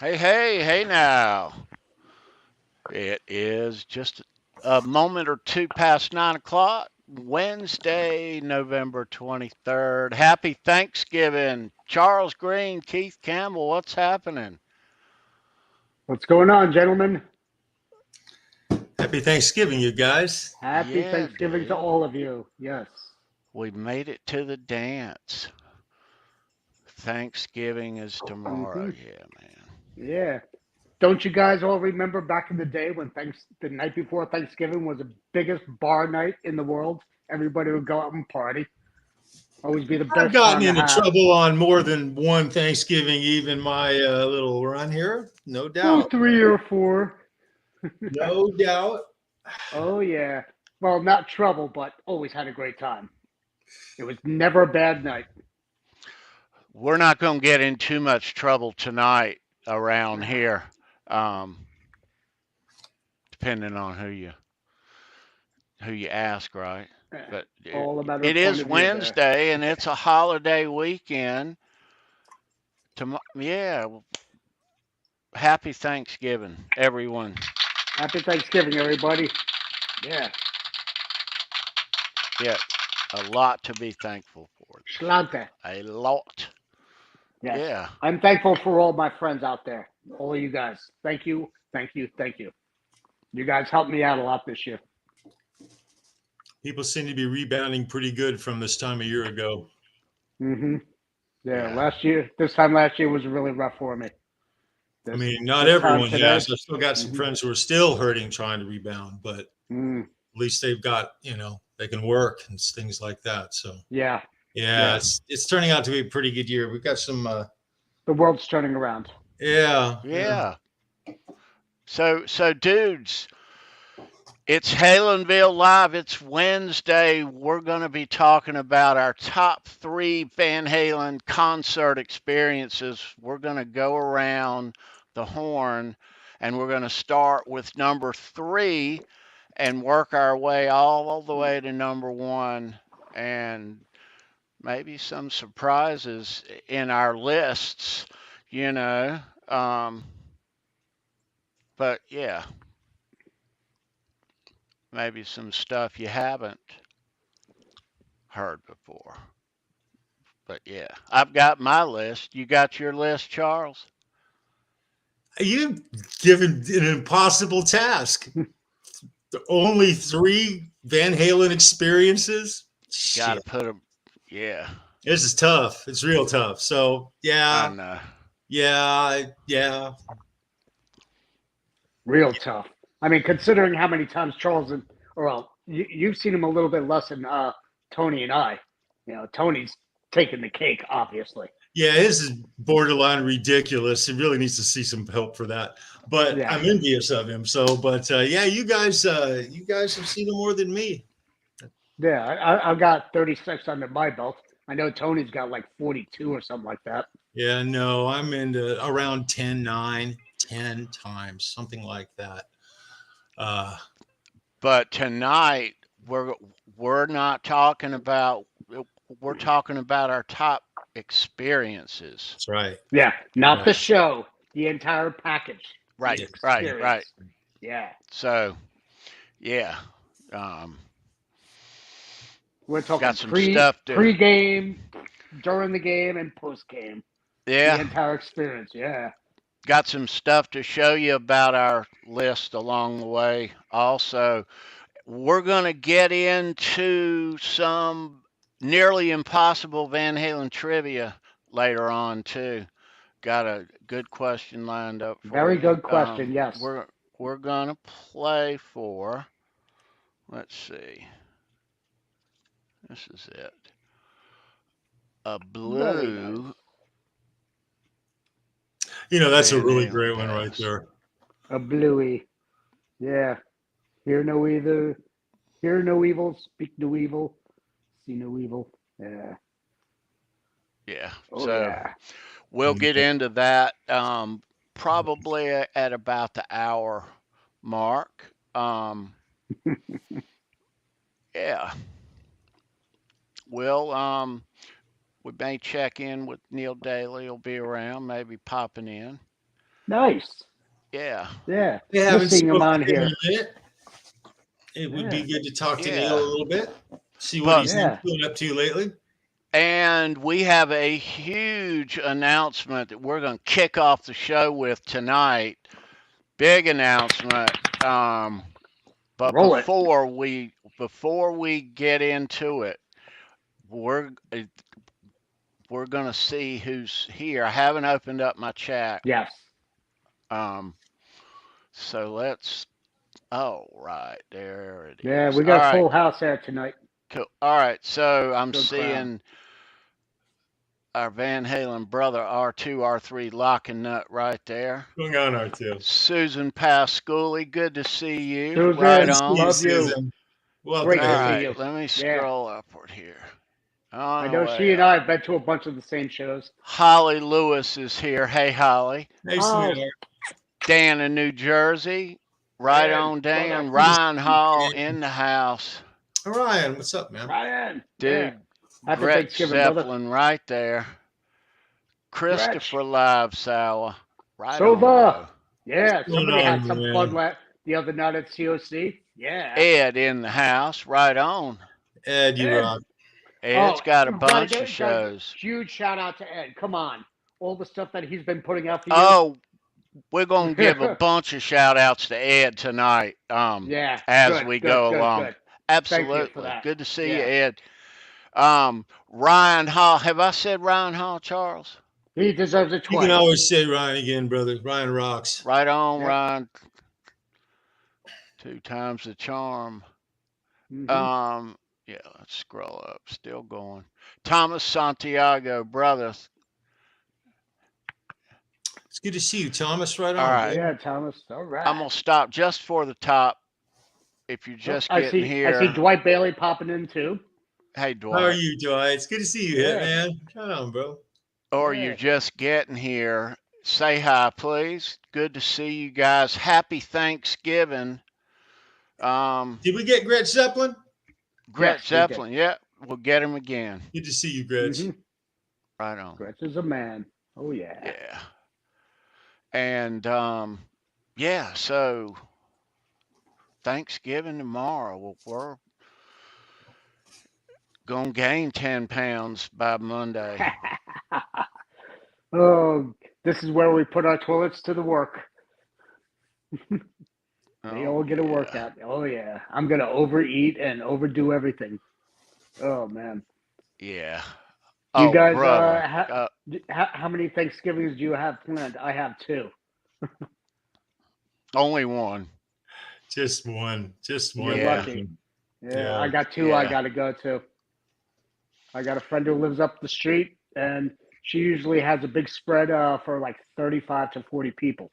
Hey, hey, hey now. It is just a moment or two past 9 o'clock, Wednesday, November 23rd. Happy Thanksgiving. Charles Green, Keith Campbell, what's happening? What's going on, gentlemen? Happy Thanksgiving, you guys. Happy Yeah, Thanksgiving to dude. all of you. Yes. We made it to the dance. Thanksgiving is tomorrow. hmm Yeah, man. Yeah. Don't you guys all remember back in the day when the night before Thanksgiving was the biggest bar night in the world? Everybody would go out and party. Always be the I've best gotten time to into have. trouble on more than one Thanksgiving, even my little run here. No Oh, doubt. 3 or 4. No doubt. Oh yeah. Well, not trouble, but always had a great time. It was never a bad night. We're not going to get in too much trouble tonight around here, um, depending on who you ask, right? But All a matter it of point is of view there. Wednesday and it's a holiday weekend. Yeah, happy Thanksgiving, everyone. Happy Thanksgiving, everybody. Yeah. Yeah, a lot to be thankful for. Schlante. A lot. Yes. Yeah. I'm thankful for all my friends out there, all of you guys. Thank you, thank you, thank you. You guys helped me out a lot this year. People seem to be rebounding pretty good from this time a year ago. hmm Yeah, Yeah. this time last year was really rough for me. I This mean, not this time everyone today. has. I've still got some hmm friends who are still hurting trying to rebound, but at mm, least they've got, they can work and things like that. So, yeah, yeah, yeah. it's turning out to be a pretty good year. We've got some, The world's turning around. yeah, yeah. Yeah. So dudes, it's Halenville Live. It's Wednesday. We're going to be talking about our top three Van Halen concert experiences. We're going to go around the horn and we're going to start with number three and work our way all the way to number one and maybe some surprises in our lists, you know. Um, but yeah, maybe some stuff you haven't heard before. But yeah, I've got my list. You got your list, Charles? You've given an impossible task. Only three Van Halen experiences. Got to Shit, put them. Yeah, this is tough. It's real tough. So I yeah, know. yeah. Real tough. I mean, considering how many times Charles and or well, you've seen him a little bit less than Tony and I. Tony's taking the cake, obviously. Yeah, his is borderline ridiculous. He really needs to see some help for that. But Yeah, I'm envious of him. So, but yeah, you guys have seen him more than me. yeah. I've got 36 under my belt. I know Tony's got like 42 or something like that. Yeah, no, I'm into around 10, 9, 10 times, something like that. Uh, But tonight we're not talking about. We're talking about our top experiences. that's right. Yeah, not Right. the show, the entire package, the Right, Yeah. right, right. experience. Yeah, So yeah, um, we're talking got some stuff to. pre-game, during the game, and post-game. The Yeah, entire experience. Yeah. got some stuff to show you about our list along the way. Also, we're going to get into some nearly impossible Van Halen trivia later on too. Got a good question lined up for Very you. good question. Yes. We're gonna play for. Let's see. This is it. A Very nice. blue That's a Van really Halen great one right disc. there. A bluey. Yeah. Hear no evil. Hear no evil. Speak no evil. See no evil. Yeah. Yeah. Oh So yeah. we'll get into that probably at about the hour mark. Yeah. We'll we may check in with Neil Daly. He'll be around, maybe popping in. Nice. Yeah. Yeah. We haven't Missing him spoken on to him in here. a minute. It would be good to talk to Neil Yeah. a little bit, see what But he's Yeah. been up to lately. and we have a huge announcement that we're going to kick off the show with tonight. Big announcement. But Roll it. before we get into it, we're going to see who's here. I haven't opened up my chat. Yes. So let's. Oh, right there it Yeah, is. we All got a right. full house there tonight. Cool. All right. So I'm Good crowd. seeing our Van Halen brother R2, R3 Lock and Nut right there. What's going on, R2? Susan Pasculi, good to see you. Susan, Right on. love you. Susan. Welcome. Great All to see right, you. let me Yeah. scroll upward here. On I the know way she and up. I have been to a bunch of the same shows. Holly Lewis is here. Hey, Holly. Hey, Oh. sweetheart. Dan in New Jersey. Right Dan, on, Dan. brother. Ryan Hall in the house. Ryan, what's up, man? Ryan. Dude, Yeah. Happy Gretch Thanksgiving, brother. Zeppelin right there. Christopher Livesour. Right on, Sova. bro. Yeah, What's going somebody had on, some man? fun the other night at COC. Yeah. Ed in the house. Right on. Ed, you Ed. rock. Ed's got a you bunch gotta of shows. Huge shout out to Ed. Come on. All the stuff that he's been putting out for you. Oh, we're going to give a bunch of shout outs to Ed tonight yeah. as we go along. Good. Absolutely. Thank you for that. Good to see you, Yeah. Ed. Ryan Hall. Have I said Ryan Hall, Charles? He deserves it You twice. can always say Ryan again, brother. Ryan rocks. Right on, Yep. Ryan. 2 times the charm. Mhm. Yeah, let's scroll up. Still going. Thomas Santiago, brother. It's good to see you, Thomas. Right on. All right. Yeah, Thomas. All right. I'm going to stop just for the top. If you're just getting here. I see Dwight Bailey popping in too. Hey, Dwight. How are you, Dwight? It's good to see you, Yeah. man. Come on, bro. Or Yeah. you're just getting here. Say hi, please. Good to see you guys. Happy Thanksgiving. Did we get Gretch Zeppelin? Gretch Yes, we did. Zeppelin. Yeah, we'll get him again. Good to see you, Gretch. Mhm. Right on. Gretch is a man. Oh yeah. Yeah. And yeah, so Thanksgiving tomorrow. Well, we're gonna gain 10 pounds by Monday. Oh, this is where we put our toilets to the work. They all get a workout. Oh yeah. I'm gonna overeat and overdo everything. Oh man. Yeah. You Oh, guys, brother. how many Thanksgivings do you have planned? I have 2. Only one. Just one. Just You're one. lucky. Yeah, I got 2 Yeah. I gotta go to. I got a friend who lives up the street, and she usually has a big spread for like 35 to 40 people.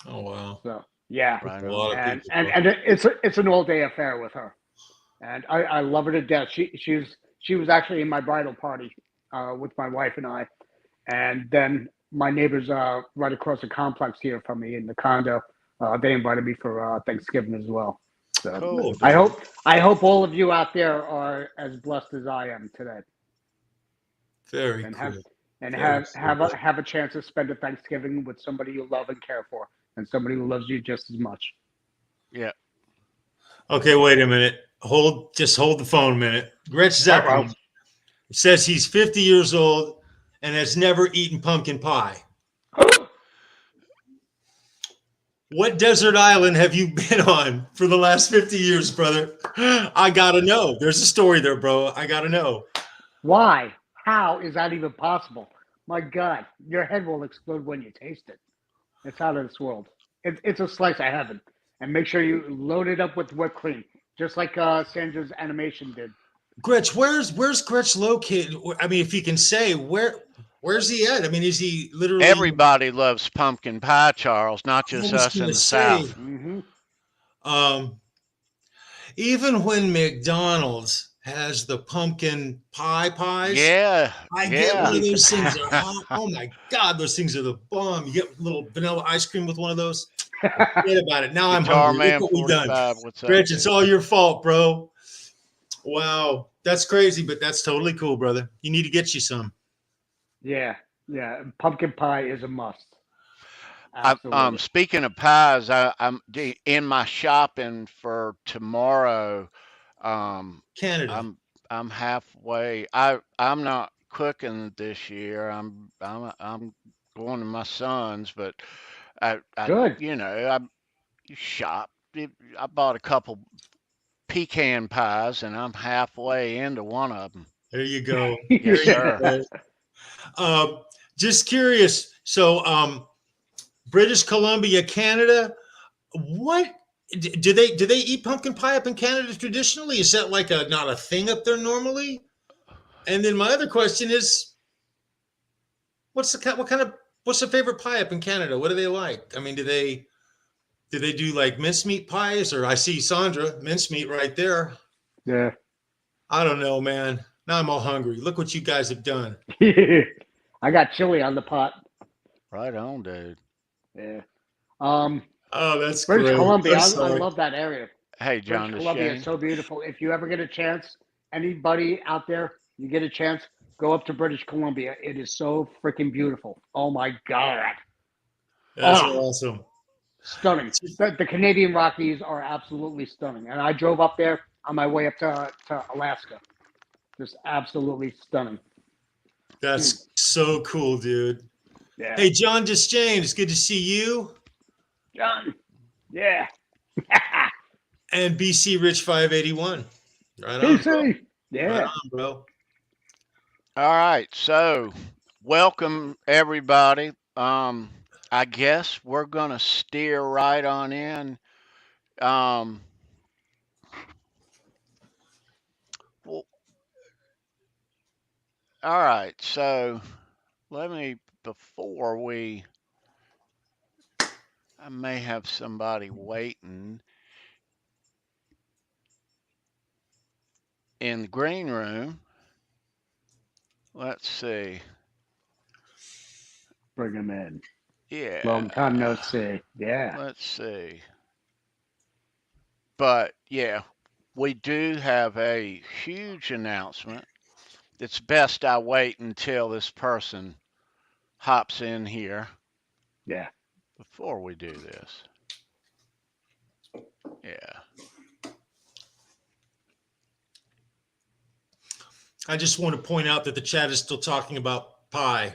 Oh wow. So yeah, Right A on. lot of and people. and it's an all day affair with her, and I love her to death. She was actually in my bridal party with my wife and I, and then my neighbors right across the complex here from me in the condo, they invited me for Thanksgiving as well. So Cool. I hope all of you out there are as blessed as I am today, Very and cool. have a chance to spend a Thanksgiving with somebody you love and care for, and somebody who loves you just as much. Yeah. Okay, wait a minute. Just hold the phone a minute. Gretch Zeppelin says he's 50 years old and has never eaten pumpkin pie. What desert island have you been on for the last 50 years, brother? I gotta know. There's a story there, bro. I gotta know. Why? How is that even possible? My God, your head will explode when you taste it. It's out of this world. It's a slice of heaven. And make sure you load it up with whipped cream, just like Sandra's animation did. Gretch, where's Gretch located? I mean, if you can say where's he at? I mean, is he literally? Everybody loves pumpkin pie, Charles, not just us in the South. Mm-hmm. Even when McDonald's has the pumpkin pies, Yeah. I get one of those things. Oh my God, those things are the bomb. You get a little vanilla ice cream with one of those. Forget about it. Now I'm Guitar hungry. Man Look what we've done. 45, what's up? Gretch, it's all your fault, bro. Wow, that's crazy, but that's totally cool, brother. You need to get you some. Yeah. Pumpkin pie is a must. Absolutely. Speaking of pies, I'm in my shopping for tomorrow. Canada. I'm halfway. I'm not cooking this year. I'm going to my son's, but Good. I shop. I bought a couple pecan pies, and I'm halfway into one of them. There you go. Yes, There you sir. go. Just curious. So, British Columbia, Canada. What do they eat pumpkin pie up in Canada traditionally? Is that like not a thing up there normally? And then my other question is, what's the favorite pie up in Canada? What do they like? I mean, do they do like mincemeat pies? Or I see Sandra mincemeat right there. Yeah. I don't know, man. Now I'm all hungry. Look what you guys have done. I got chili on the pot. Right on, dude. Yeah. Oh, that's British great. Columbia, I'm I sorry. love that area. Hey, British John Columbia is DeShane. so beautiful. If you ever get a chance, anybody out there, you get a chance, go up to British Columbia. It is so freaking beautiful. Oh my God. That's Oh, awesome. stunning. The Canadian Rockies are absolutely stunning. And I drove up there on my way up to Alaska. Just absolutely stunning. That's so cool, dude. Yeah. Hey, John DeShane, it's good to see you. John. Yeah. And BC Rich 581. Right on, bro. BC. Yeah. Right on, bro. All right, so welcome everybody. I guess we're gonna steer right on in. Um, well, all right, so let me before we, I may have somebody waiting in the green room. Let's see. Bring him in. Yeah. Long time no see. Yeah. Let's see. But yeah, we do have a huge announcement. It's best I wait until this person hops in here Yeah. before we do this. Yeah. I just want to point out that the chat is still talking about pie.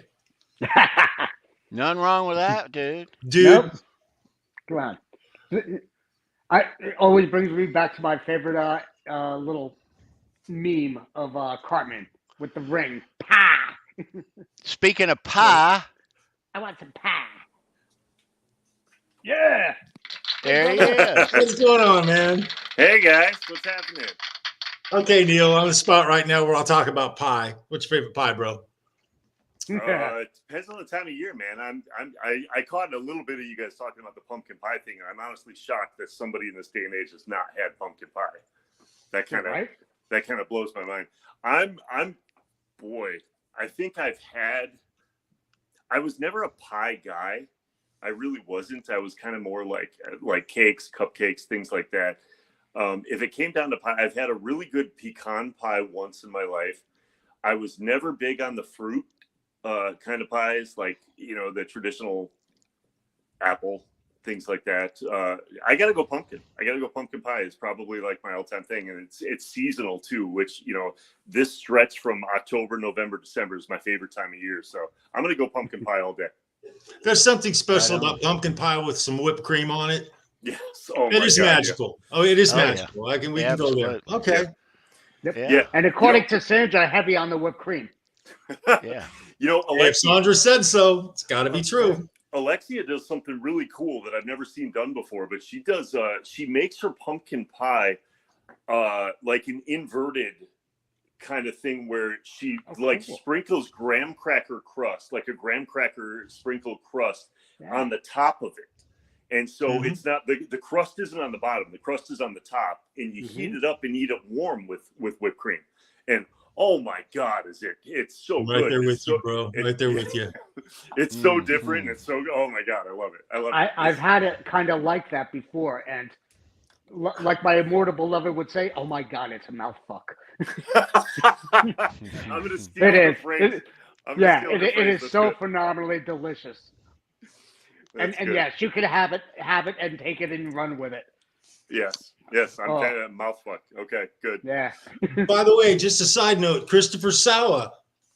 Nothing wrong with that, dude. Dude. Nope. Come on. It always brings me back to my favorite little meme of Cartman with the ring. Pie. Speaking of pie, I want some pie. Yeah. there he is. What's going on, man? Hey guys, what's happening? Okay, Neil, on the spot right now where I'll talk about pie. What's your favorite pie, bro? It depends on the time of year, man. I caught a little bit of you guys talking about the pumpkin pie thing, and I'm honestly shocked that somebody in this day and age has not had pumpkin pie. That kind of blows my mind. I think I was never a pie guy. I really wasn't. I was kind of more like cakes, cupcakes, things like that. If it came down to pie, I've had a really good pecan pie once in my life. I was never big on the fruit kind of pies, like, the traditional apple, things like that. I gotta go pumpkin. Pumpkin pie is probably like my all-time thing, and it's seasonal too, which, this stretch from October, November, December is my favorite time of year. So I'm gonna go pumpkin pie all day. There's something special about pumpkin pie with some whipped cream on it. Yes. Oh, it is magical. Yeah. Oh, it is magical. Yeah. We can go there. Okay. Yep. Yeah. And according to Sandra, heavy on the whipped cream. Yeah. If Sandra said so, it's got to be true. Alexia does something really cool that I've never seen done before, but she does. She makes her pumpkin pie like an inverted kind of thing, where she sprinkles graham cracker crust, like a graham cracker sprinkle crust on the top of it. And so it's not the crust isn't on the bottom, the crust is on the top, and you heat it up and eat it warm with whipped cream. And oh my God, it's so good. Right there with you, bro. Right there with you. It's so different. It's so, oh my God, I love it. I've had it kind of like that before, and like my immortal beloved would say, oh my God, it's a mouth fuck. I'm going to steal the phrase. It is so phenomenally delicious. And yes, you can have it and take it and run with it. Yes. I'm kind of mouthfuck. Okay, good. Yeah. By the way, just a side note, Christopher Sawa,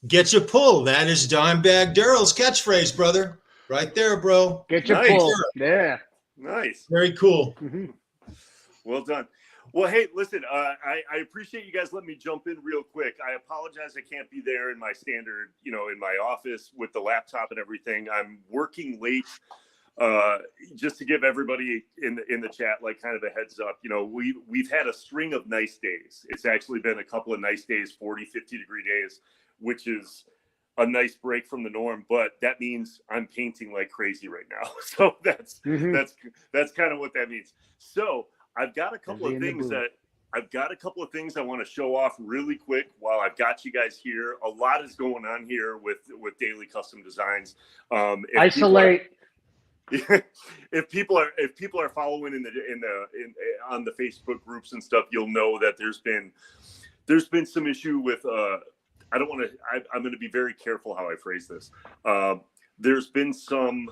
get your pull. That is Dimebag Darrell's catchphrase, brother. Right there, bro. Get your Nice. pull. Yeah. Nice. Very cool. Mm-hmm. Well done. Well, hey, listen, I appreciate you guys letting me jump in real quick. I apologize I can't be there in my standard, in my office with the laptop and everything. I'm working late. Just to give everybody in the chat like kind of a heads up, we've had a string of nice days. It's actually been a couple of nice days, 40, 50-degree days, which is a nice break from the norm, but that means I'm painting like crazy right now. So that's kind of what that means. So I've got a couple of things I want to show off really quick while I've got you guys here. A lot is going on here with Daily Custom Designs. Isolate. If people are following on the Facebook groups and stuff, you'll know that there's been some issue with I'm going to be very careful how I phrase this. There's been some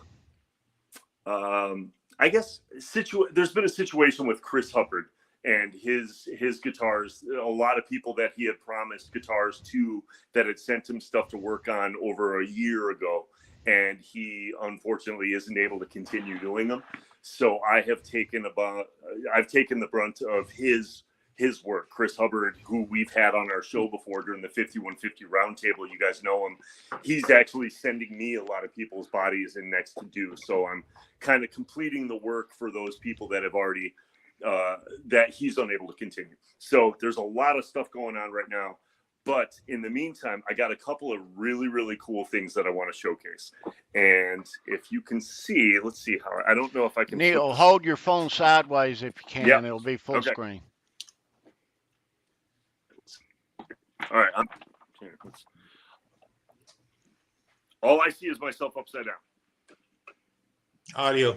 there's been a situation with Chris Hubbard and his guitars. A lot of people that he had promised guitars to that had sent him stuff to work on over a year ago, and he unfortunately isn't able to continue doing them. So I've taken the brunt of his work. Chris Hubbard, who we've had on our show before during the 5150 roundtable, you guys know him. He's actually sending me a lot of people's bodies and next to do. So I'm kind of completing the work for those people that have already that he's unable to continue. So there's a lot of stuff going on right now. But in the meantime, I got a couple of really, really cool things that I want to showcase. And if you can see, let's see how, I don't know if I can. Neil, hold your phone sideways if you can. Yep. It'll be full screen. All right. All I see is myself upside down. Audio.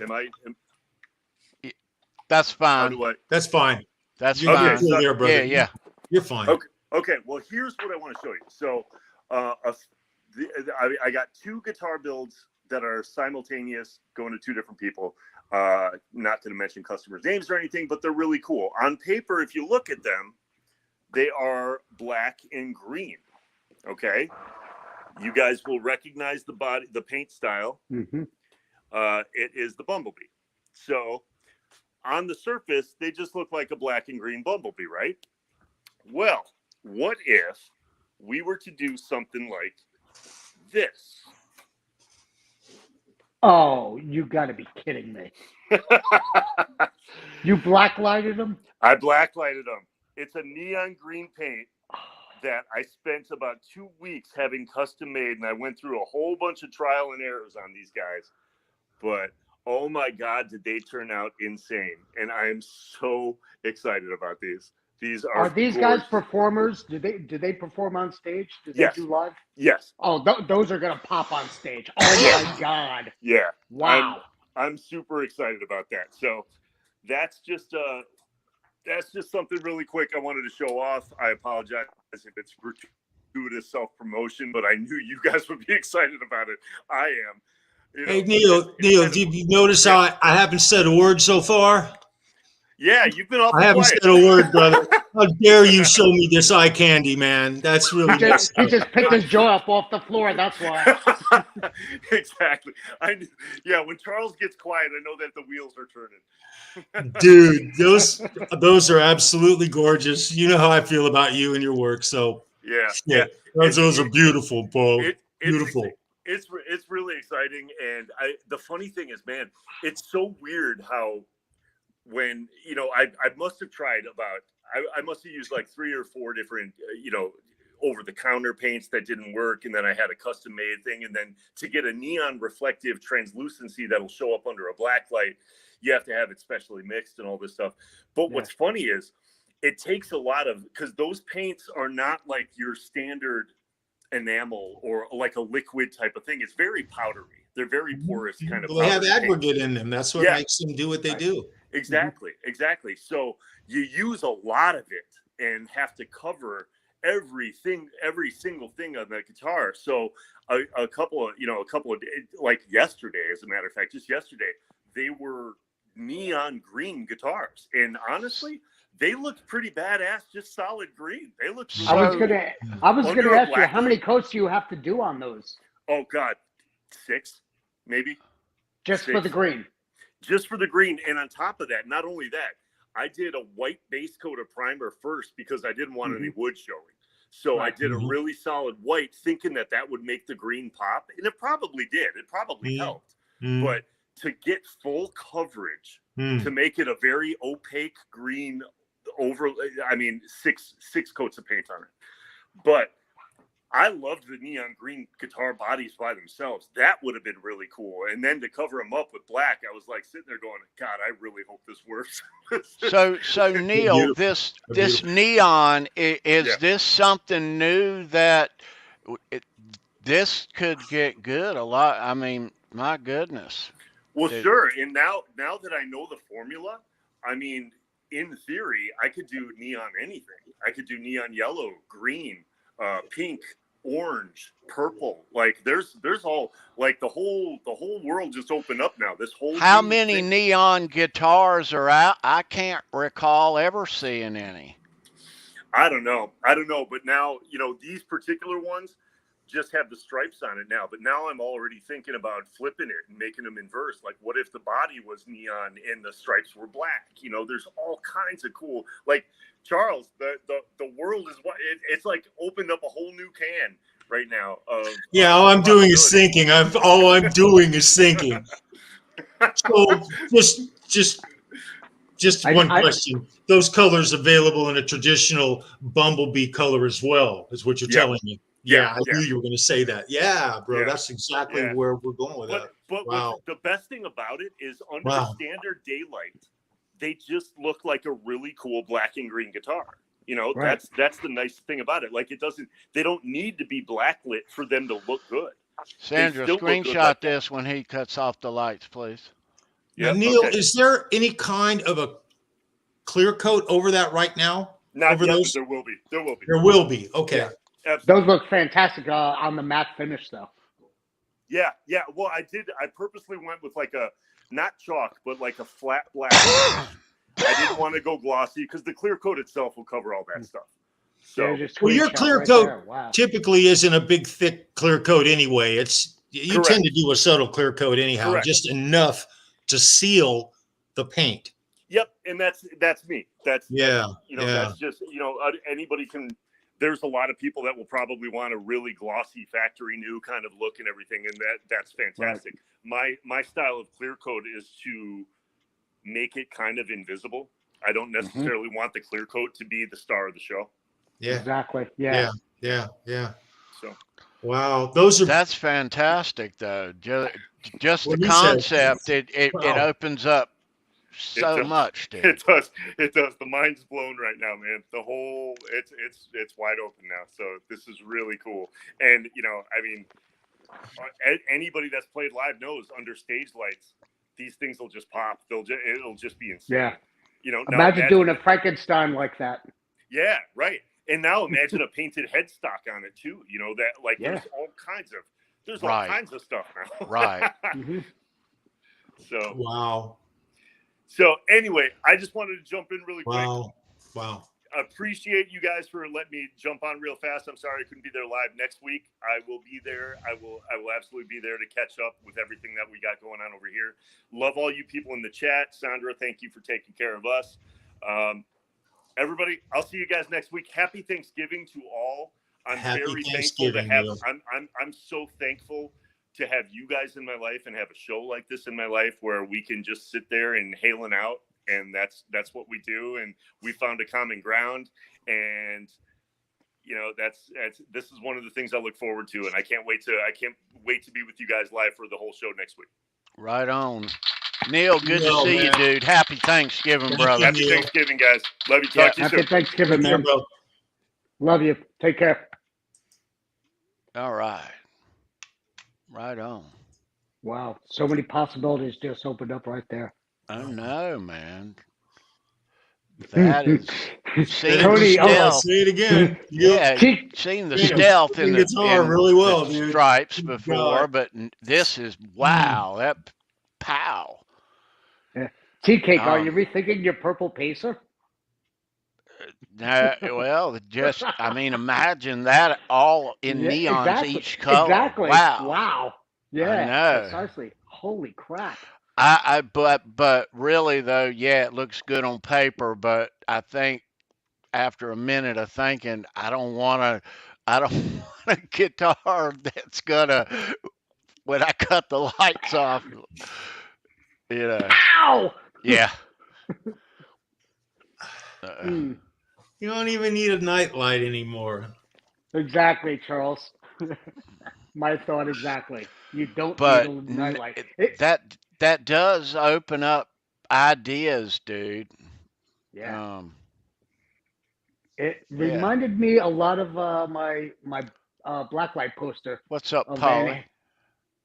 That's fine. That's fine. That's fine. Cool there, brother. Yeah. You're fine. Okay. Well, here's what I want to show you. So I got two guitar builds that are simultaneous, going to two different people. Not going to mention customers' names or anything, but they're really cool. On paper, if you look at them, they are black and green. Okay. You guys will recognize the paint style. Mm-hmm. It is the Bumblebee. So on the surface, they just look like a black and green Bumblebee, right? Well, what if we were to do something like this? Oh, you got to be kidding me. You blacklighted them? I blacklighted them. It's a neon green paint that I spent about 2 weeks having custom made, and I went through a whole bunch of trial and errors on these guys. But oh my God, did they turn out insane. And I am so excited about these. These are these gorgeous. guys performers? Do they perform on stage? Do they Yes. do live? Yes. Oh, those are gonna pop on stage. Oh my God. Yeah. Wow. I'm super excited about that. So that's just something really quick I wanted to show off. I apologize if it's gratuitous self-promotion, but I knew you guys would be excited about it. I am. Hey, Neil, did you notice how I haven't said a word so far? Yeah, you've been awful I haven't quiet. said a word, brother. How dare you show me this eye candy, man? That's really He just picked his jaw up off the floor. That's why. Exactly. When Charles gets quiet, I know that the wheels are turning. Dude, those are absolutely gorgeous. You know how I feel about you and your work. So yeah. Those are beautiful, Bo. Beautiful. It's really exciting. And the funny thing is, man, it's so weird how when, I must have tried I must have used like 3 or 4 different, over-the-counter paints that didn't work. And then I had a custom-made thing. And then to get a neon reflective translucency that'll show up under a black light, you have to have it specially mixed and all this stuff. But what's funny is it takes a lot of, because those paints are not like your standard enamel or like a liquid type of thing. It's very powdery. They're very porous kind of. Well, they have aggregate in them. That's what makes them do what they do. Exactly. So you use a lot of it and have to cover every single thing on that guitar. So a couple of like yesterday, as a matter of fact, just yesterday, they were neon green guitars, and honestly, they looked pretty badass. Just solid green. They looked really I was So- gonna ask you, how many coats do you have to do on those? Oh God, 6 maybe. Just for the green. Just for the green. And on top of that, not only that, I did a white base coat of primer first because I didn't want any wood showing. So I did a really solid white, thinking that would make the green pop, and it probably did. It probably helped. But to get full coverage, to make it a very opaque green over, I mean, six coats of paint on it. But I loved the neon green guitar bodies by themselves. That would have been really cool. And then to cover them up with black, I was like sitting there going, God, I really hope this works. So Neil, this neon, is this something new that this could get good a lot? I mean, my goodness. Well, sure. And now that I know the formula, I mean, in theory, I could do neon anything. I could do neon yellow, green, pink, orange, purple. Like there's all, like the whole world just opened up now. This whole How many neon guitars are out? I can't recall ever seeing any. I don't know. But now, these particular ones just have the stripes on it now. But now I'm already thinking about flipping it and making them inverse. Like, what if the body was neon and the stripes were black? There's all kinds of cool, like, Charles, the world is it's like opened up a whole new can right now. All I'm doing is thinking. All I'm doing is thinking. So just one question. Those colors available in a traditional bumblebee color as well, is what you're telling me. Yeah, I knew you were going to say that. Yeah, bro, that's exactly where we're going with that. But the best thing about it is under standard daylight, they just look like a really cool black and green guitar. That's the nice thing about it. Like they don't need to be blacklit for them to look good. Sandra, screenshot this when he cuts off the lights, please. Now, Neil, is there any kind of a clear coat over that right now? Not yet, but there will be. There will be. Okay. Yeah, those look fantastic on the matte finish, though. Yeah. Well, I purposely went with like a, not chalk, but like a flat black. I didn't want to go glossy because the clear coat itself will cover all that stuff. So, your clear coat typically isn't a big, thick clear coat anyway. You tend to do a subtle clear coat anyhow, just enough to seal the paint. Yep, and that's me. That's that's just anybody can. There's a lot of people that will probably want a really glossy factory new kind of look and everything, and that's fantastic. Right. My style of clear coat is to make it kind of invisible. I don't necessarily want the clear coat to be the star of the show. Yeah, exactly. Yeah. So, wow, that's fantastic, though. Just the concept, it opens up so much, dude. It does. The mind's blown right now, man. The whole it's wide open now. So this is really cool. And I mean, anybody that's played live knows under stage lights, these things will just pop. It'll just be insane. Yeah. Imagine doing a Frankenstein like that. Yeah, right. And now imagine a painted headstock on it too. There's all kinds of stuff now. Right. So wow. So anyway, I just wanted to jump in really quick. Wow. Appreciate you guys for letting me jump on real fast. I'm sorry I couldn't be there live next week. I will be there. I will absolutely be there to catch up with everything that we got going on over here. Love all you people in the chat. Sandra, thank you for taking care of us. Everybody, I'll see you guys next week. Happy Thanksgiving to all. I'm very thankful to have. I'm so thankful to have you guys in my life and have a show like this in my life where we can just sit there and Halen out, and that's what we do, and we found a common ground, and this is one of the things I look forward to, and I can't wait to be with you guys live for the whole show next week. Right on. Neil, good to see you, dude. Happy Thanksgiving, brother. Happy Thanksgiving, guys. Love you. Talk to you soon. Happy Thanksgiving, man. Love you. Take care. All right. Right on. Wow. So many possibilities just opened up right there. I know, man. That is seen the Tony, I'll stealth. say it again. Yep. Yeah, T- seen the Playing a stealth in fucking the guitar really well, dude. stripes Good before, God. but this is Mm. wow. That pow. Cake, are you Um, rethinking your purple pacer? well, just I mean, imagine that all in Yeah, neons, exactly. each color. Exactly. Wow, Wow. I Yeah, know. precisely. Holy crap. But really though, yeah, it looks good on paper, but I think after a minute of thinking, I don't want a guitar that's gonna when I cut the lights off, you know. Ow! Yeah. Uh, Mm, You don't even need a night light anymore. exactly, Charles. My thought exactly. You don't need but a nightlight. that does open up ideas, dude. Yeah. Um, It yeah. reminded me a lot of my blacklight poster What's up, of Polly?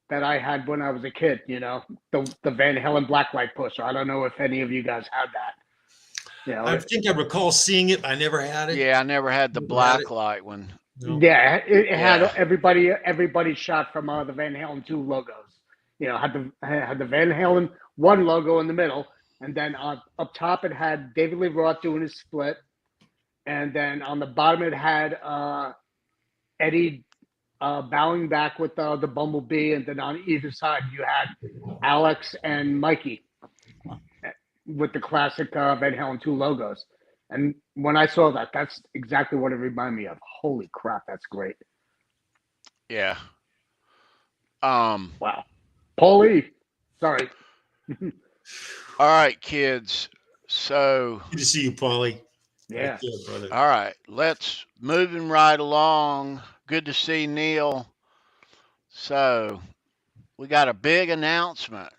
that I had when I was a kid. You know, the Van Halen blacklight poster. I don't know if any of you guys had that. You know, I think I recall seeing it. I never had it. Yeah, I never had the Never had it. black light one. No. yeah, it had Yeah. everybody shot from the Van Halen 2 logos. You know, had the Van Halen 1 logo in the middle, and then up top it had David Lee Roth doing his split, and then on the bottom it had Eddie bowing back with the bumblebee, and then on either side you had Alex and Mikey with the classic Van Halen 2 logos. And when I saw that, that's exactly what it reminded me of. Holy crap, that's great. Yeah. Wow. Paulie, sorry. All right, kids. So, Good to see you, Paulie. Yeah. Take care, brother. all right, let's moving right along. Good to see Neil. So, we got a big announcement.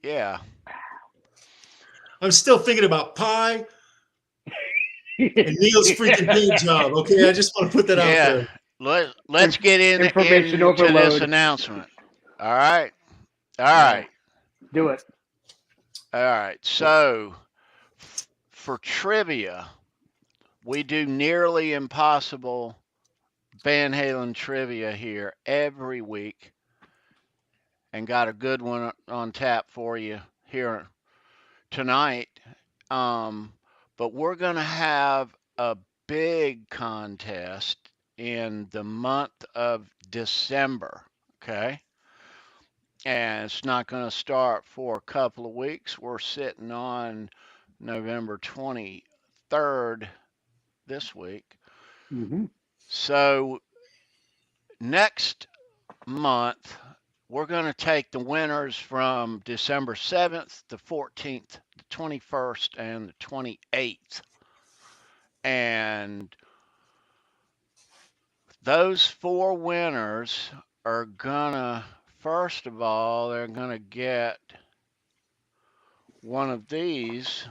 Yeah. I'm still thinking about pie and Neil's freaking day job. Okay, I just want to put that out Yeah. there. Let's get Information into this overload. announcement. All right. All Yeah. right. Do it. All right. So, for trivia, we do nearly impossible Van Halen trivia here every week and got a good one on tap for you here tonight. But we're going to have a big contest in the month of December. Okay. And it's not going to start for a couple of weeks. We're sitting on November 23rd this week. Mm-hmm. So next month, we're going to take the winners from December 7th, the 14th, the 21st, and the 28th. And those four winners are going to, first of all, they're going to get one of these,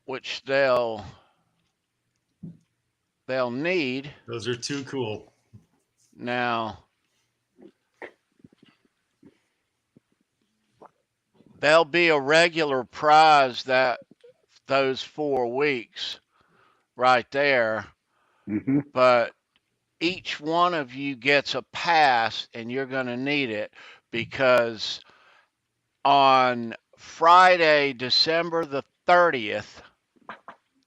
which they'll need. Those are too cool. Now, there'll be a regular prize that those 4 weeks right there, Mm-hmm. but each one of you gets a pass and you're going to need it because on Friday, December the 30th,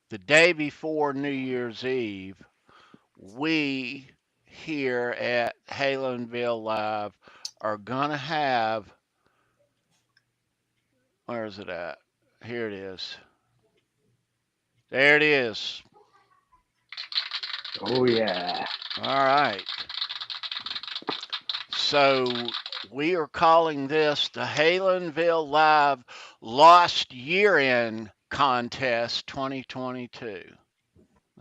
the day before New Year's Eve, we here at Halenville Live are going to have, where is it at? Here it is. There it is. Oh, yeah. All right. So we are calling this the Halenville Live Lost Year End Contest 2022.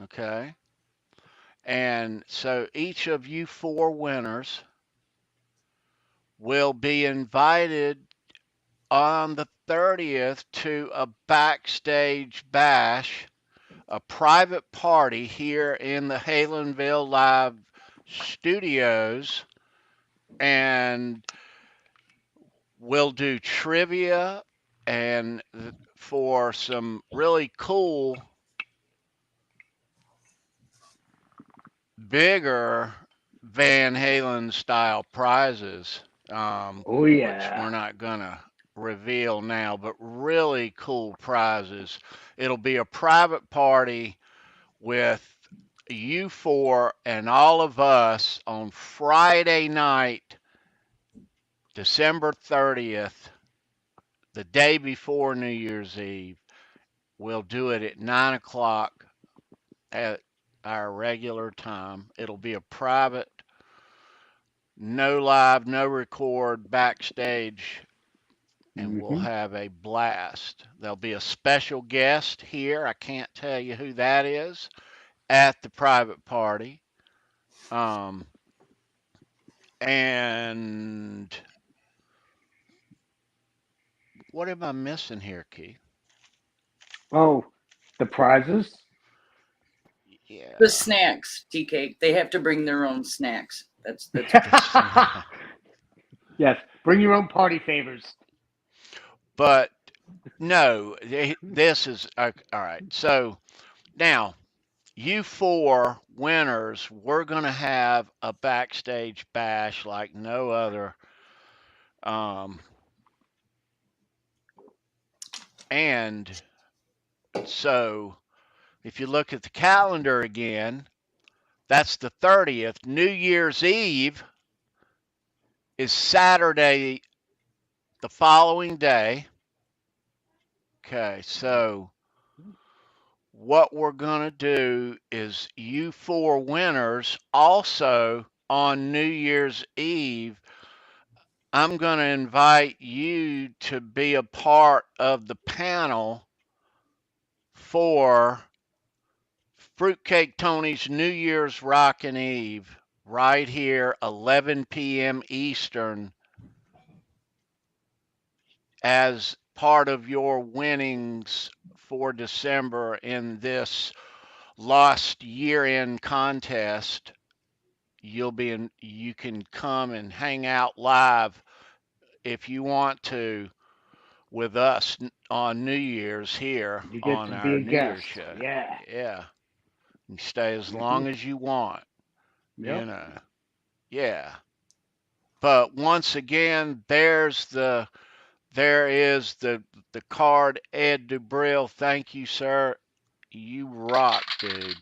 Okay. And so each of you four winners will be invited on the 30th to a backstage bash, a private party here in the Halenville Live studios. And we'll do trivia and for some really cool, bigger Van Halen style prizes, Oh which yeah. we're not gonna reveal now, but really cool prizes. It'll be a private party with you four and all of us on Friday night, December 30th, the day before New Year's Eve. We'll do it at 9 o'clock at our regular time. It'll be a private, no live, no record, backstage, and we'll Hmm. have a blast. There'll be a special guest here. I can't tell you who that is at the private party. Um, and what am I missing here, Keith? Oh, the prizes. The Yeah. snacks, TK. They have to bring their own snacks. That's Yes, bring your own party favors. But no, this is all right. So now, you four winners, we're going to have a backstage bash like no other. Um, and so if you look at the calendar again, that's the 30th. New Year's Eve is Saturday the following day. Okay, so what we're going to do is you four winners also on New Year's Eve. I'm going to invite you to be a part of the panel for Fruitcake Tony's New Year's Rockin' Eve right here, 11 p.m. Eastern, as part of your winnings for December in this lost year-end contest. You can come and hang out live if you want to with us on New Year's here You get on to be our a New Year's guest. show. Yeah. Yeah. You stay as Hmm. long as you want, you Yep. know. Yeah. But once again, there is the card, Ed Dubril. Thank you, sir. You rock, dude.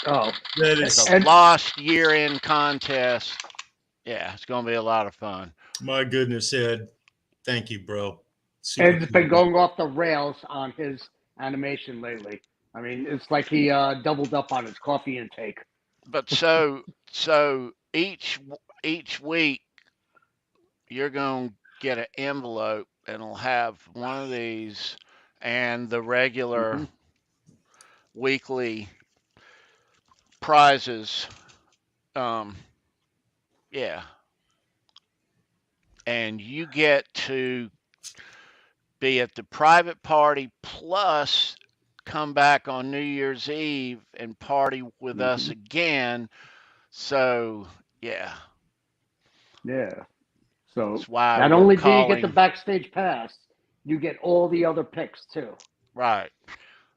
Oh, That The is, and lost year end contest. Yeah, it's gonna be a lot of fun. my goodness, Ed. Thank you, bro. Super Ed's been cool. going off the rails on his animation lately. I mean, it's like he doubled up on his coffee intake. But so each week you're gonna get an envelope and it'll have one of these and the regular Hmm. weekly prizes. Um, yeah, and you get to be at the private party plus come back on New Year's Eve and party with us Hmm. again. So yeah, Yeah. So that's why not we're only do you get the calling backstage pass, you get all the other picks too, right,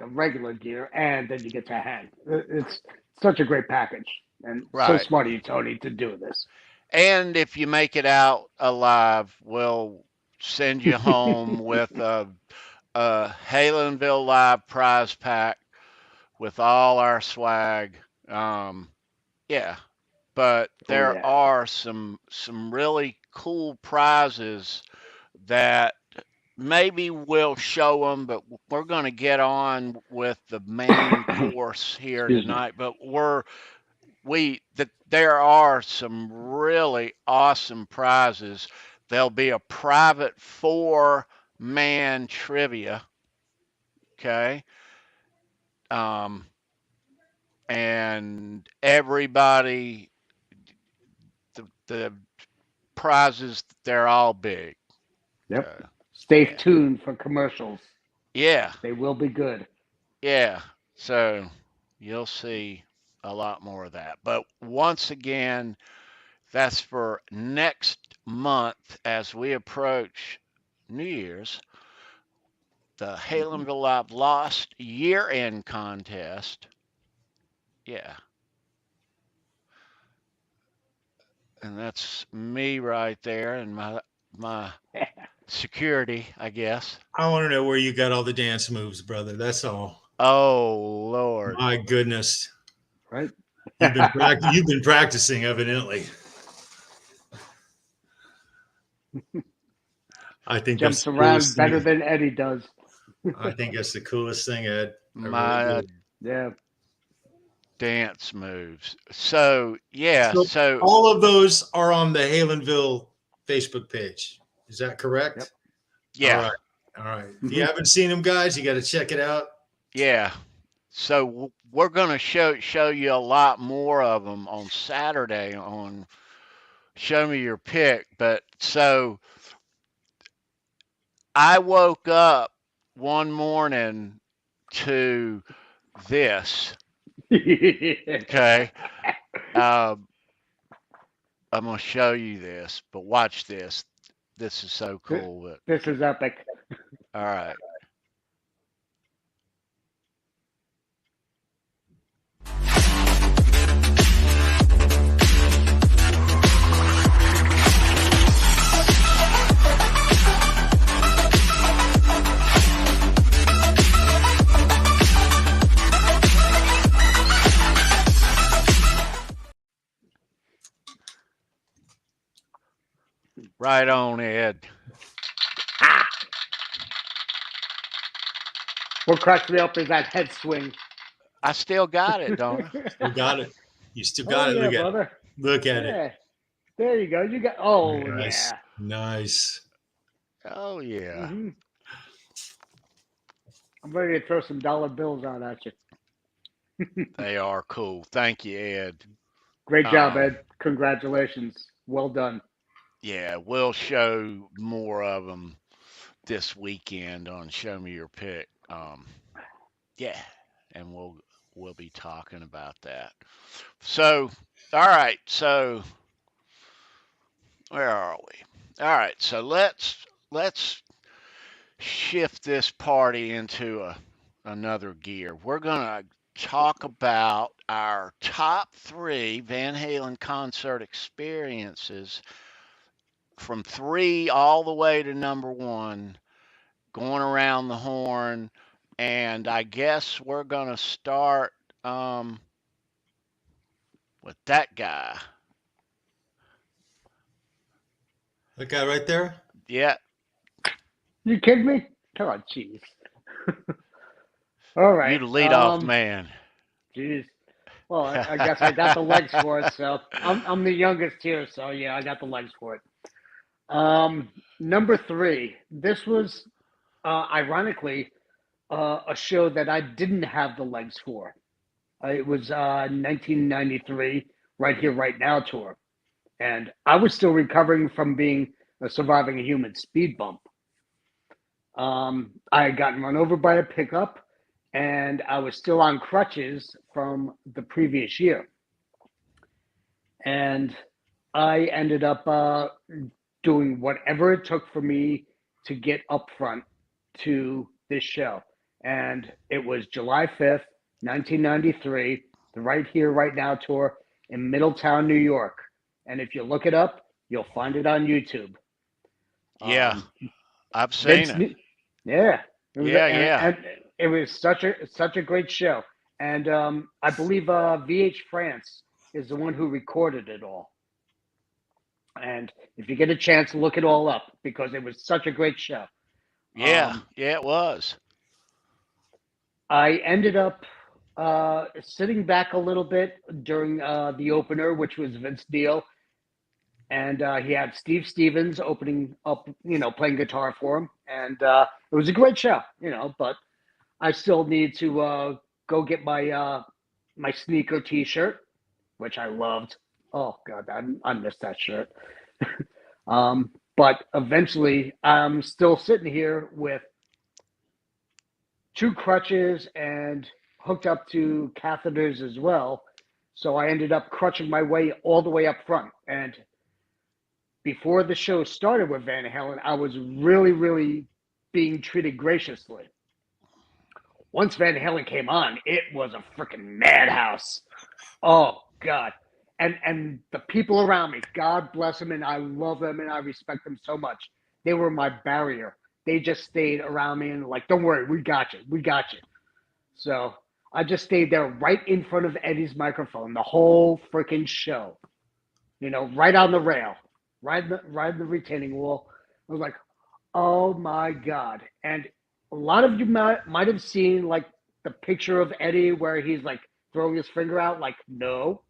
the regular gear, and then you get to hang. It's such a great package, and so right. smart of you, Tony, to do this. And if you make it out alive, we'll send you home with a Halenville Live prize pack with all our swag. Um, yeah, but Oh there yeah. are some really cool prizes that maybe we'll show them, but we're going to get on with the main course here Excuse me. tonight. But there are some really awesome prizes. There'll be a private four-man trivia, okay? Um, and everybody, the prizes, they're all big. Yep. Okay. Stay Yeah. tuned for commercials. Yeah. They will be good. Yeah. So you'll see a lot more of that. But once again, that's for next month as we approach New Year's, the Halenville Live Lost year-end contest. Yeah. And that's me right there and my security, I guess. I want to know where you got all the dance moves, brother. That's all. Oh Lord. My goodness. Right? You've been practicing, evidently. I think that's Jumps the around coolest better thing. than Eddie does. I think that's the coolest thing, Ed. I really My do. Yeah. dance moves. So yeah, So so all of those are on the Halenville Facebook page. Is that correct? Yep. yeah, All right. All right. If you Mhm. haven't seen them, guys, you got to check it out. yeah. So we're gonna show you a lot more of them on Saturday on Show Me Your Pick. But so I woke up one morning to this. Okay. Um, I'm gonna show you this, but watch this. This is so cool. But This is epic. all right. Right on, Ed. What cracks me up is that head swing. I still got it, don't I? You got it. You still Oh got it. yeah, Look at it. brother. Look at it. Yeah. There you go. You got. Oh Nice. yeah. Nice. Oh yeah. hmm I'm ready to throw some dollar bills out at you. They are cool. Thank you, Ed. Great job, Um, Ed. Congratulations. Well done. yeah, we'll show more of them this weekend on Show Me Your Pick. Yeah, and we'll be talking about that. So, all right. So, where are we? All right. So let's shift this party into another gear. We're gonna talk about our top three Van Halen concert experiences from 3 all the way to number 1, going around the horn. And I guess we're going to start with that guy. That guy right there? Yeah. You kidding me? Come on, jeez. All right. You the leadoff man. Jeez. Well, I guess I got the legs for it. So I'm the youngest here. So yeah, I got the legs for it. Number 3. This was ironically a show that I didn't have the legs for. It was 1993, Right Here, Right Now tour, and I was still recovering from being a surviving a human speed bump. I had gotten run over by a pickup, and I was still on crutches from the previous year. And I ended up doing whatever it took for me to get up front to this show. And it was July 5th, 1993, the Right Here, Right Now tour in Middletown, New York. And if you look it up, you'll find it on YouTube. Yeah. I've Vince, seen it. yeah. It was, Yeah. And it was such a great show. And I believe VH France is the one who recorded it all. And if you get a chance, look it all up because it was such a great show. Yeah. Yeah, it was. I ended up sitting back a little bit during the opener, which was Vince Neil. And he had Steve Stevens opening up, playing guitar for him. And it was a great show, but I still need to go get my my sneaker T-shirt, which I loved. Oh, God, I missed that shirt. But eventually, I'm still sitting here with 2 crutches and hooked up to catheters as well. So I ended up crutching my way all the way up front. And before the show started with Van Halen, I was really, really being treated graciously. Once Van Halen came on, it was a freaking madhouse. Oh God. And the people around me, God bless them, and I love them and I respect them so much. They were my barrier. They just stayed around me and like, don't worry, we got you. We got you. So I just stayed there right in front of Eddie's microphone the whole freaking show. You know, right on the rail, right in the retaining wall. I was like, oh my God. And a lot of you might have seen like the picture of Eddie where he's like throwing his finger out, like, no.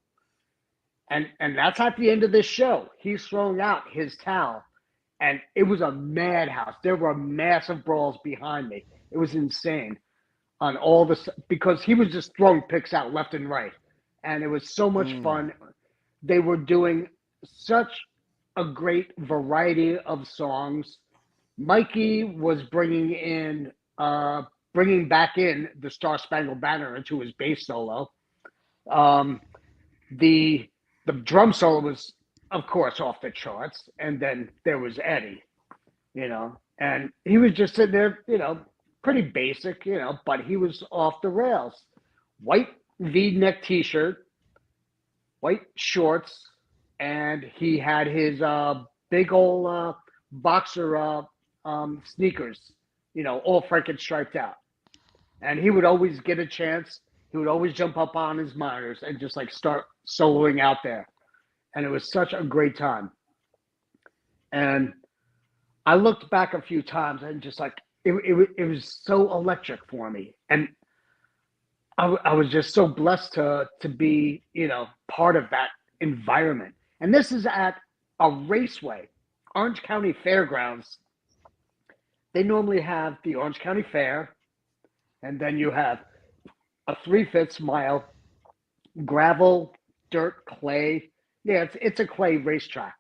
And that's at the end of this show. He's throwing out his towel. And it was a madhouse. There were massive brawls behind me. It was insane on all this because he was just throwing picks out left and right. And it was so much fun. They were doing such a great variety of songs. Mikey was bringing back in the Star Spangled Banner into his bass solo. The drum solo was, of course, off the charts, and then there was Eddie, you know, and he was just sitting there, you know, pretty basic, you know, but he was off the rails. White V-neck T-shirt, white shorts, and he had his big old boxer sneakers, you know, all freaking striped out. And he would always get a chance. He would always jump up on his monitors and just like start soloing out there. And it was such a great time. And I looked back a few times and just like, it was so electric for me. And I was just so blessed to be, you know, part of that environment. And this is at a raceway, Orange County Fairgrounds. They normally have the Orange County Fair, and then you have a 3/5 mile gravel, dirt, clay. Yeah, it's a clay racetrack.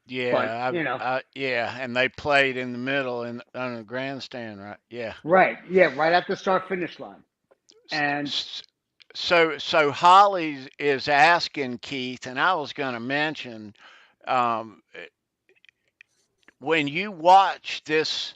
Yeah, But, you know, yeah, and they played in the middle on the grandstand, right? Yeah. right. Yeah, right at the start finish line. And So Holly is asking Keith, and I was going to mention um, when you watch this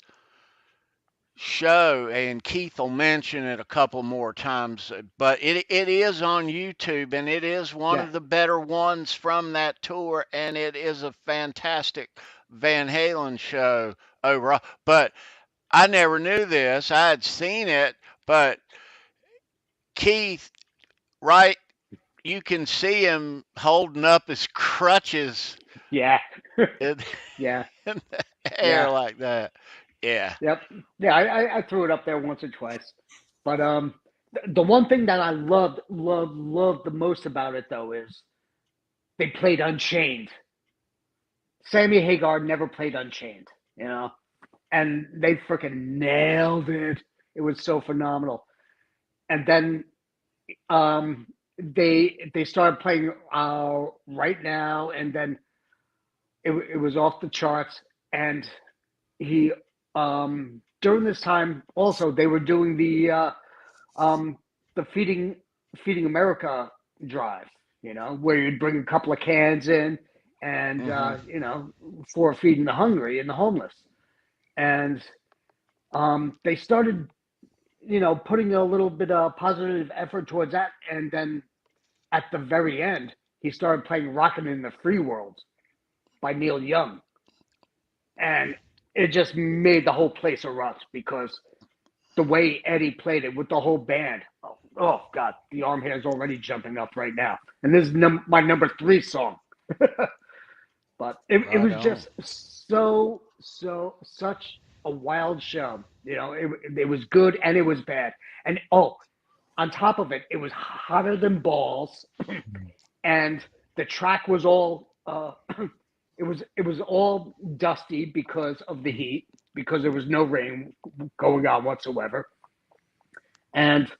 show, and Keith will mention it a couple more times, but it is on YouTube, and it is one yeah, of the better ones from that tour, and it is a fantastic Van Halen show overall. But I never knew this. I had seen it, but Keith, right? You can see him holding up his crutches yeah, in, yeah, in the air yeah. like that. Yeah. Yep. Yeah, I threw it up there once or twice. But the one thing that I loved the most about it though is they played Unchained. Sammy Hagar never played Unchained, you know, and they freaking nailed it. It was so phenomenal. And then they started playing Right Now, and then it was off the charts. And he during this time also they were doing the feeding America drive, you know, where you'd bring a couple of cans in and Hmm. you know, for feeding the hungry and the homeless. And they started, you know, putting a little bit of positive effort towards that. And then at the very end he started playing Rockin' in the Free World by Neil Young, and it just made the whole place erupt because the way Eddie played it with the whole band. Oh God, the arm hair is already jumping up right now. And this is my number 3 song. But it Right was on. just such a wild show. You know, it was good and it was bad. And on top of it, it was hotter than balls. And the track was all it was all dusty because of the heat, because there was no rain going on whatsoever. And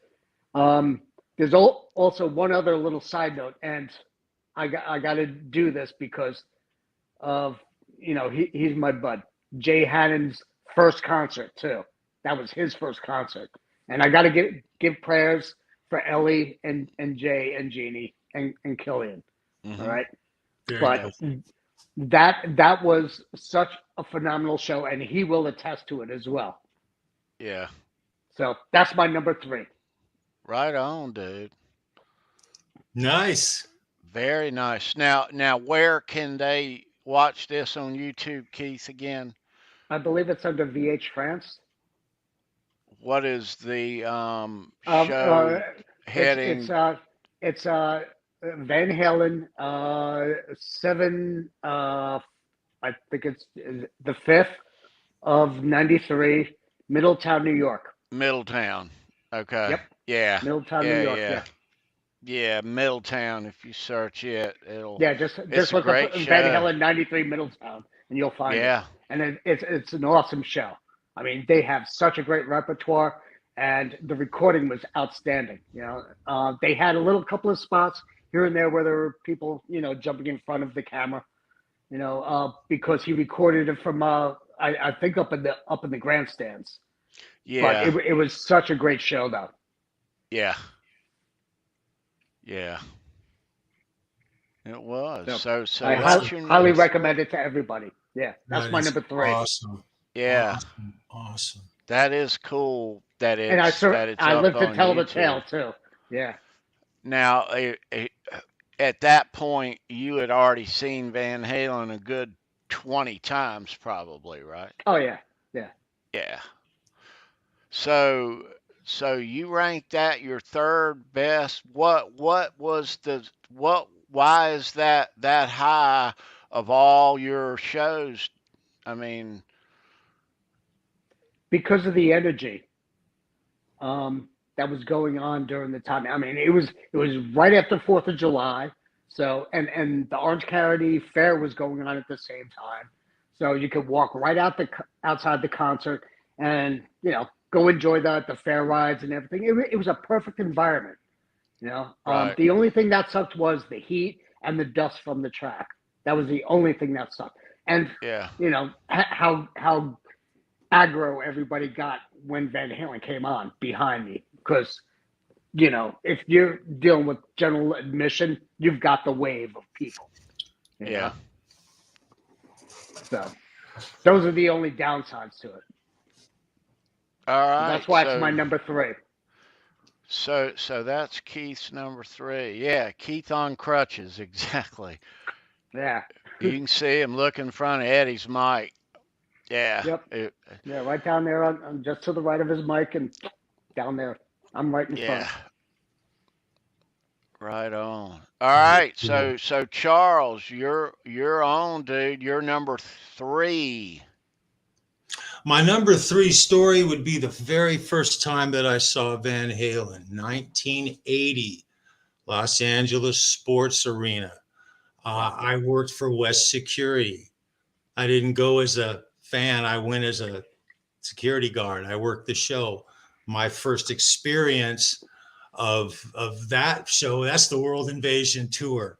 there's also one other little side note, and I got to do this because of, you know, he's my bud. Jay Hannon's first concert too. That was his first concert, and I got to give prayers for Ellie and Jay and Jeannie and Killian. All Hmm. right, Very but Yeah. cool. That was such a phenomenal show, and he will attest to it as well. Yeah. So that's my number 3. Right on, dude. Nice. Very nice. Now, where can they watch this on YouTube, Keith? Again, I believe it's under VH France. what is the Um, show uh, heading? it's Van Halen 7. I think it's the 5th of '93, Middletown, New York. Middletown. Okay. Yep, Yeah. Middletown, New Yeah. York. Yeah. Yeah, Yeah. Middletown. If you search it, yeah. Just it's a look up great Van show. Halen '93 Middletown, and you'll find it. Yeah. And it's an awesome show. I mean, they have such a great repertoire, and the recording was outstanding. They had a couple of spots here and there where there were people, jumping in front of the camera, because he recorded it from I think up in the grandstands. But Yeah. it was such a great show, though. Yeah. Yeah. It was. So I that's your highly recommend it to everybody. Yeah, that's That my is number 3. awesome. yeah. Awesome. That is cool that And it's I up live to on tell the YouTube. tale too. Yeah. Now, at that point, you had already seen Van Halen a good 20 times, probably, right? Oh yeah. Yeah. Yeah. So, you ranked that your third best. Why is that high of all your shows? I mean, Because of the energy that was going on during the time. I mean, it was right after 4th of July. So and the Orange County Fair was going on at the same time. So you could walk right outside the concert and go enjoy the fair rides and everything. It was a perfect environment. right. The only thing that sucked was the heat and the dust from the track. That was the only thing that sucked. And Yeah. how aggro everybody got when Van Halen came on behind me, because if you're dealing with general admission, you've got the wave of people. Yeah. So those are the only downsides to it. All So right. that's why it's my number 3. So that's Keith's number 3. Yeah, Keith on crutches, exactly. Yeah. You can see him look in front of Eddie's mic. Yeah. Yep. Yeah, right down there on just to the right of his mic and down there. I'm right in Yeah. front. Right on. All right. So Charles, you're on, dude. You're number 3. My number 3 story would be the very first time that I saw Van Halen, 1980, Los Angeles Sports Arena. I worked for West Security. I didn't go as a fan. I went as a security guard. I worked the show. My first experience of that show, that's the World Invasion Tour,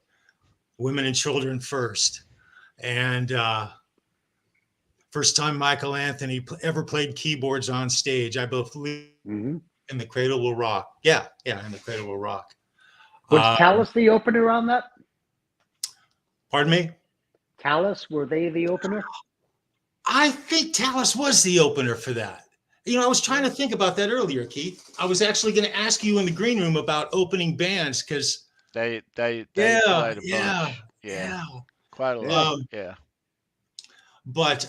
Women and Children First. And first time Michael Anthony ever played keyboards on stage, I believe, in The Cradle Will Rock. Yeah, in The Cradle Will Rock. Was Talus the opener on that? Pardon me? Talus, were they the opener? I think Talus was the opener for that. I was trying to think about that earlier, Keith. I was actually going to ask you in the green room about opening bands because they played a bunch. Yeah. Quite a lot. But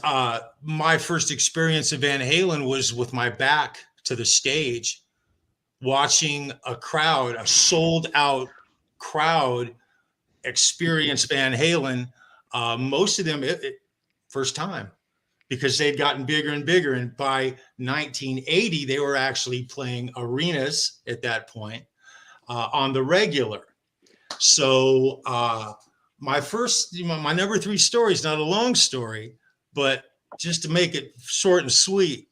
my first experience of Van Halen was with my back to the stage, watching a sold out crowd experience Van Halen. Most of them, first time, because they'd gotten bigger and bigger. And by 1980, they were actually playing arenas at that point on the regular. So my number 3 story is not a long story, but just to make it short and sweet,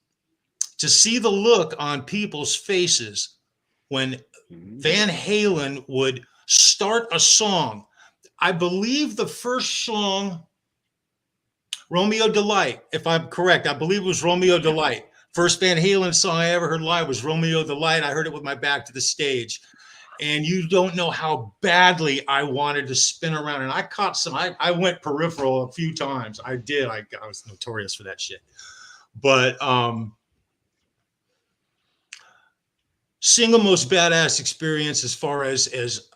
to see the look on people's faces when Van Halen would start a song. I believe the first song, Romeo Delight, if I'm correct, I believe it was Romeo Delight. First Van Halen song I ever heard live was Romeo Delight. I heard it with my back to the stage. and you don't know how badly I wanted to spin around. And I caught some. I went peripheral a few times. I did. I was notorious for that shit. But single most badass experience as far as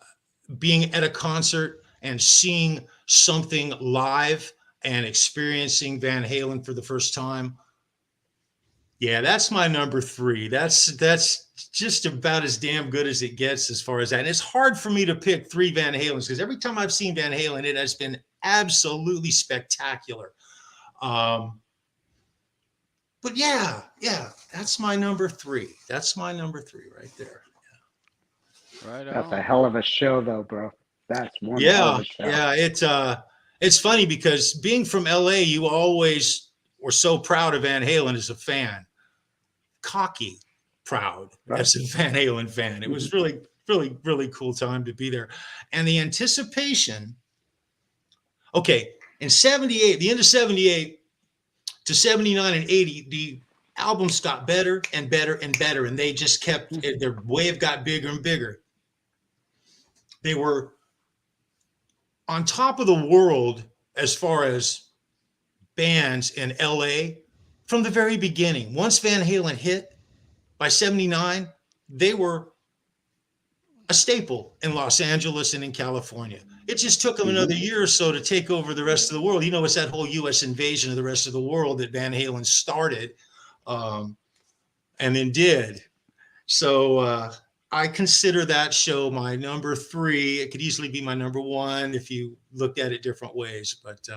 being at a concert and seeing something live and experiencing Van Halen for the first time. Yeah, that's my number 3. That's just about as damn good as it gets as far as that. And it's hard for me to pick 3 Van Halens because every time I've seen Van Halen, it has been absolutely spectacular. But yeah, that's my number 3. That's my number 3 right there. Right That's a on. hell of a show, though, bro. That's one hell of a show. Yeah. It's funny because being from LA, you always were so proud of Van Halen as a fan, cocky, proud as a Van Halen fan. It was really, really, really cool time to be there, and the anticipation. Okay, in '78, the end of '78 to '79 and '80, the albums got better and better and better, and they just kept their wave got bigger and bigger. They were on top of the world as far as bands in LA from the very beginning. Once Van Halen hit by '79, they were a staple in Los Angeles and in California. It just took them another year or so to take over the rest of the world. You know, it's that whole U.S. invasion of the rest of the world that Van Halen started and then did. So I consider that show my number 3. It could easily be my number 1 if you looked at it different ways. But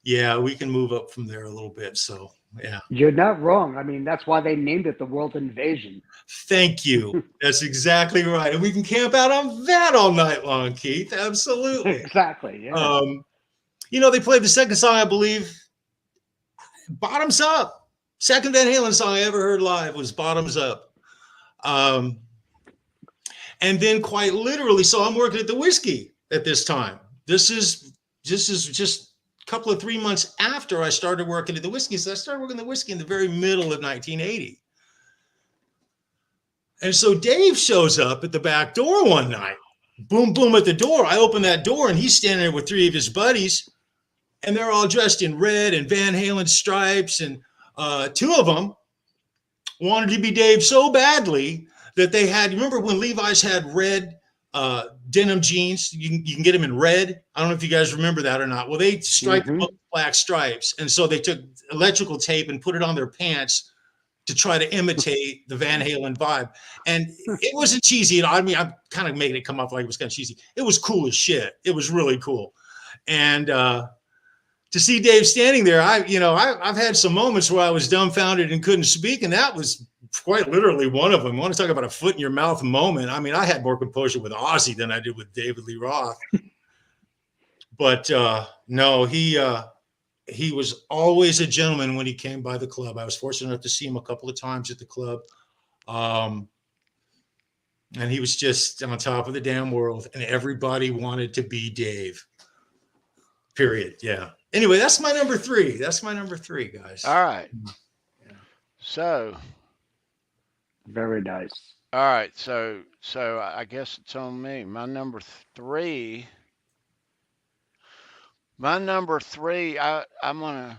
yeah, we can move up from there a little bit. So yeah. You're not wrong. I mean, that's why they named it the World Invasion. Thank you. That's exactly right. And we can camp out on that all night long, Keith. Absolutely. Exactly. Yeah. You know, they played the second song, I believe, Bottoms Up. Second Van Halen song I ever heard live was Bottoms Up. And then quite literally, so I'm working at the Whiskey at this time. This is just a couple of 3 months after I started working at the Whiskey. So I started working at the Whiskey in the very middle of 1980. And so Dave shows up at the back door one night. Boom, boom at the door. I open that door and he's standing there with 3 of his buddies. And they're all dressed in red and Van Halen stripes. And 2 of them wanted to be Dave so badly that they had, you remember when Levi's had red denim jeans? You can get them in red. I don't know if you guys remember that or not. Well, they striped them with black stripes. And so they took electrical tape and put it on their pants to try to imitate the Van Halen vibe. And it wasn't cheesy. I mean, I'm kind of making it come off like it was kind of cheesy. It was cool as shit. It was really cool. And to see Dave standing there, I've had some moments where I was dumbfounded and couldn't speak. And that was quite literally one of them. I want to talk about a foot in your mouth moment. I mean, I had more composure with Ozzy than I did with David Lee Roth. But no, he was always a gentleman when he came by the club. I was fortunate enough to see him a couple of times at the club. And he was just on top of the damn world, and everybody wanted to be Dave. Period. Yeah. Anyway, that's my number 3. That's my number 3, guys. All right. So. Very nice. All right. So I guess it's on me. My number 3. I'm gonna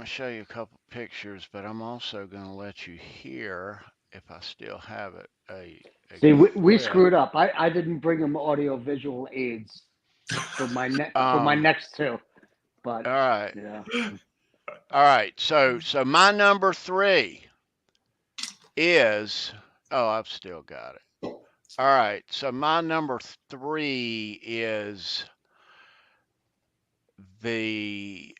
show you a couple pictures, but I'm also gonna let you hear, if I still have it, a See, we clip. screwed up. I didn't bring them audio visual aids for my next 2. But All right. yeah. All right. So my number 3 is, I've still got it. All right. So my number 3 is the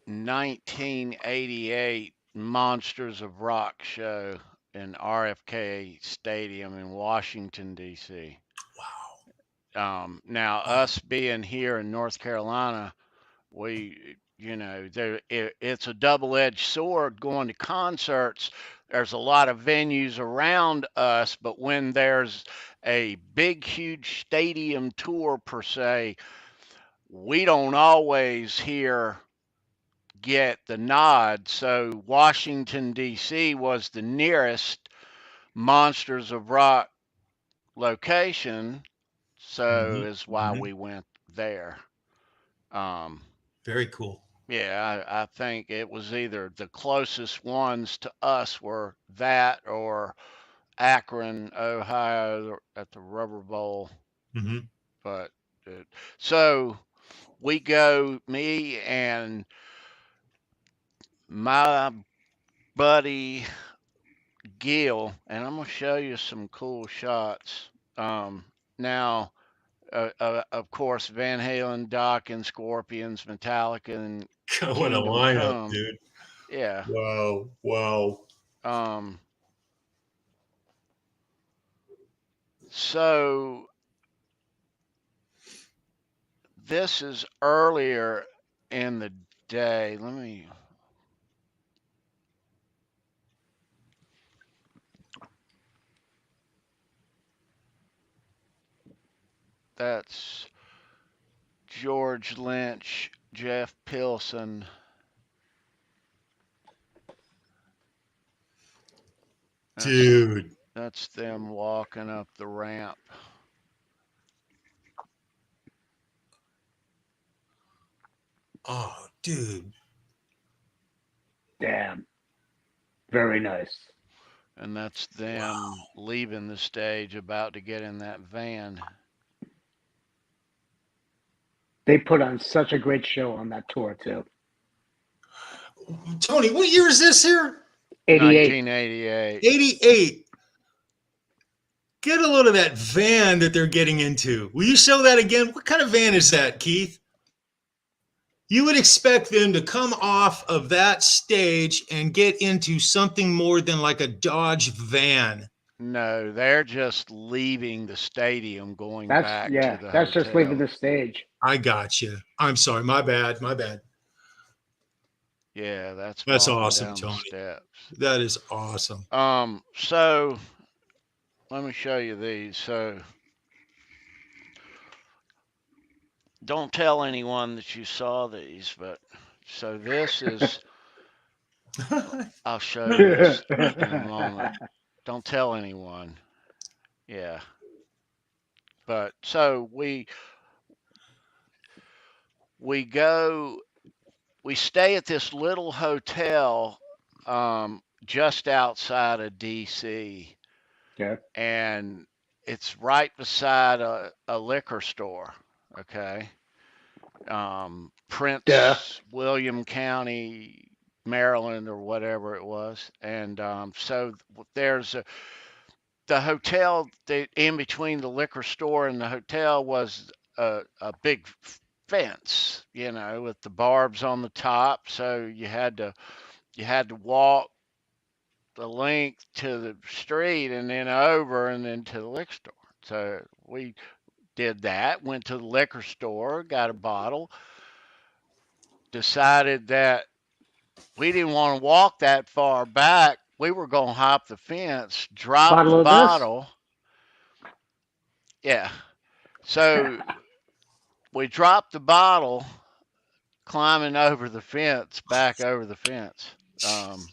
1988 Monsters of Rock show in RFK Stadium in Washington, D.C. Wow. Now, us being here in North Carolina, it's a double-edged sword going to concerts. There's a lot of venues around us, but when there's a big, huge stadium tour per se, we don't always get the nod. So Washington, D.C. was the nearest Monsters of Rock location, so Mhm, is why mhm. we went there. Um, Very cool. yeah, I think it was either the closest ones to us were that or Akron, Ohio, at the Rubber Bowl. Mhm. But so we go, me and my buddy Gil, and I'm gonna show you some cool shots. Now, of course, Van Halen, Doc, and Scorpions, Metallica, and God, what a Kingdom lineup, Come. dude. Yeah. Wow. Wow. Um, so this is earlier in the day. Let me. That's George Lynch, Jeff Pilson. That's Dude. that's them walking up the ramp. Oh, dude. Damn. Very nice. And that's Wow. them leaving the stage about to get in that van. They put on such a great show on that tour too. Tony, what year is this here? 88. 1988. 88. Get a load of that van that they're getting into. Will you show that again? What kind of van is that, Keith? You would expect them to come off of that stage and get into something more than like a Dodge van. No, they're just leaving the stadium going back to the That's just leaving hotel. the stage. I got you. I'm sorry. My bad. My bad. Yeah, that's That's walking awesome, down the Tony. steps. That is awesome. So let me show you these. So don't tell anyone that you saw these, but so this is, I'll show you this in a moment. Don't tell anyone. Yeah. But so we go, we stay at this little hotel just outside of DC, Okay. and it's right beside a liquor store. Okay. Yeah. Prince William County, Maryland, or whatever it was. And so there's the hotel, in between the liquor store and the hotel was a big fence, with the barbs on the top. So you had to walk the length to the street and then over and then to the liquor store. So we did that, went to the liquor store, got a bottle, decided that we didn't want to walk that far back. We were going to hop the fence, drop the Bottle of this? bottle. Yeah. So we dropped the bottle, climbing over the fence, back over the fence. Um,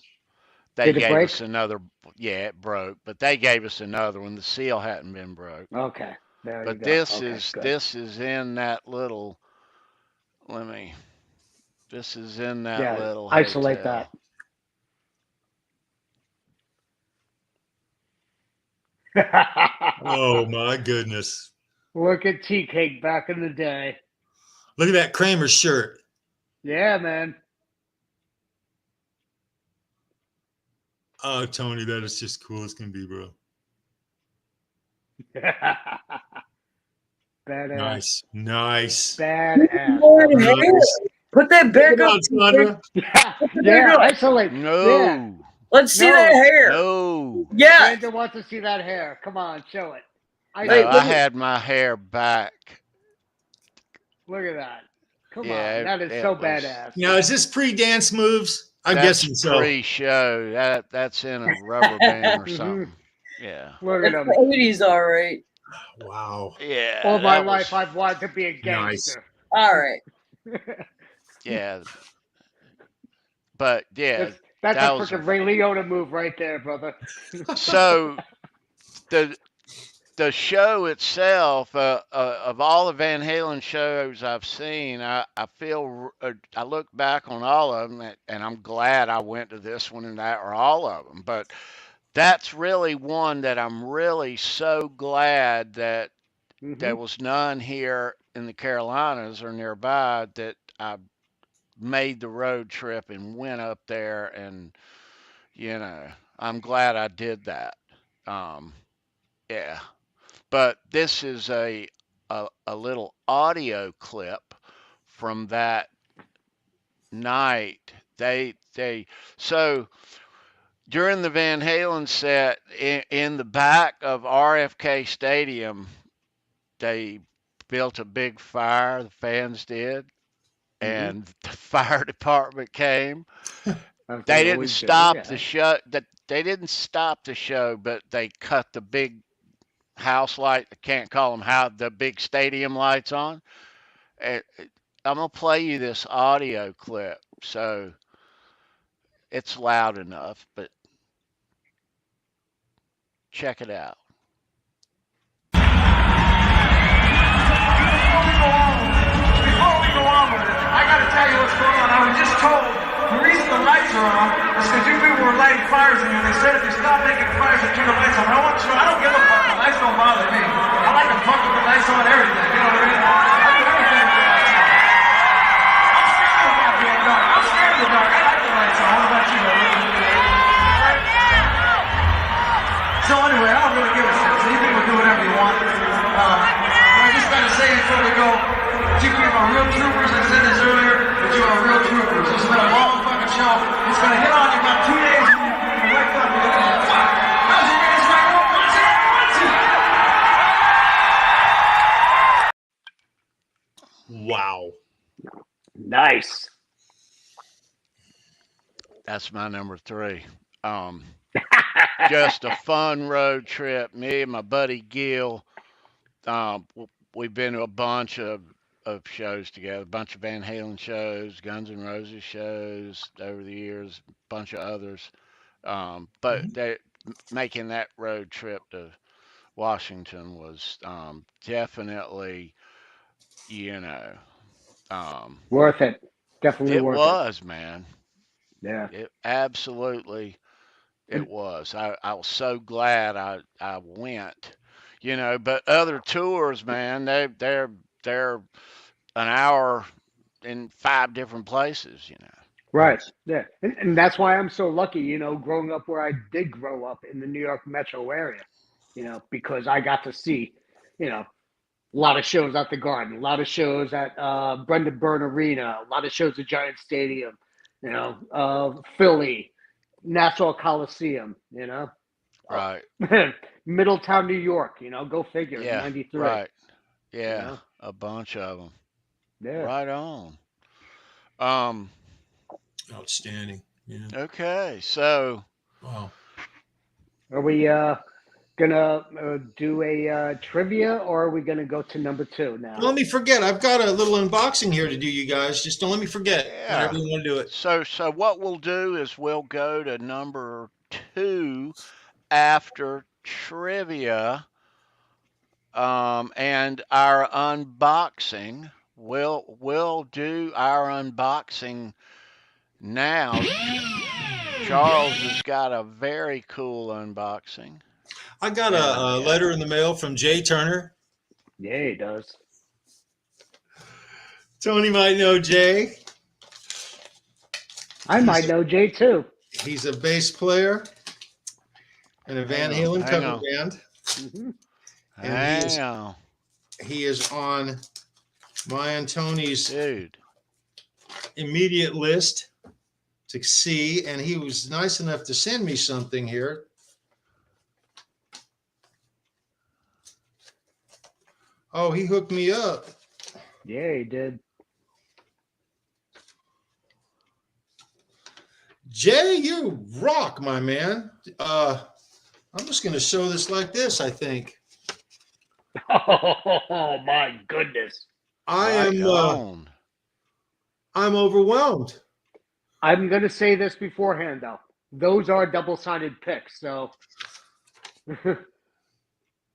they Did it gave break? us another. Yeah, it broke, but they gave us another one. The seal hadn't been broke. Okay. There you But go. this Okay, is good. this is in that little. Let me. This is in that Yeah, little isolate that. hotel. Oh, my goodness. Look at Tea Cake back in the day. Look at that Kramer shirt. Yeah, man. Oh, Tony, that is just cool as can be, bro. Badass. Nice. Nice. Badass. Lord, brother. hey, Nice. put that Check back it up. out, Sandra. Yeah, isolate. Yeah. No, Let's see No. that hair. no, Yeah. Sandra wants to see that hair. Come on, show it. no. Wait, I had my hair back. Look at that. Come Yeah, on. That is it so was. badass. Now, is this pre-dance moves? I'm That's guessing so. pre-show. That's in a rubber band or Mhm. something. Yeah. Look at That's him. the 80s, all right. Wow. Yeah. All my that life, was. I've wanted to be a Nice. gangster. All right. Yeah. But yeah, that's that a was. freaking Ray Liotta move right there, brother. So the the show itself, of all the Van Halen shows I've seen, I feel I look back on all of them, and I'm glad I went to this one and that, or all of them. But that's really one that I'm really so glad that there was none here in the Carolinas or nearby, that I made the road trip and went up there, and I'm glad I did that. Yeah. But this is a little audio clip from that night. They so during the Van Halen set, in the back of RFK Stadium, they built a big fire. The fans did, and the fire department came. They didn't stop the show. That they didn't stop the show, but they cut the big house light. I can't call them the big stadium lights on. I'm gonna play you this audio clip, so it's loud enough, but check it out. Before we go on with it, I gotta tell you what's going on. I was just told the reason the lights are on is because you people were lighting fires in here. They said if you stop making fires and turn the lights on. I want you. I don't give a fuck. The lights don't bother me. I like to fuck with the lights on everything. You know what I mean? I do everything with the lights on. I'm scared of the goddamn dark. I'm scared of the dark. I like the lights on. What about you, though? So anyway, I don't really give a shit. So you people do whatever you want. I just gotta say before we go, you people are real troopers. I said this earlier, but you are real troopers. This has been a long fucking show. It's gonna hit on you about 2 days. You wake up and you're like, fuck. How's your guys right? What's it? Wow. Nice. That's my number 3. Just a fun road trip. Me and my buddy Gil. We've been to a bunch of shows together, a bunch of Van Halen shows, Guns N' Roses shows over the years, a bunch of others. But making that road trip to Washington was definitely, Worth it. Definitely it worth was, man. Yeah. It absolutely it was. I was so glad I went. But other tours, man, they're an hour in 5 different places. Right. Yeah. And that's why I'm so lucky, growing up where I did grow up in the New York metro area, because I got to see, a lot of shows at the Garden, a lot of shows at Brendan Byrne Arena, a lot of shows at Giant Stadium, Philly, Nassau Coliseum, Right. Middletown, New York, go figure, Yeah. 93. Right. Yeah. A bunch of them. Yeah. Right on. Outstanding. Yeah. Okay. So. Wow. Are we gonna do a trivia, or are we gonna go to number 2 now? Don't let me forget. I've got a little unboxing here to do, you guys. Just don't let me forget. Yeah. Whenever you want to do it. So what we'll do is we'll go to number 2 after trivia, and our unboxing. We'll do our unboxing now. Charles has got a very cool unboxing. I got a letter in the mail from Jay Turner. Yeah, he does. Tony might know Jay. I might know Jay too. He's a bass player in a Van Halen cover band. Mm-hmm. And he is on my and Tony's immediate list to see, and he was nice enough to send me something here. Oh, he hooked me up. Yeah, he did. Jay, you rock, my man. I'm just going to show this like this, I think. Oh, my goodness. I'm overwhelmed. I'm going to say this beforehand, though. Those are double-sided picks, so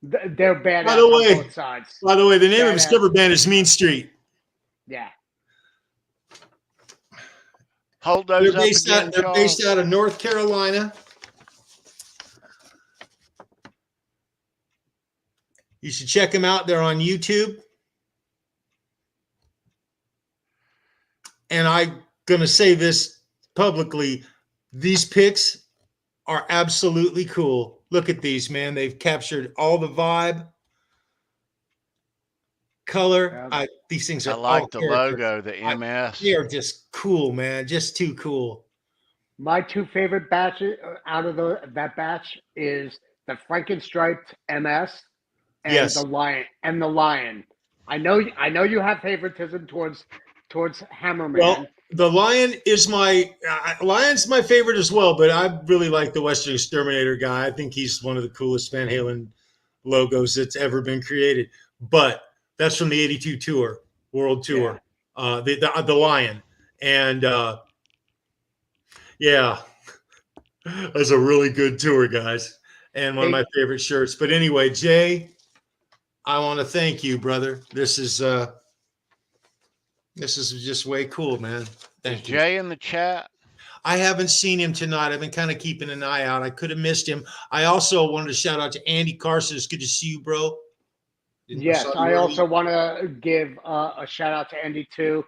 They're badass By the way- on both sides. By the way, the name of his Badass. cover band is Mean Street. Yeah. Hold They're those up based again, out. They're Charles. based out of North Carolina. You should check them out. They're on YouTube. And I'm gonna say this publicly: these picks are absolutely cool. Look at these, man. They've captured all the vibe, color. Yeah. These things I are like all the characters. logo, the MS. They are just cool, man. Just too cool. My two favorite batches out of that batch is the Frankenstriped MS and Yes. the Lion. I know you have favoritism towards Hammerman. Well, the Lion is Lion's my favorite as well, but I really like the Western Exterminator guy. I think he's one of the coolest Van Halen logos that's ever been created. But that's from the '82 tour, World Tour. The Lion, and yeah, that's a really good tour, guys, and one of my favorite shirts. But anyway, Jay, I want to thank you, brother. This is just way cool, man. Thank you. Jay in the chat? I haven't seen him tonight. I've been kind of keeping an eye out. I could have missed him. I also wanted to shout out to Andy Carson. It's good to see you, bro. Yes, I also want to give a shout out to Andy too,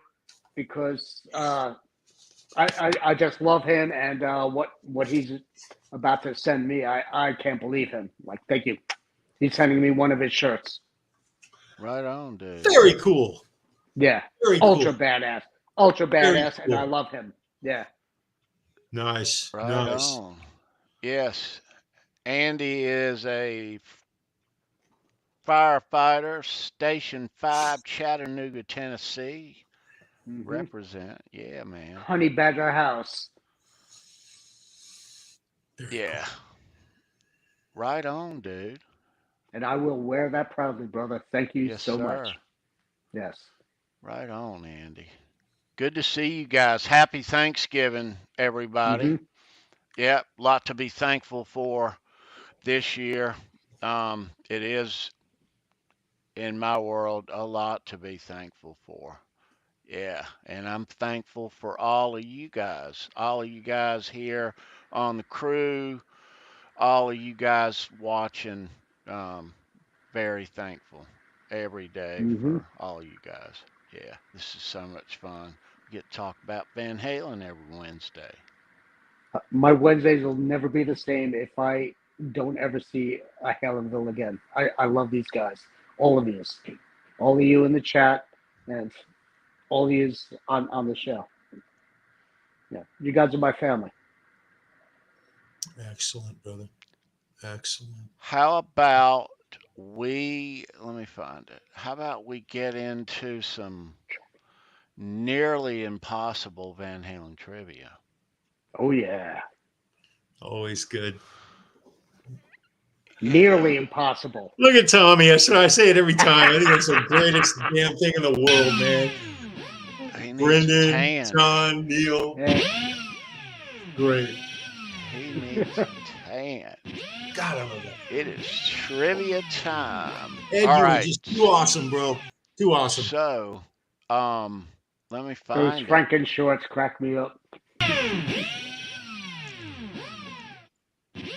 because I just love him and what he's about to send me. I can't believe him. Like, thank you. He's sending me one of his shirts. Right on, dude. Very cool. Yeah, Very ultra cool. badass, and cool. I love him. Yeah. Nice. Right nice. on. Yes. Andy is a firefighter, Station 5, Chattanooga, Tennessee. Mm-hmm. Represent. Yeah, man. Honey Badger House. Yeah. Right on, dude. And I will wear that proudly, brother. Thank you Yes, so sir. much. Yes. Right on, Andy. Good to see you guys. Happy Thanksgiving, everybody. Mhm. Yep, lot to be thankful for this year. It is, in my world, a lot to be thankful for. Yeah, and I'm thankful for all of you guys here on the crew, all of you guys watching. Very thankful every day Mhm. for all you guys. Yeah, this is so much fun. We get to talk about Van Halen every Wednesday. My Wednesdays will never be the same if I don't ever see a Halenville again. I love these guys, all of you in the chat, and all of you on the show. Yeah, you guys are my family. Excellent, brother. Excellent. How about let me find it. How about we get into some nearly impossible Van Halen trivia? Oh yeah, Always good. nearly impossible. Look at Tommy. I say it every time. I think it's the greatest damn thing in the world, man. He needs a Brendan, tan. John, Neil. Yeah. Great. He needs a tan. God, I love that. It is trivia time. Ed, All you were right. just too awesome, bro. Too awesome. So, let me Those find it. Franken shorts crack me up.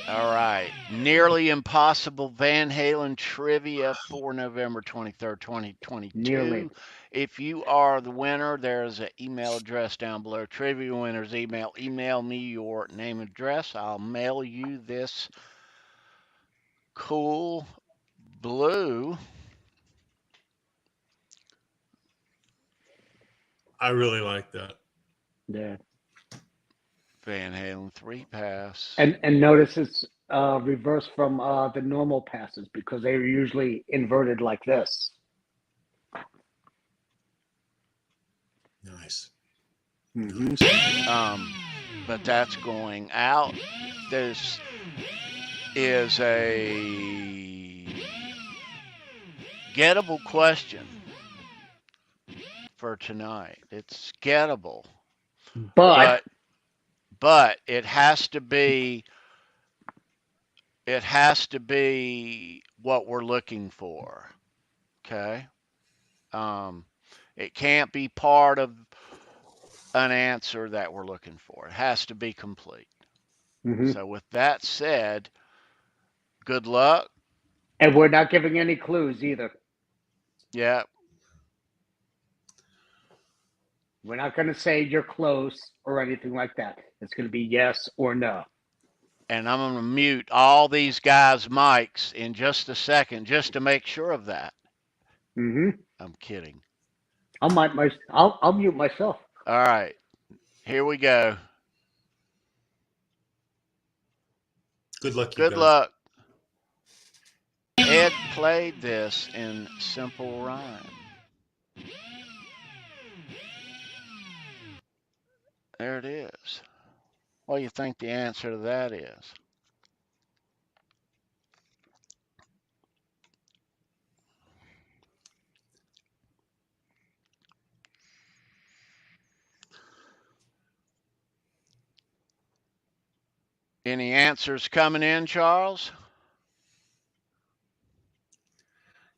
All right. Nearly impossible Van Halen trivia for November 23rd, 2022. Nearly. If you are the winner, there's an email address down below. Trivia winners email. Email me your name and address. I'll mail you this cool blue. I really like that. Yeah. Van Halen 3-pass. And notice it's reversed from the normal passes because they are usually inverted like this. Nice. Mm-hmm. But that's going out. This is a gettable question for tonight. It's gettable. But It has to be it has to be what we're looking for. Okay. It can't be part of an answer that we're looking for. It has to be complete. Mm-hmm. So with that said, good luck. And we're not giving any clues either. Yeah. We're not going to say you're close or anything like that. It's going to be yes or no. And I'm going to mute all these guys' mics in just a second just to make sure of that. Mm-hmm. I'm kidding. I'll mute myself. All right. Here we go. Good luck, you Good guys. luck. Ed played this in simple rhyme. There it is. What do you think the answer to that is? Any answers coming in, Charles?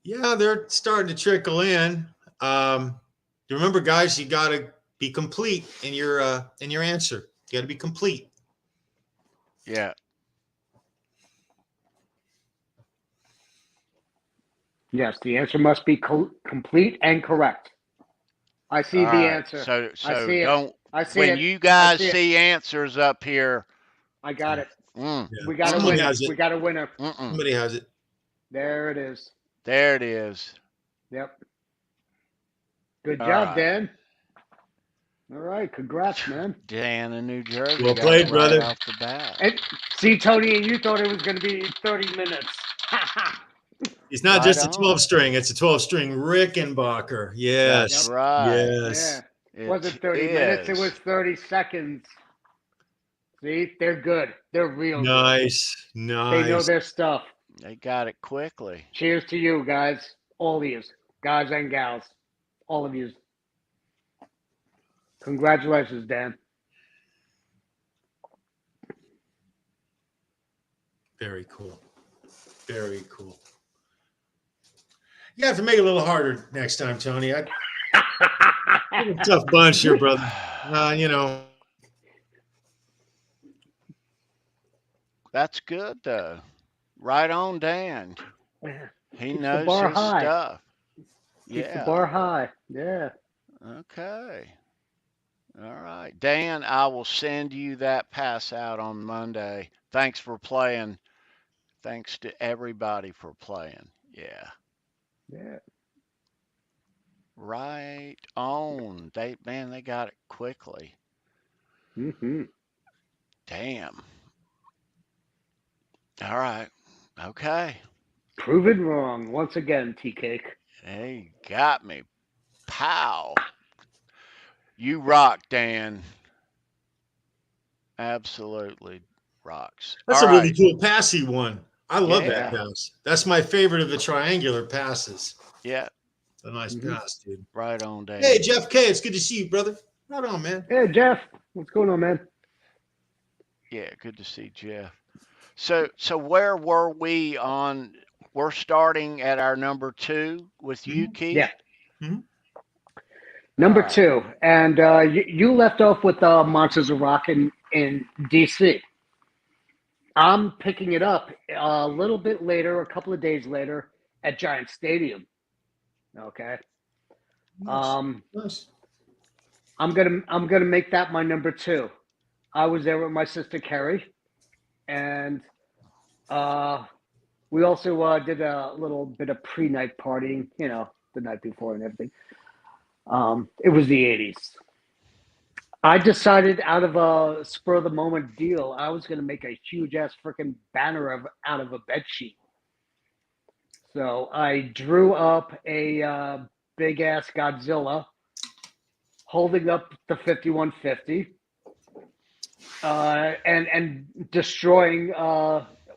Yeah, they're starting to trickle in. Remember, guys, you got to be complete in your answer. You got to be complete. Yeah. Yes, the answer must be complete and correct. I see All the right. answer. So I see don't. it. I see when it. you guys see it. see answers up here, I got it. Yeah. We got a Somebody winner. has it. We got a winner. Somebody has it. There it is. there it is. Yep. Good All job, right. Dan. All right. Congrats, man. Dan in New Jersey. Well got played, it brother. Right off the bat. And see, Tony, and you thought it was going to be 30 minutes. It's not Right just a on. 12 string. It's a 12-string Rickenbacker. Yes. That's right. Yes. Yeah. It wasn't 30 minutes. It was 30 seconds. See, they're good. They're real good. Nice. They know Nice. their stuff. They got it quickly. Cheers to you, guys. All of you. Guys and gals. All of you. Congratulations, Dan. Very cool. Very cool. You have to make it a little harder next time, Tony. You're a tough bunch here, brother. You know. That's good though. Right on, Dan. He Keeps the knows bar his high. stuff. Keeps the Yeah. bar high. Yeah. Okay. All right. Dan, I will send you that pass out on Monday. Thanks for playing. Thanks to everybody for playing. Yeah. Yeah. Right on. They got it quickly. Mm-hmm. Damn. All right. Okay. Proven wrong once again, T-Cake. Hey, got me. Pow. You rock, Dan. Absolutely rocks. That's All a really right. cool pass he won. I love Yeah. that pass. That's my favorite of the triangular passes. Yeah. It's a nice pass, dude. Right on, Dan. Hey, Jeff K, it's good to see you, brother. Right on, man. Hey, Jeff. What's going on, man? Yeah, good to see Jeff. So where were we on? We're starting at our number 2 with you, Keith. Yeah. Mm-hmm. Number All right. 2. And you left off with Monsters of Rock in D.C. I'm picking it up a little bit later, a couple of days later, at Giant Stadium. Okay. Nice. Nice. I'm gonna make that my number 2. I was there with my sister Carrie, and we also did a little bit of pre-night partying, you know, the night before and everything. It was the 80s. I decided out of a spur of the moment deal, I was going to make a huge ass freaking banner out of a bed sheet. So I drew up a big ass Godzilla holding up the 5150 and destroying.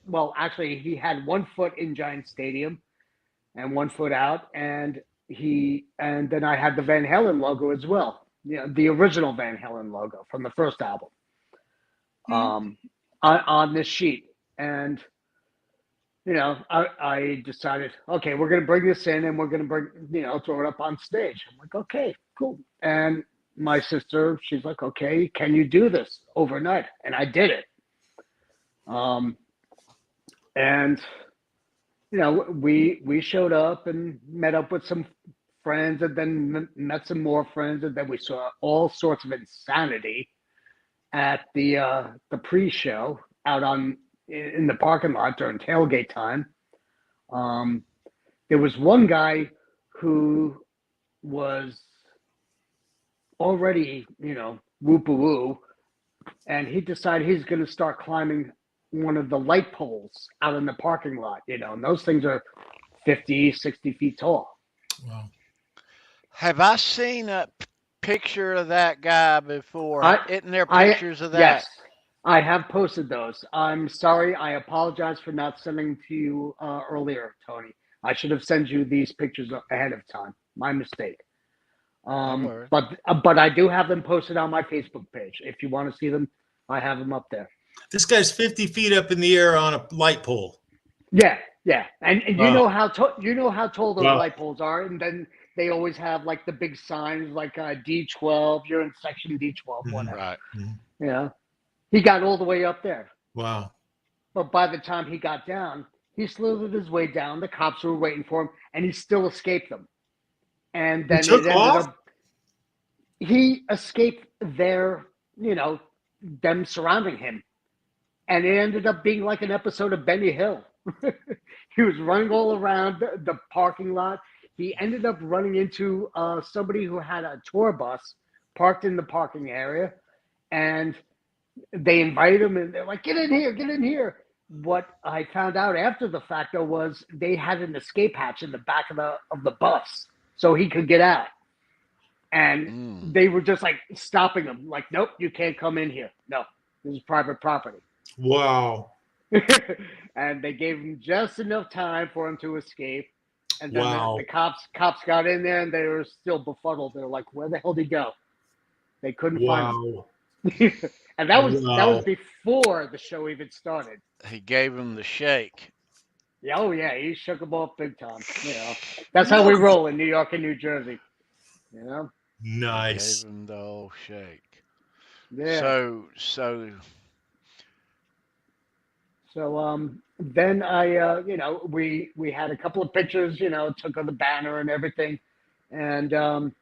Well, actually, he had 1 foot in Giant Stadium and 1 foot out, and then I had the Van Halen logo as well. You know, the original Van Halen logo from the first album on this sheet. And I decided, okay, we're going to bring this in and we're going to throw it up on stage. I'm like, okay, cool. And my sister, she's like, okay, can you do this overnight? And I did it. And we showed up and met up with some friends, and then met some more friends, and then we saw all sorts of insanity at the pre-show out in the parking lot during tailgate time. There was one guy who was already, whoop-a-woo, and he decided he's going to start climbing one of the light poles out in the parking lot, and those things are 50, 60 feet tall. Wow. Have I seen a picture of that guy before? Isn't there pictures of that? Yes, I have posted those. I'm sorry. I apologize for not sending to you earlier, Tony. I should have sent you these pictures ahead of time. My mistake. But I do have them posted on my Facebook page. If you want to see them, I have them up there. This guy's 50 feet up in the air on a light pole. Yeah, and Wow. you know how tall those Wow. light poles are, and then they always have like the big signs like D12. You're in section D12, whatever. Right. Yeah, he got all the way up there. Wow. But by the time he got down, he slithered his way down. The cops were waiting for him, and he still escaped them. And then he escaped them surrounding him. And it ended up being like an episode of Benny Hill. He was running all around the parking lot. He ended up running into somebody who had a tour bus parked in the parking area. And they invited him, and they're like, get in here, get in here. What I found out after the fact, though, was they had an escape hatch in the back of the bus so he could get out. And they were just like stopping him, like, nope, you can't come in here. No, this is private property. Wow. And they gave him just enough time for him to escape. And then Wow. the cops got in there, and they were still befuddled. They're like, where the hell did he go? They couldn't find him. And that was before the show even started. He gave him the shake. Yeah, oh yeah, he shook them off big time. That's how we roll in New York and New Jersey. Nice. Gave him the old shake. Yeah. So then I we had a couple of pictures, took on the banner and everything, and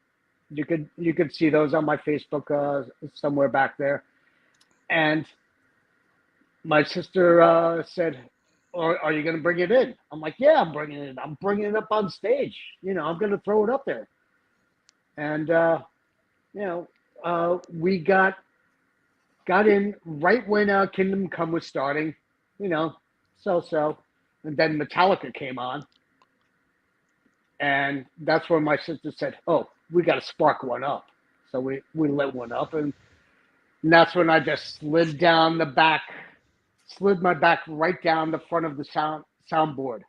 you could see those on my Facebook somewhere back there. And my sister said, are you going to bring it in? I'm like, yeah, I'm bringing it in. I'm bringing it up on stage. I'm going to throw it up there. And, we got in right when Kingdom Come was starting, so. And then Metallica came on. And that's when my sister said, oh, we got to spark one up. So we lit one up. And that's when I just slid my back right down the front of the soundboard.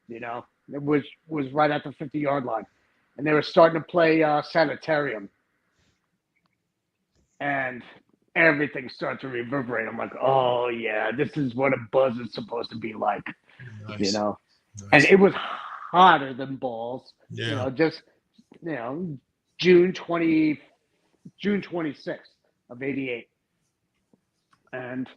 It was right at the 50-yard line. And they were starting to play Sanitarium. And everything started to reverberate. I'm like, oh, yeah, this is what a buzz is supposed to be like, Nice. Nice. And Nice. it was hotter than balls. Yeah. June 26th of 88. And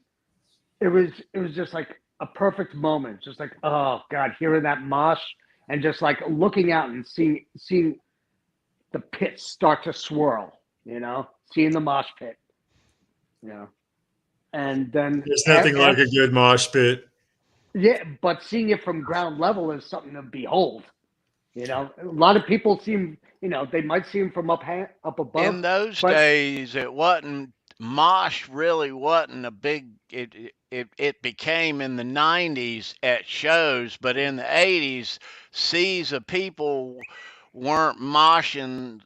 it was just like a perfect moment. Just like, oh, God, hearing that mosh and just like looking out and seeing the pit start to swirl, seeing the mosh pit, and then There's nothing like a good mosh pit. Yeah, but seeing it from ground level is something to behold. A lot of people they might see him from up above. In those days, it wasn't, mosh really wasn't a big, it became in the 90s at shows, but in the 80s, seas of people weren't moshing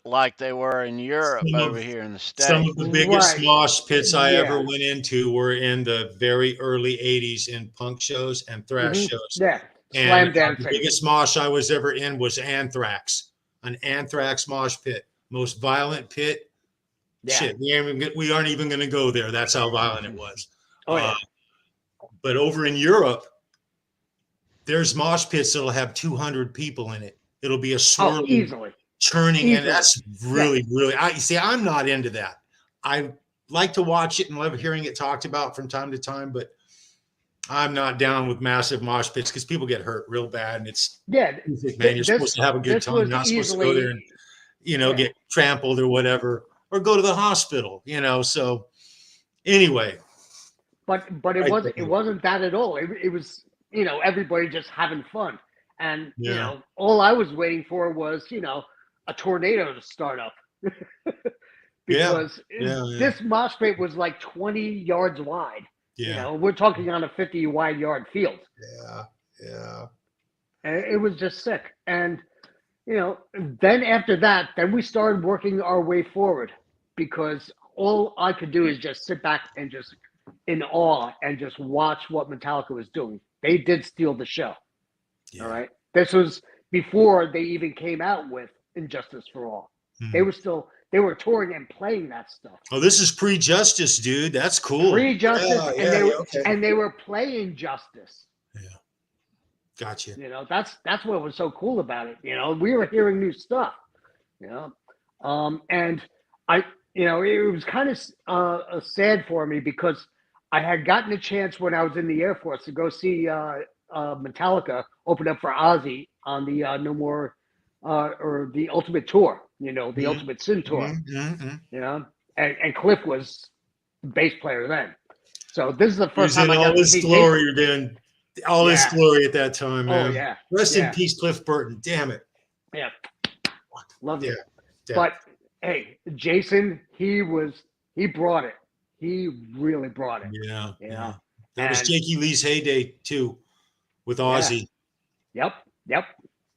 like they were in Europe over here in the States. Some of the biggest Right. mosh pits I Yeah. ever went into were in the very early 80s in punk shows and thrash shows. Yeah, And slam the dancing. biggest mosh I was ever in was Anthrax, an Anthrax mosh pit. Most violent pit. Yeah. Shit, we aren't even going to go there. That's how violent it was. Oh yeah. But over in Europe, there's mosh pits that'll have 200 people in it. It'll be a Oh, swirling, easily. churning, and Easily. that's really. I'm not into that. I like to watch it and love hearing it talked about from time to time, but I'm not down with massive mosh pits because people get hurt real bad, and it's Yeah. man. You're supposed to have a good this time. was You're not supposed to go there and Yeah. get trampled or whatever, or go to the hospital. So anyway, But it wasn't that at all. It was everybody just having fun, and all I was waiting for was a tornado to start up. Because this mosh pit was like 20 yards wide. Yeah. We're talking on a 50 wide yard field. Yeah. And it was just sick. And then after that, then we started working our way forward, because all I could do is just sit back and just in awe and just watch what Metallica was doing. They did steal the show. Yeah. All right. This was before they even came out with Injustice for All. They were touring and playing that stuff. Oh, this is pre-Justice, dude. That's cool. Pre-Justice, and they were playing Justice. Yeah. Gotcha. That's what was so cool about it. We were hearing new stuff. And it was kind of sad for me, because I had gotten a chance when I was in the Air Force to go see Metallica open up for Ozzy on the No More or the Ultimate Tour, the Ultimate Sin Tour. And Cliff was the bass player then. So this is the first time I got to see glory, then all his glory at that time, man. Oh yeah. Rest in peace, Cliff Burton. Damn it. Yeah. Loved it. Yeah. But hey, Jason, he brought it. He really brought it. Yeah. That was Jakey Lee's heyday too, with Ozzy. Yep.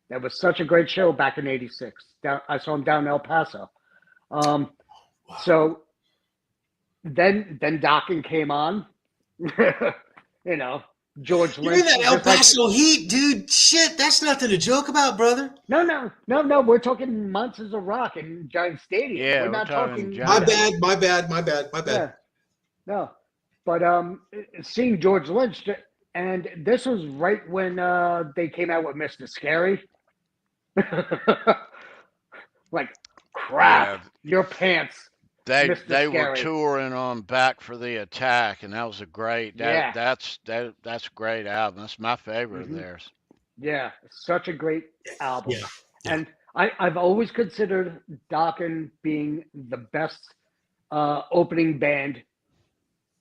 That was such a great show back in '86. I saw him down in El Paso. Wow. So then Dokken came on. George Lynch. You're that El Paso heat, dude. Shit, that's nothing to joke about, brother. No. We're talking Monsters of Rock and Giant Stadium. Yeah, we're not talking. My bad. Yeah. No, but seeing George Lynch, and this was right when they came out with Mr. Scary. Like, crap, your pants. They were touring on Back for the Attack, and that was a great. That's a great album. That's my favorite of theirs. Yeah, such a great album. Yeah. And I've always considered Dokken being the best opening band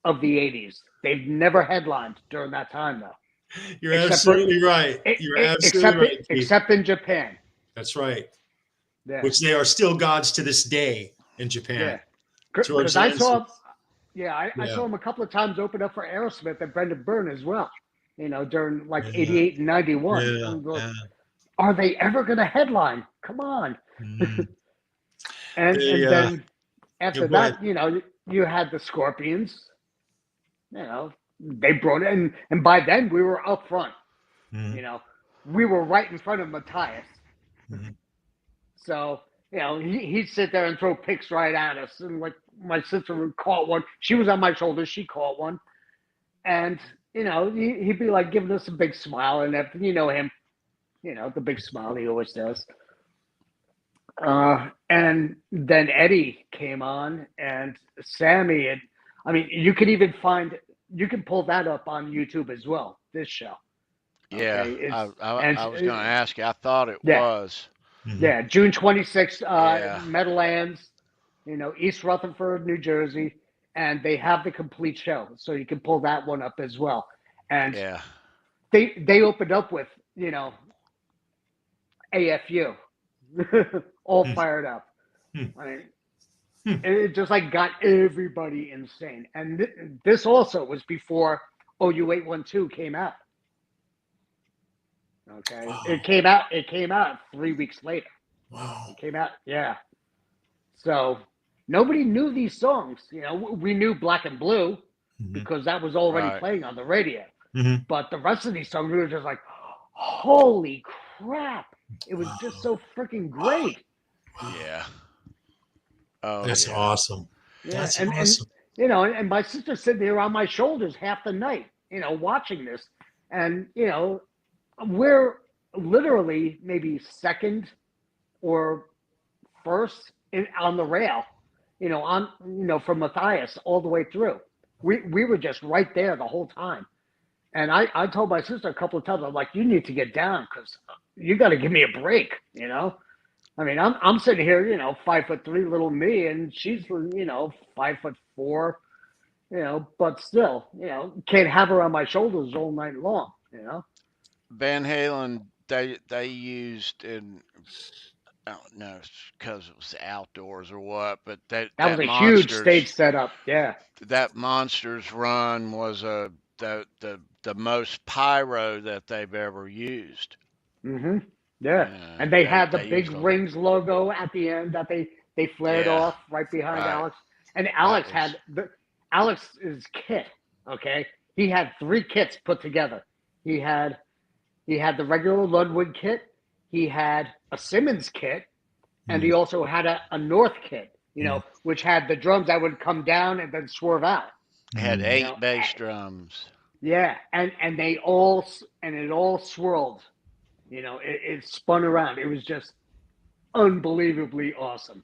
of the '80s. They've never headlined during that time, though. You're absolutely right. You're absolutely right. Except in Japan. That's right. Yeah. Which they are still gods to this day in Japan. Yeah. Because I saw him a couple of times open up for Aerosmith and Brendan Byrne as well. During like '88 and '91. Yeah. Are they ever going to headline? Come on. And then after that, you had the Scorpions. They brought it, and by then we were up front. We were right in front of Matthias. So he'd sit there and throw picks right at us, and like my sister would caught one. She was on my shoulder. She caught one, and he'd be like giving us a big smile and everything. Him, the big smile he always does. And then Eddie came on, and Sammy, and I mean, you can pull that up on YouTube as well. This show. Yeah, okay, I was going to ask you. I thought it was. Yeah, June 26th, Meadowlands, East Rutherford, New Jersey, and they have the complete show, so you can pull that one up as well. And they opened up with AFU, all fired up. I mean, it just like got everybody insane. And this also was before OU812 came out. Okay, it came out 3 weeks later. Wow, it came out, So nobody knew these songs. We knew Black and Blue because that was already playing on the radio. But the rest of these songs, we were just like, holy crap! It was just so freaking great. Yeah. Oh, that's awesome. Yeah, that's awesome. And my sister sitting there on my shoulders half the night, watching this, and we're literally maybe second or first on the rail, from Matthias all the way through. We were just right there the whole time. And I told my sister a couple of times, I'm like, you need to get down because you got to give me a break, I mean, I'm sitting here, 5'3" little me, and she's 5'4", but still, can't have her on my shoulders all night long, Van Halen, they used in, I don't know because it was outdoors or what, but That that was a huge stage setup. Yeah. that Monsters run was the most pyro that they've ever used. Mm-hmm. Yeah. And they had the big Rings logo at the end that they flared off right behind Alex. And Alex had Alex's kit. Okay, he had 3 kits put together. He had the regular Ludwig kit. He had a Simmons kit, and he also had a North kit. Which had the drums that would come down and then swerve out. It had 8 bass drums. Yeah, and it all swirled. It spun around. It was just unbelievably awesome.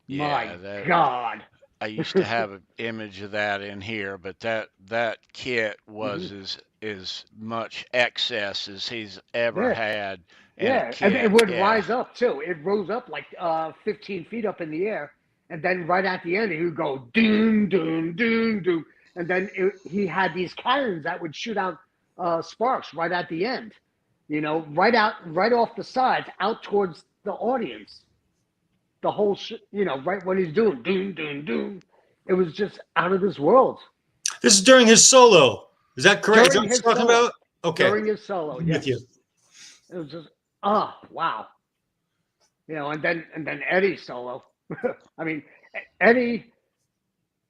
Yeah, My God. I used to have an image of that in here, but that kit was as much excess as he's ever had. And it would rise up too. It rose up like 15 feet up in the air, and then right at the end, he would go doom, doom, doom, doom, and then he had these cannons that would shoot out sparks right at the end. Right off the sides, out towards the audience. The whole, right when he's doing doom, doom, doom. It was just out of this world. This is during his solo. Is that correct? Is that what you're talking about? Okay. During his solo, yes. With you. It was just, wow. And then Eddie's solo. I mean, Eddie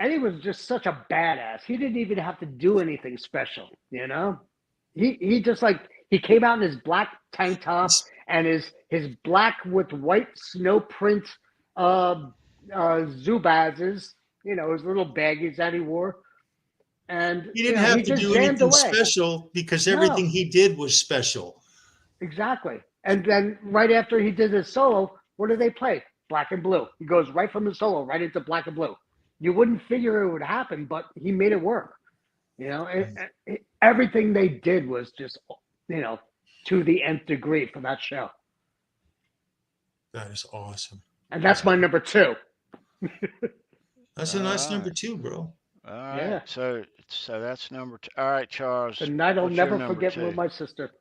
was just such a badass. He didn't even have to do anything special, He just he came out in his black tank top and his black with white snow print Zubazes, his little baggies that he wore. And he didn't have to do anything special because everything he did was special. Exactly. And then right after he did his solo, what did they play? Black and Blue. He goes right from his solo right into Black and Blue. You wouldn't figure it would happen, but he made it work. Everything they did was just, to the nth degree for that show. That is awesome. And that's my number 2. That's a nice number 2, bro. All right. Yeah. So that's number 2. All right, Charles. The night I'll never forget with my sister.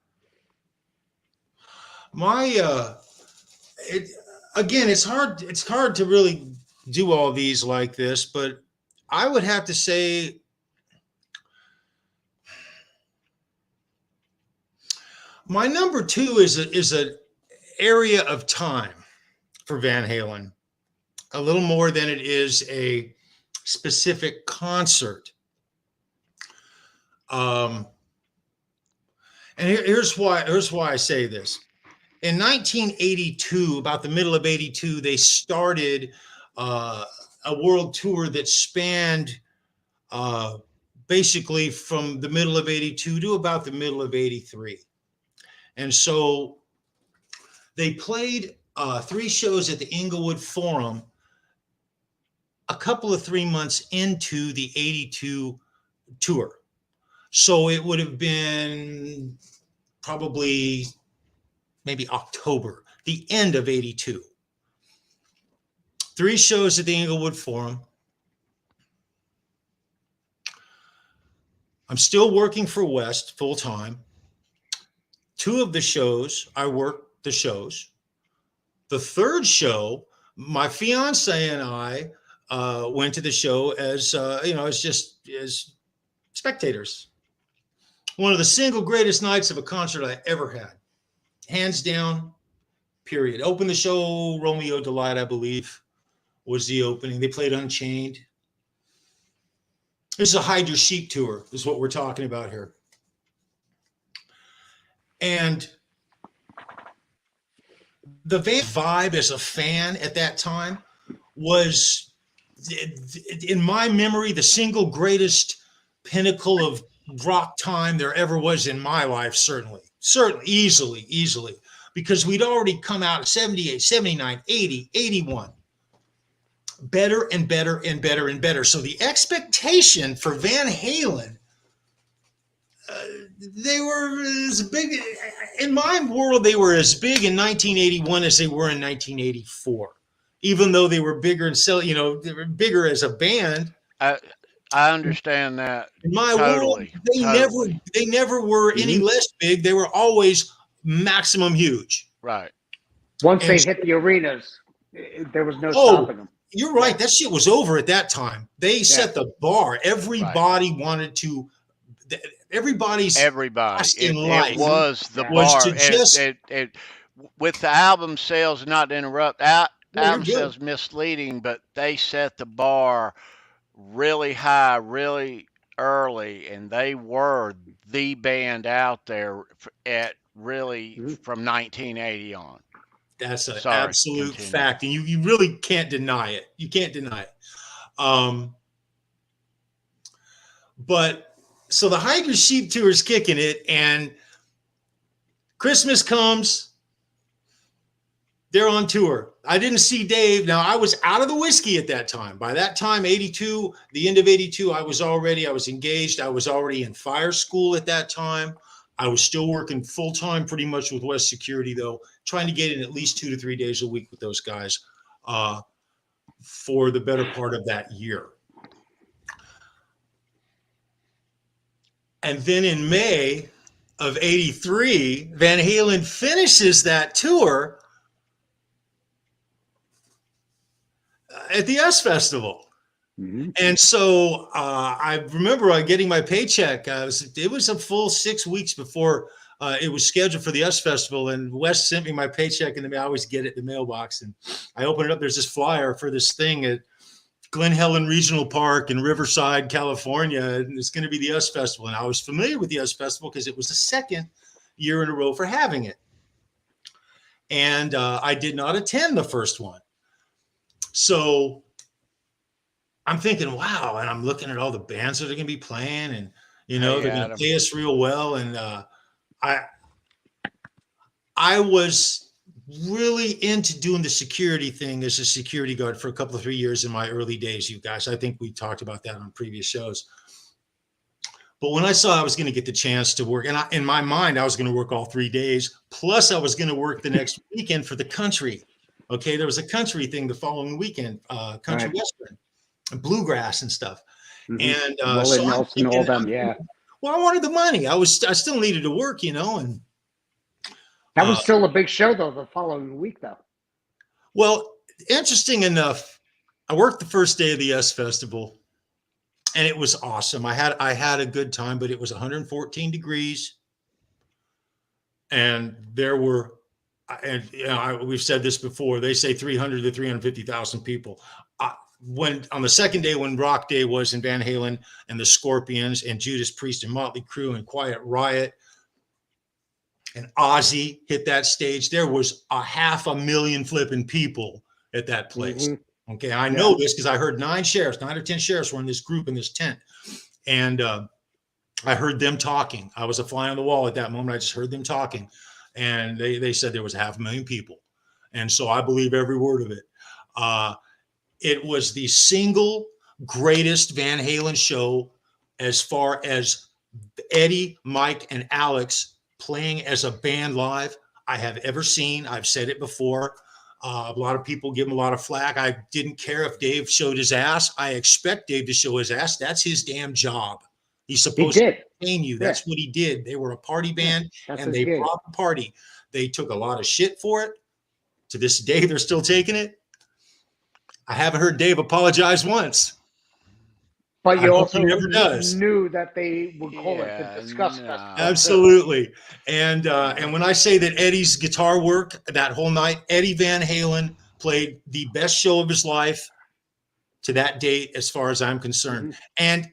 Again, it's hard to really do all these like this, but I would have to say my number 2 is an area of time for Van Halen, a little more than it is a specific concert. And here's why I say this. In 1982, about the middle of 82, they started a world tour that spanned basically from the middle of 82 to about the middle of 83. And so they played 3 shows at the Inglewood Forum a couple of 3 months into the 82 tour. So it would have been probably maybe October, the end of 82. 3 shows at the Inglewood Forum. I'm still working for West full time. 2 of the shows, I worked the shows. The 3rd show, my fiance and I went to the show as spectators. One of the single greatest nights of a concert I ever had. Hands down, period. Opened the show, Romeo Delight, I believe, was the opening. They played Unchained. This is a Hide Your Sheep tour, is what we're talking about here. And the vibe as a fan at that time was, in my memory, the single greatest pinnacle of rock time there ever was in my life, certainly. Certainly, easily, because we'd already come out at 78, 79, 80, 81. Better and better and better and better. So the expectation for Van Halen, they were as big, in my world, they were as big in 1981 as they were in 1984. Even though they were bigger and they were bigger as a band. I understand that. In my Totally. world, they never were any less big. They were always maximum huge. Right. Once they hit the arenas, there was no stopping them. You're right. That shit was over at that time. They set the bar. Everybody wanted to. Everybody. It was the bar. With the album sales, not to interrupt, album sales misleading, but they set the bar really high, really early, and they were the band out there at really from 1980 on. That's an absolute fact, and you really can't deny it. You can't deny it. But so the Hide Your Sheep tour is kicking it, and Christmas comes. They're on tour. I didn't see Dave. Now, I was out of the whiskey at that time. By that time, 82, the end of 82, I was engaged. I was already in fire school at that time. I was still working full-time pretty much with West Security, though, trying to get in at least 2 to 3 days a week with those guys for the better part of that year. And then in May of 83, Van Halen finishes that tour at the US Festival. And so I remember getting my paycheck. It was a full 6 weeks before it was scheduled for the US Festival, and Wes sent me my paycheck in the mail. I always get it in the mailbox, and I open it up. There's this flyer for this thing at Glen Helen Regional Park in Riverside, California, and it's going to be the US Festival. And I was familiar with the US Festival because it was the second year in a row for having it. And I did not attend the first one. So I'm thinking, wow, and I'm looking at all the bands that are going to be playing, and they're going to pay us real well. And I was really into doing the security thing as a security guard for a couple of 3 years in my early days, you guys. I think we talked about that on previous shows. But when I saw I was going to get the chance to work, and in my mind, I was going to work all 3 days, plus I was going to work the next weekend for the country. Okay, there was a country thing the following weekend, country western, bluegrass and stuff. And so Nelson, all them, yeah. Well, I wanted the money. I still needed to work, and that was still a big show though the following week though. Well, interesting enough, I worked the first day of the US Festival, and it was awesome. I had a good time, but it was 114 degrees, and there were. And we've said this before. They say 300 to 350,000 people. When on the second day, when Rock Day was in Van Halen and the Scorpions and Judas Priest and Motley Crue and Quiet Riot and Ozzy hit that stage, there was 500,000 flipping people at that place. Okay, I know this because I heard 9 or 10 sheriffs were in this group in this tent, and I heard them talking. I was a fly on the wall at that moment. I just heard them talking. And they said there was 500,000 people. And so I believe every word of it. It was the single greatest Van Halen show as far as Eddie, Mike, and Alex playing as a band live I have ever seen. I've said it before. A lot of people give him a lot of flack. I didn't care if Dave showed his ass. I expect Dave to show his ass. That's his damn job. He's supposed to entertain you. That's what he did. They were a party band, and they brought the party. They took a lot of shit for it. To this day, they're still taking it. I haven't heard Dave apologize once. But you also knew that they would call it the Disgust Festival. Absolutely. And when I say that Eddie's guitar work that whole night, Eddie Van Halen played the best show of his life to that date, as far as I'm concerned. And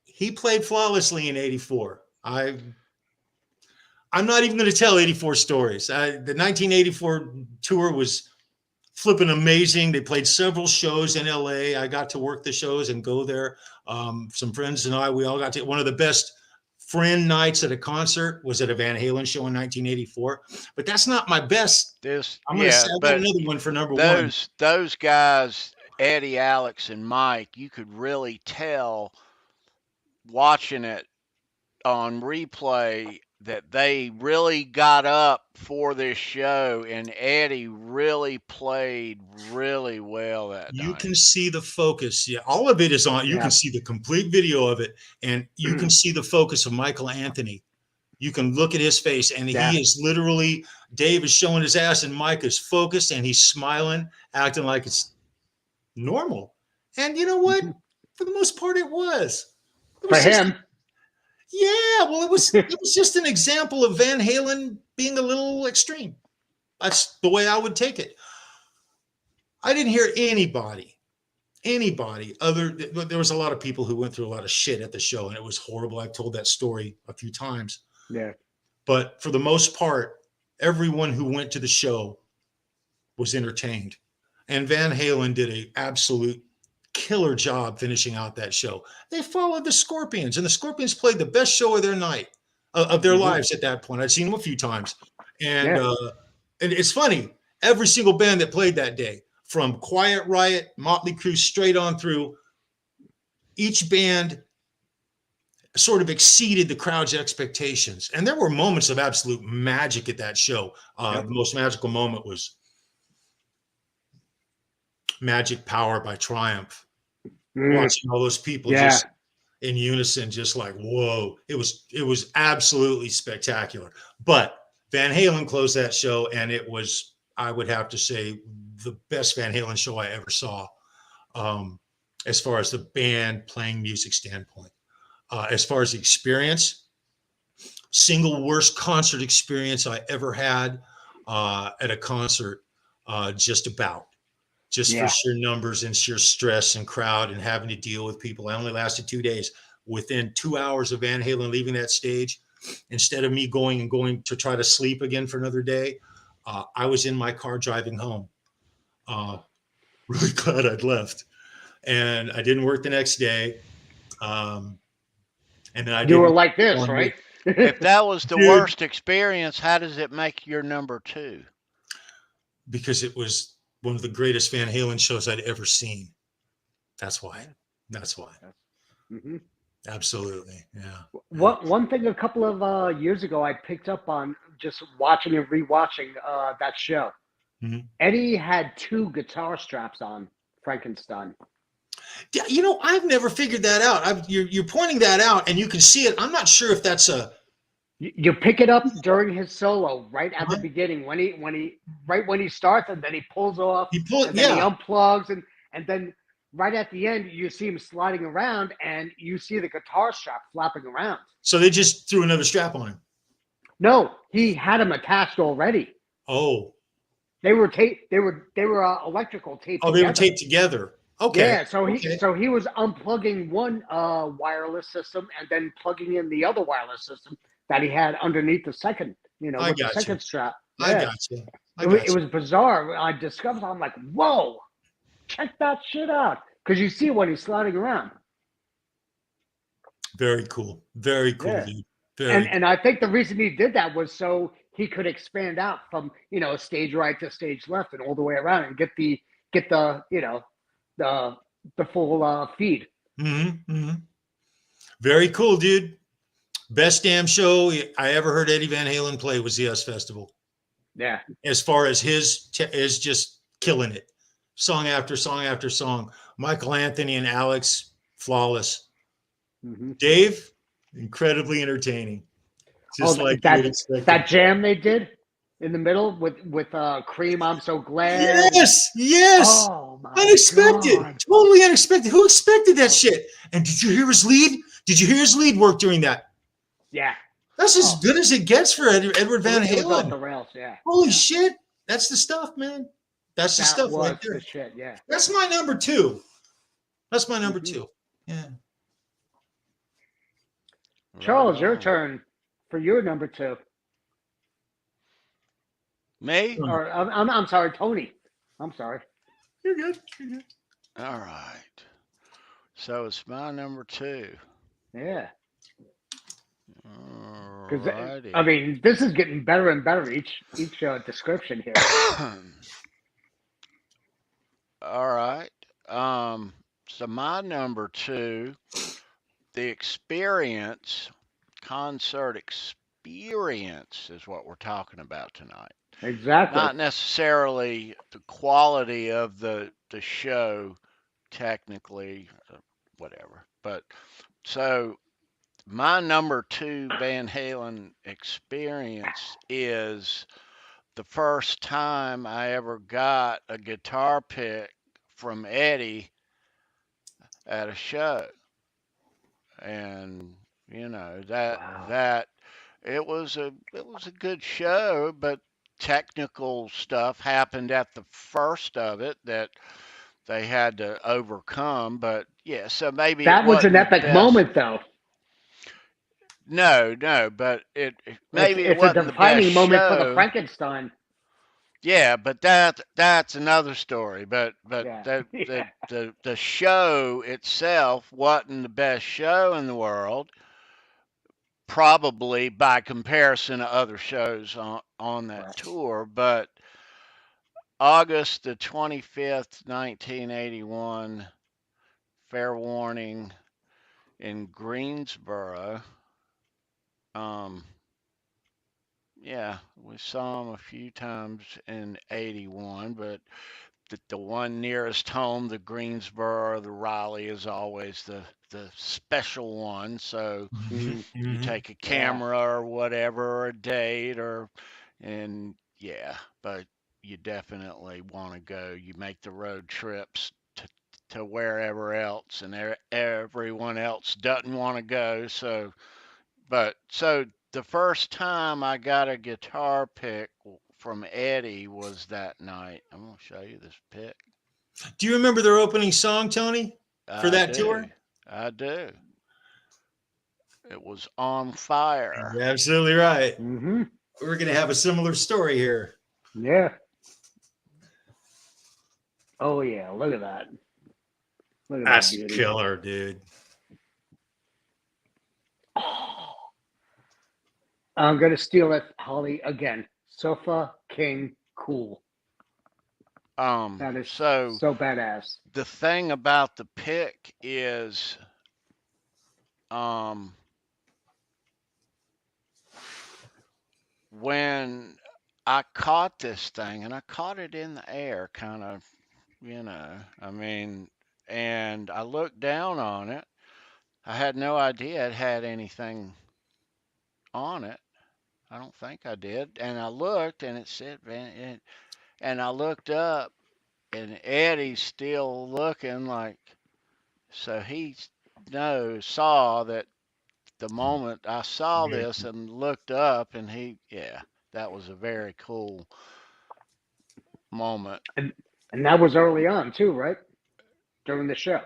he played flawlessly in 84. I'm not even going to tell 84 stories. The 1984 tour was flipping amazing. They played several shows in LA. I got to work the shows and go there. Some friends and we all got to one of the best friend nights at a concert was at a Van Halen show in 1984. But that's not my best. I'm gonna say I got but another one for number one. those guys, Eddie, Alex, and Mike, you could really tell watching it on replay that they really got up for this show, and Eddie really played really well that You night. can see the focus. Yeah, all of it is on. You Yeah. can see the complete video of it, and you can see the focus of Michael Anthony. You can look at his face, and Yeah. he is literally, Dave is showing his ass, and Mike is focused, and he's smiling, acting like it's normal. And you know what? For the most part, it was. For him. Yeah, well, it was just an example of Van Halen being a little extreme. That's the way I would take it. I didn't hear anybody there was a lot of people who went through a lot of shit at the show, and it was horrible. I've told that story a few times. Yeah. But for the most part, everyone who went to the show was entertained. And Van Halen did an absolute killer job finishing out that show. They followed the Scorpions, and the Scorpions played the best show of their night, of their lives at that point. I'd seen them a few times. And, and it's funny, every single band that played that day, from Quiet Riot, Motley Crue, straight on through, each band sort of exceeded the crowd's expectations. And there were moments of absolute magic at that show. The most magical moment was Magic Power by Triumph. Watching all those people just in unison, just like, whoa. It was absolutely spectacular. But Van Halen closed that show, and it was, I would have to say, the best Van Halen show I ever saw, as far as the band playing music standpoint. As far as the experience, single worst concert experience I ever had at a concert, just about. Just for sheer numbers and sheer stress and crowd and having to deal with people. I only lasted 2 days. Within 2 hours of Van Halen leaving that stage, instead of me going to try to sleep again for another day, I was in my car driving home. Really glad I'd left. And I didn't work the next day. And then You were like this, right? If that was the worst experience, how does it make your number two? Because it was one of the greatest Van Halen shows I'd ever seen. That's why. Mm-hmm. Absolutely. Yeah. One thing a couple of years ago I picked up on just watching and rewatching that show. Mm-hmm. Eddie had 2 guitar straps on Frankenstein. Yeah, you know, I've never figured that out. You're pointing that out, and you can see it. I'm not sure if that's a. You pick it up during his solo, right at the beginning when he starts, and then he pulls off. And then he unplugs, and then right at the end you see him sliding around, and you see the guitar strap flapping around. So they just threw another strap on him. No, he had them attached already. Oh. They were electrical taped. Oh, they were taped together. Okay. Yeah, so he was unplugging one wireless system and then plugging in the other wireless system that he had underneath the second, with the second strap. Yeah. I got you. It was bizarre. I discovered, I'm like, whoa, check that shit out. Because you see when he's sliding around. Very cool. Very cool, dude. And I think the reason he did that was so he could expand out from, stage right to stage left and all the way around and get the full feed. Mm-hmm, mm-hmm. Very cool, dude. Best damn show I ever heard Eddie Van Halen play was the US Festival. Yeah. As far as his is just killing it. Song after song after song. Michael Anthony and Alex, flawless. Mm-hmm. Dave, incredibly entertaining. Just like that jam they did in the middle with Cream, I'm So Glad. Yes. Oh my unexpected. God. Totally unexpected. Who expected that shit? And did you hear his lead? Did you hear his lead work during that? Yeah. That's as good as it gets for Edward Van Halen. It was off the rails, yeah. Holy shit. That's the stuff, man. That's the stuff right there. The shit, yeah. That's my number two. That's my number two. Yeah. Charles, your turn for your number two. Me? Or I'm sorry, Tony. I'm sorry. You're good. You're good. All right. So it's my number two. Yeah. Because righty. I mean, this is getting better and better each description here. All right. So my number 2, the concert experience is what we're talking about tonight. Exactly. Not necessarily the quality of the show, technically, whatever. But so my number 2 Van Halen experience is the first time I ever got a guitar pick from Eddie at a show. And Wow. that it was a good show, but technical stuff happened at the first of it that they had to overcome. But yeah, so maybe it That was an wasn't the epic best. moment, though. No, but it maybe it It's a wasn't the best defining moment for the show. Frankenstein. Yeah, but that's another story. But Yeah. the show itself wasn't the best show in the world, probably by comparison to other shows on that Right. tour. But August the 25th, 1981, fair warning, in Greensboro. Yeah, we saw him a few times in 81, but the one nearest home, the Greensboro or the Raleigh, is always the special one. So Mm, you take a yeah. camera or whatever, or a date, and yeah, but you definitely want to go. You make the road trips to wherever else, and everyone else doesn't want to go. So the first time I got a guitar pick from Eddie was that night. I'm gonna show you this pick. Do you remember their opening song, Tony, for I that do. tour? I do. It was On Fire. You're absolutely right. Mm-hmm. We're going to have a similar story here. Yeah. Oh yeah. Look at that. Look at That's that beauty. killer, dude. I'm gonna steal it, Holly, again. Sofa King Cool. That is So so badass. the thing about the pick is, when I caught this thing, and I caught it in the air, kind of, I mean, and I looked down on it. I had no idea it had anything on it. I don't think I did. And I looked, and it said and I looked up, and Eddie's still looking like, so he saw that the moment I saw this and looked up, and that was a very cool moment. And that was early on too, right? During the show.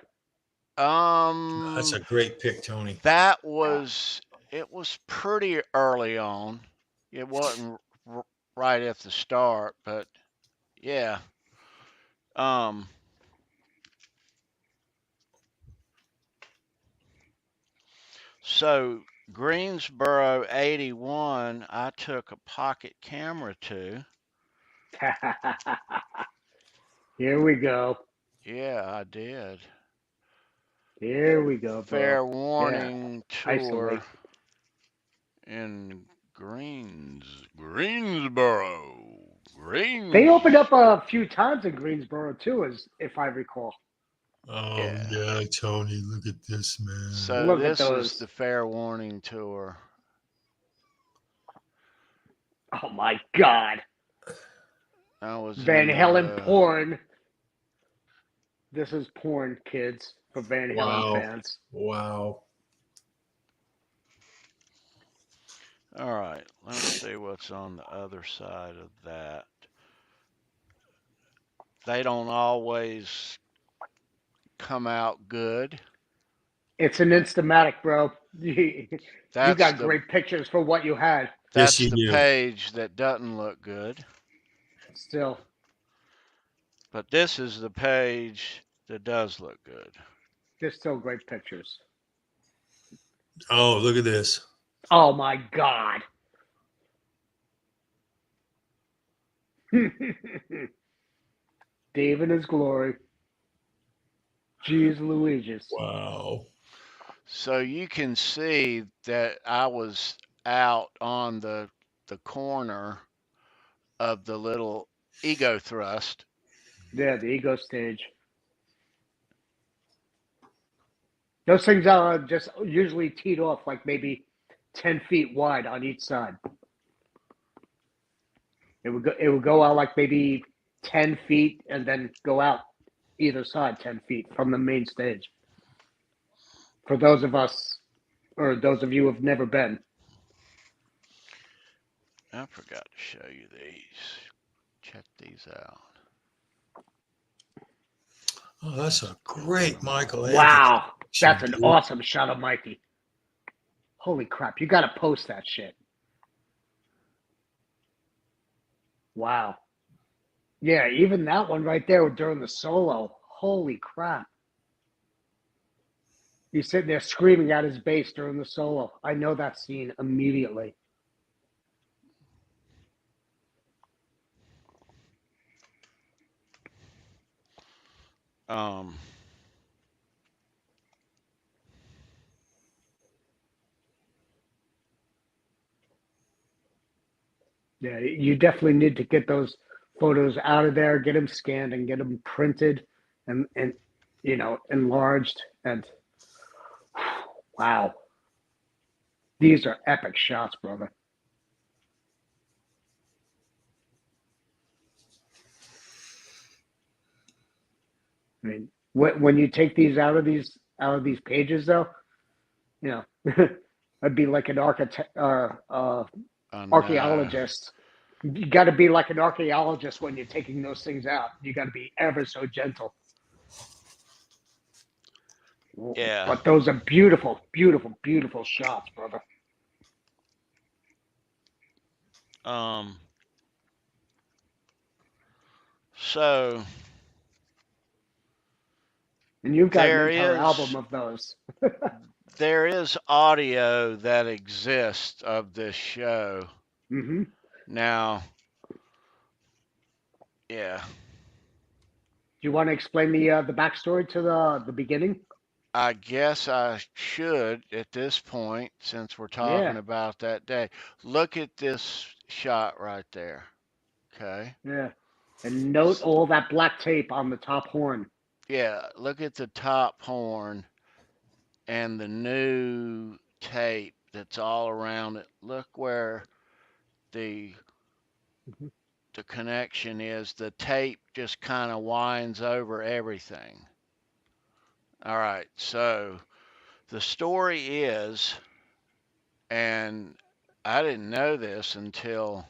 That's a great pick, Tony. That was it was pretty early on. It wasn't right at the start, but yeah. So Greensboro 81, I took a pocket camera to. Here we go. Yeah, I did. Here we go, bro. Fair Yeah. warning tour Isolate. in Greensboro. They opened up a few times in Greensboro too, as if I recall. Oh, Yeah. yeah, Tony, look at this, man. So Look at this is those. the fair warning tour. Oh my God. I was Van in, Halen porn. This is porn, kids, for Van Halen Wow. fans. Wow. All right, let's see what's on the other side of that. They don't always come out good. It's an Instamatic, bro. You That's got the great pictures for what you had. that's Yes, you the do. page that doesn't look good. Still. But this is the page that does look good. There's still great pictures. Oh, look at this. Oh my God. Dave in his glory. Jeez Louises. Wow. So you can see that I was out on the corner of the little ego thrust. Yeah, the ego stage. Those things are just usually teed off like maybe 10 feet wide on each side. It would go out like maybe 10 feet and then go out either side 10 feet from the main stage. For those of us, or those of you who have never been. I forgot to show you these. Check these out. Oh, that's a great Michael Anthony. Wow, that's an dude. awesome shot of Mikey. Holy crap, you got to post that shit. Wow. Yeah, even that one right there during the solo. Holy crap. He's sitting there screaming at his bass during the solo. I know that scene immediately. Um, Yeah, you definitely need to get those photos out of there, get them scanned and get them printed and you know, enlarged. And wow, these are epic shots, brother. I mean, when you take these out of these pages, though, you know, I'd be like an architect or archaeologist. You got to be like an archaeologist when you're taking those things out. You got to be ever so gentle. yeah. But those are beautiful, beautiful, beautiful shots, brother. So And you've got an there entire album is of those. there is audio that exists of this show. Mm-hmm. Now, yeah, Do you want to explain the backstory to the beginning? I guess I should at this point, since we're Yeah, talking about that day. Look at this shot right there. Okay. yeah. And note all that black tape on the top horn. Yeah, look at the top horn and the new tape that's all around it. Look where the Mhm. the connection is. The tape just kind of winds over everything. All right, so the story is, and I didn't know this until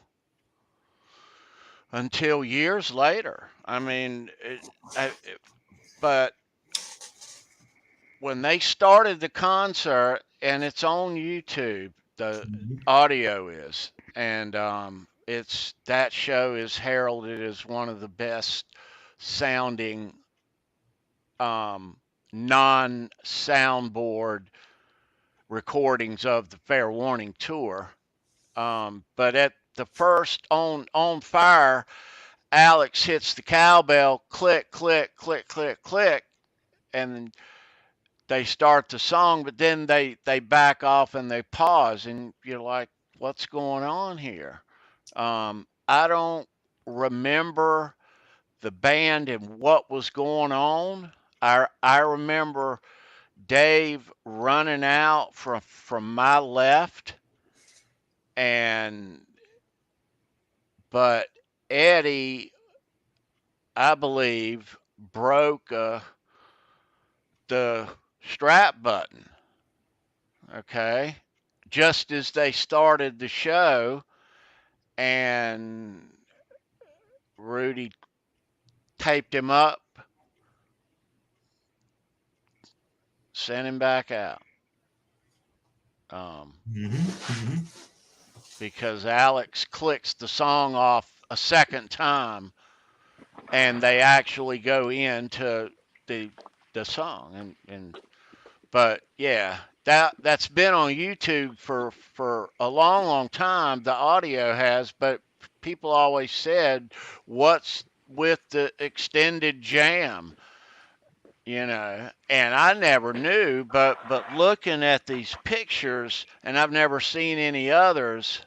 years later. I mean, but when they started the concert, and it's on YouTube, the audio is, and it's that show is heralded as one of the best sounding non soundboard recordings of the Fair Warning tour. But at the first on fire, Alex hits the cowbell, click, click, click, click, click, and they start the song, but then they back off and they pause, and you're like, what's going on here? I don't remember the band and what was going on. I remember Dave running out from my left, and but Eddie, I believe, broke the strap button. Okay, just as they started the show, and Rudy taped him up, sent him back out. Because Alex clicks the song off a second time, and they actually go into the song, and But yeah, that's been on YouTube for a long time. The audio has, but people always said, "What's with the extended jam?" And I never knew, but looking at these pictures, and I've never seen any others.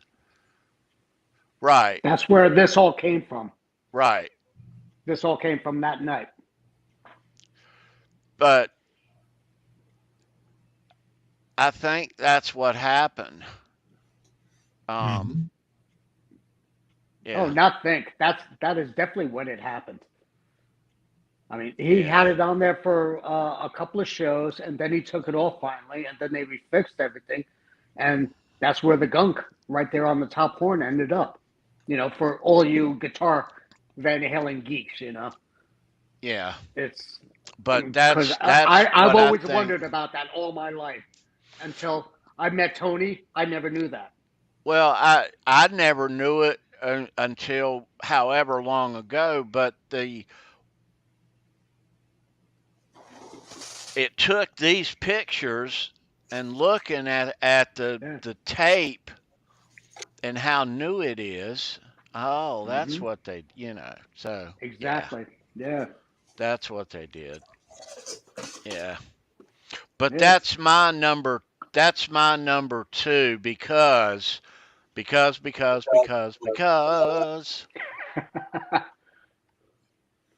Right, That's where this all came from. right. This all came from that night. But I think that's what happened. Mhm. Oh, Yeah, not think. That is definitely when it happened. I mean, he yeah, had it on there for a couple of shows, and then he took it off finally, and then they refixed everything, and that's where the gunk right there on the top horn ended up. For all you guitar Van Halen geeks, yeah. it's But because that's I've what I always think. wondered about that all my life until I met Tony. I never knew that. Well, I never knew it until however long ago, but it took these pictures and looking at Yeah. the tape and how new it is. Oh, that's Hmm. what So, yeah, Exactly. Yeah. that's what they did. Yeah. But Yeah. that's my number 2 because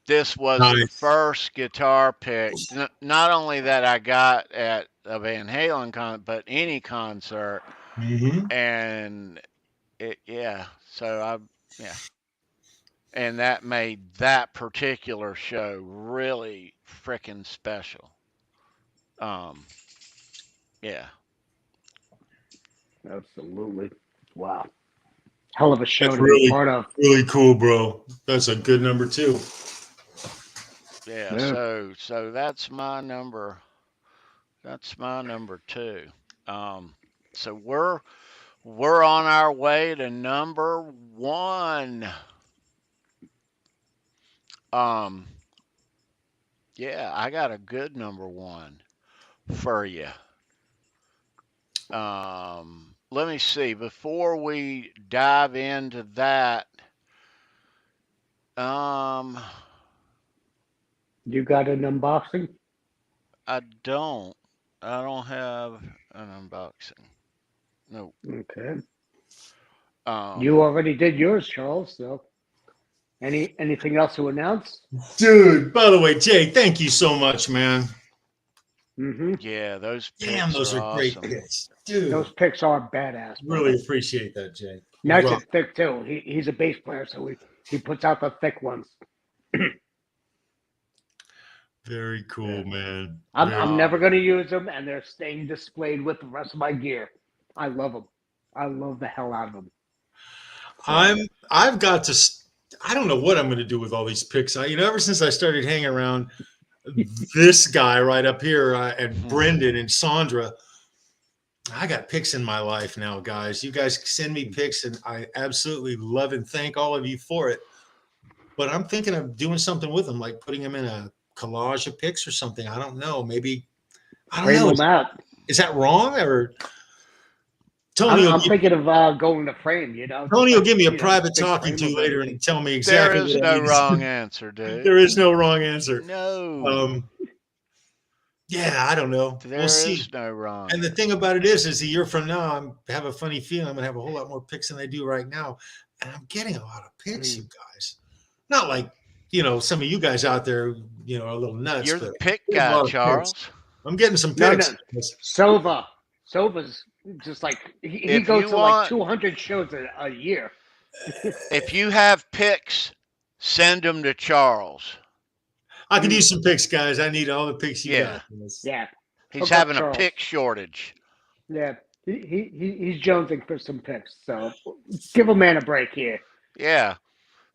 this was the Nice. first guitar pick, not only that I got at a Van Halen but any concert, Hmm. and yeah. So yeah, and that made that particular show really freaking special. Um, yeah, Absolutely. Wow. Hell of a show That's to be really, part of. really cool, bro. That's a good number two. yeah. Yeah. So that's my number 2. Um, so we're on our way to number 1. Um, yeah, I got a good number 1 for you. Let me see. Before we dive into that, um, You got an unboxing? I don't. I don't have an unboxing. No. Okay. Um, You already did yours, Charles. So anything else to announce? Dude, by the way, Jay, thank you so much, man. Mm-hmm. yeah, those Damn, picks those are are great awesome. picks. Dude, Those picks are badass, really brother. appreciate that, Jay. You Nice rock. and thick too. He's a bass player, so he puts out the thick ones. Very Yeah. cool, man. I'm Very never Um, gonna use them, and they're staying displayed with the rest of my gear. I love them. I love the hell out of them. So I've got to I don't know what I'm going to do with all these picks. Ever since I started hanging around this guy right up here and Brendan and Sandra, I got picks in my life now, guys. You guys send me picks, and I absolutely love and thank all of you for it. But I'm thinking of doing something with them, like putting them in a collage of picks or something. I don't know. Maybe I don't frame know. them out. Is that wrong? Or I'm, Tony will I'm give, thinking of going to frame. Just Tony will like give me a private big talking frame to of later everything. and tell me there exactly is what I no need to wrong do. answer, dude. There is no wrong answer. No, Um, yeah, I don't know. We'll there see. is no wrong And the thing answer. about it is a year from now, I have a funny feeling I'm gonna have a whole lot more picks than I do right now, and I'm getting a lot of picks, you guys. Not like some of you guys out there, are a little nuts, You're the but pick there's a guy, lot of picks. Charles. I'm getting some No, picks. no, Sova's just like he If goes you to like want, 200 shows a year. if you have picks, send them to Charles. I could use some picks, guys. I need all the picks you got. Yeah, Yeah, he's hook up having a Charles. pick shortage. Yeah, he's jonesing for some picks. So give a man a break here. Yeah.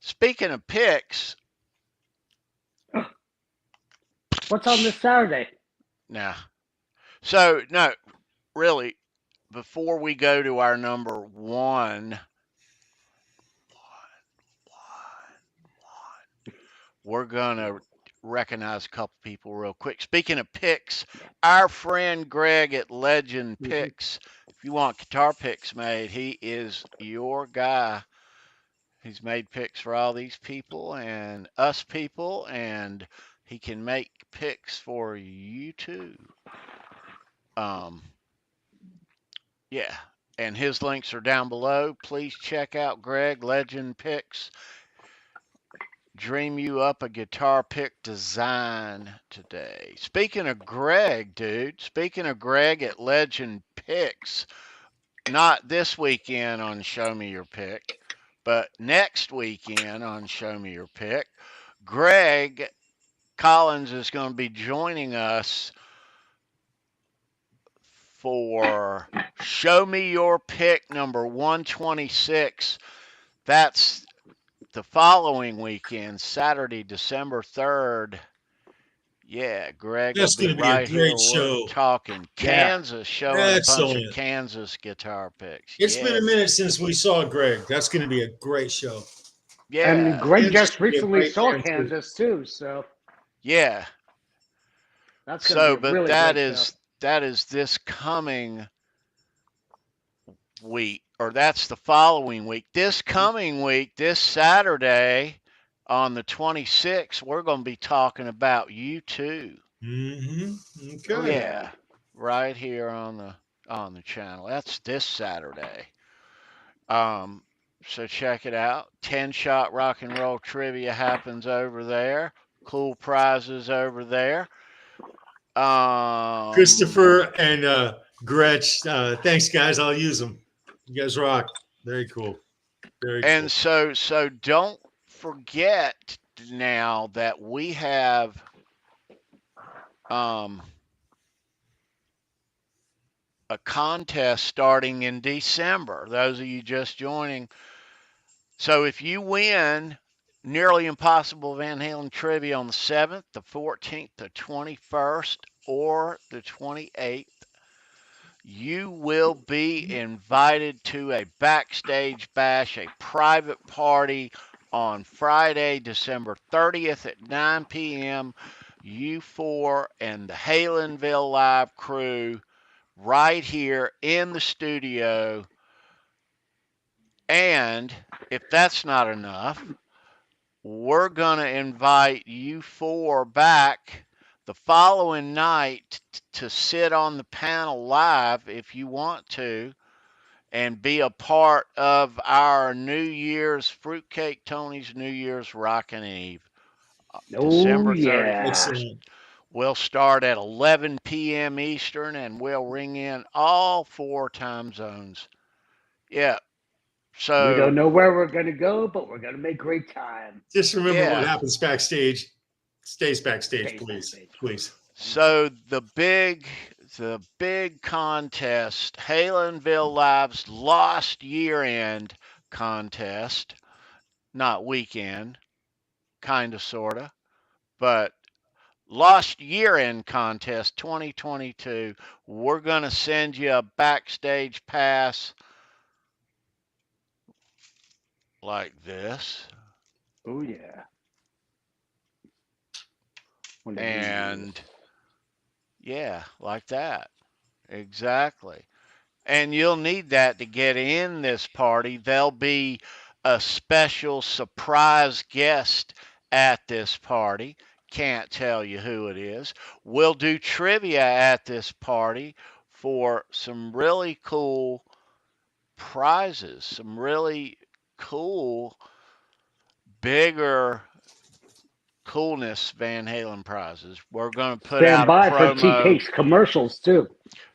Speaking of picks, What's on this Saturday? now, so no, really, before we go to our number 1, we're gonna recognize a couple people real quick. Speaking of picks, our friend Greg at Legend Picks. If you want guitar picks made, he is your guy. He's made picks for all these people and us people, and he can make picks for you too. Yeah, and his links are down below. Please check out Greg Legend Picks. Dream you up a guitar pick design today. Speaking of Greg, dude, speaking of Greg at Legend Picks, not this weekend on Show Me Your Pick, but next weekend on Show Me Your Pick, Greg Collins is going to be joining us for Show Me Your Pick number 126. That's the following weekend, Saturday, December 3rd. Yeah, Greg That's will going be to be a right here. great We're show. talking Kansas, showing a bunch of Excellent. Kansas guitar picks. It's been a Yeah, minute since we saw Greg. That's going to be a great show. And yeah, Greg Kansas just would be a recently great saw fan, too. Kansas too, so yeah. that's going to be So, a but really that great show. is this coming week, or that's the following week. This coming week, this Saturday on the 26th, we're going to be talking about you too. Mm-hmm. Oh, Okay. Yeah, right here on the channel. That's this Saturday. So check it out. 10-shot rock and roll trivia happens over there. Cool prizes over there. Christopher and Gretch, thanks, guys. I'll use them. You guys rock. Very cool. Very And cool. so don't forget now that we have a contest starting in December. Those of you just joining. So if you win Nearly Impossible Van Halen trivia on the 7th, the 14th, the 21st, or the 28th, you will be invited to a backstage bash, a private party on Friday, December 30th at 9 p.m. You four and the Halenville Live crew right here in the studio. And if that's not enough, we're going to invite you four back the following night to sit on the panel live if you want to and be a part of our New Year's Fruitcake Tony's New Year's Rockin' Eve, Oh, December yeah. 31st. Excellent. We'll start at 11 p.m. Eastern and we'll ring in all 4 time zones. Yeah. We So, don't know where we're going to go, but we're going to make great time. Just remember what yeah. happens backstage. Stays backstage, Stays please. backstage. Please. So the big contest, Halenville Live's Lost Year End contest, not weekend, kind of, sort of, but Lost Year End contest 2022. We're going to send you a backstage pass like this. Oh, yeah. And yeah, like that. Exactly. And you'll need that to get in this party. There'll be a special surprise guest at this party. Can't tell you who it is. We'll do trivia at this party for some really cool prizes, some really cool, bigger coolness Van Halen prizes. We're going to put Stand out a by for promo. TK's commercials, too.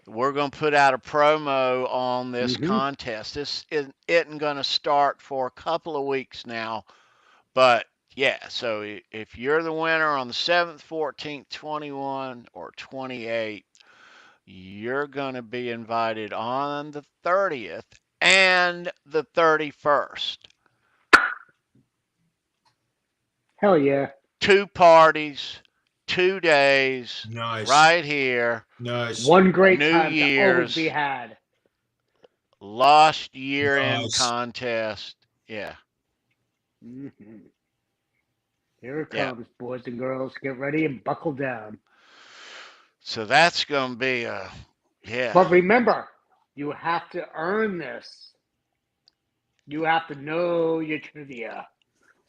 We're going to put out a promo on this Mhm. contest. This isn't going to start for a couple of weeks now, but yeah, so if you're the winner on the 7th, 14th, 21, or 28, you're going to be invited on the 30th and the 31st. Hell yeah. 2 parties, 2 days, Nice. right here. Nice. One great New time to always Year's. be had. Lost Year End Nice. contest. Yeah. Mhm. Here it Yeah. comes, boys and girls. Get ready and buckle down. So that's going to be yeah. But remember, you have to earn this. You have to know your trivia.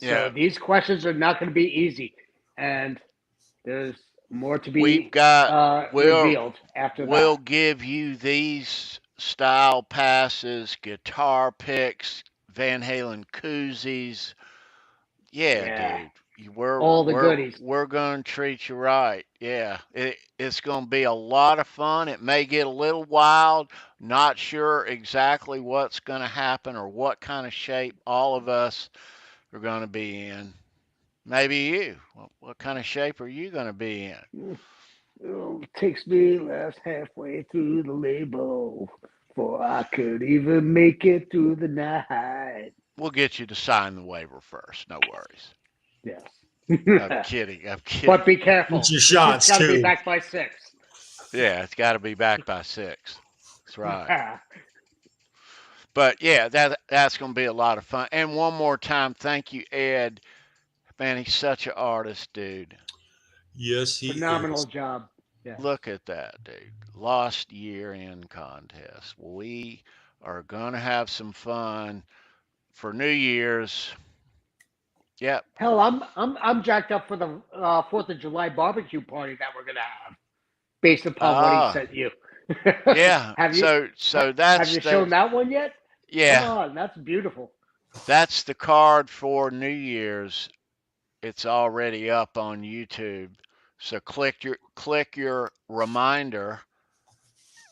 So Yeah. these questions are not going to be easy. And there's more to be We'll revealed after we'll that. give you these style passes, guitar picks, Van Halen koozies. Yeah, Yeah. dude. We're All the we're goodies. we're gonna treat you right. Yeah, it's gonna be a lot of fun. It may get a little wild. Not sure exactly what's gonna happen or what kind of shape all of us are gonna be in. Maybe you. What kind of shape are you gonna be in? Oh, takes me last halfway through the label before I could even make it through the night. We'll get you to sign the waiver first. No worries. Yes. I'm kidding. I'm kidding. But be careful. Get your It's shots got to be too. back by 6. Yeah, it's got to be back by 6. That's right. But yeah, that's going to be a lot of fun. And one more time, thank you, Ed. Man, he's such an artist, dude. Yes, he Phenomenal is. job. Yeah. Look at that, dude. Lost year-end contest. We are going to have some fun for New Year's. Yep. Hell, I'm jacked up for the 4th of July barbecue party that we're gonna have, based upon what he sent you. Yeah. Have you So have you shown that one yet? yeah. Come on, that's beautiful. That's the card for New Year's. It's already up on YouTube. So click your reminder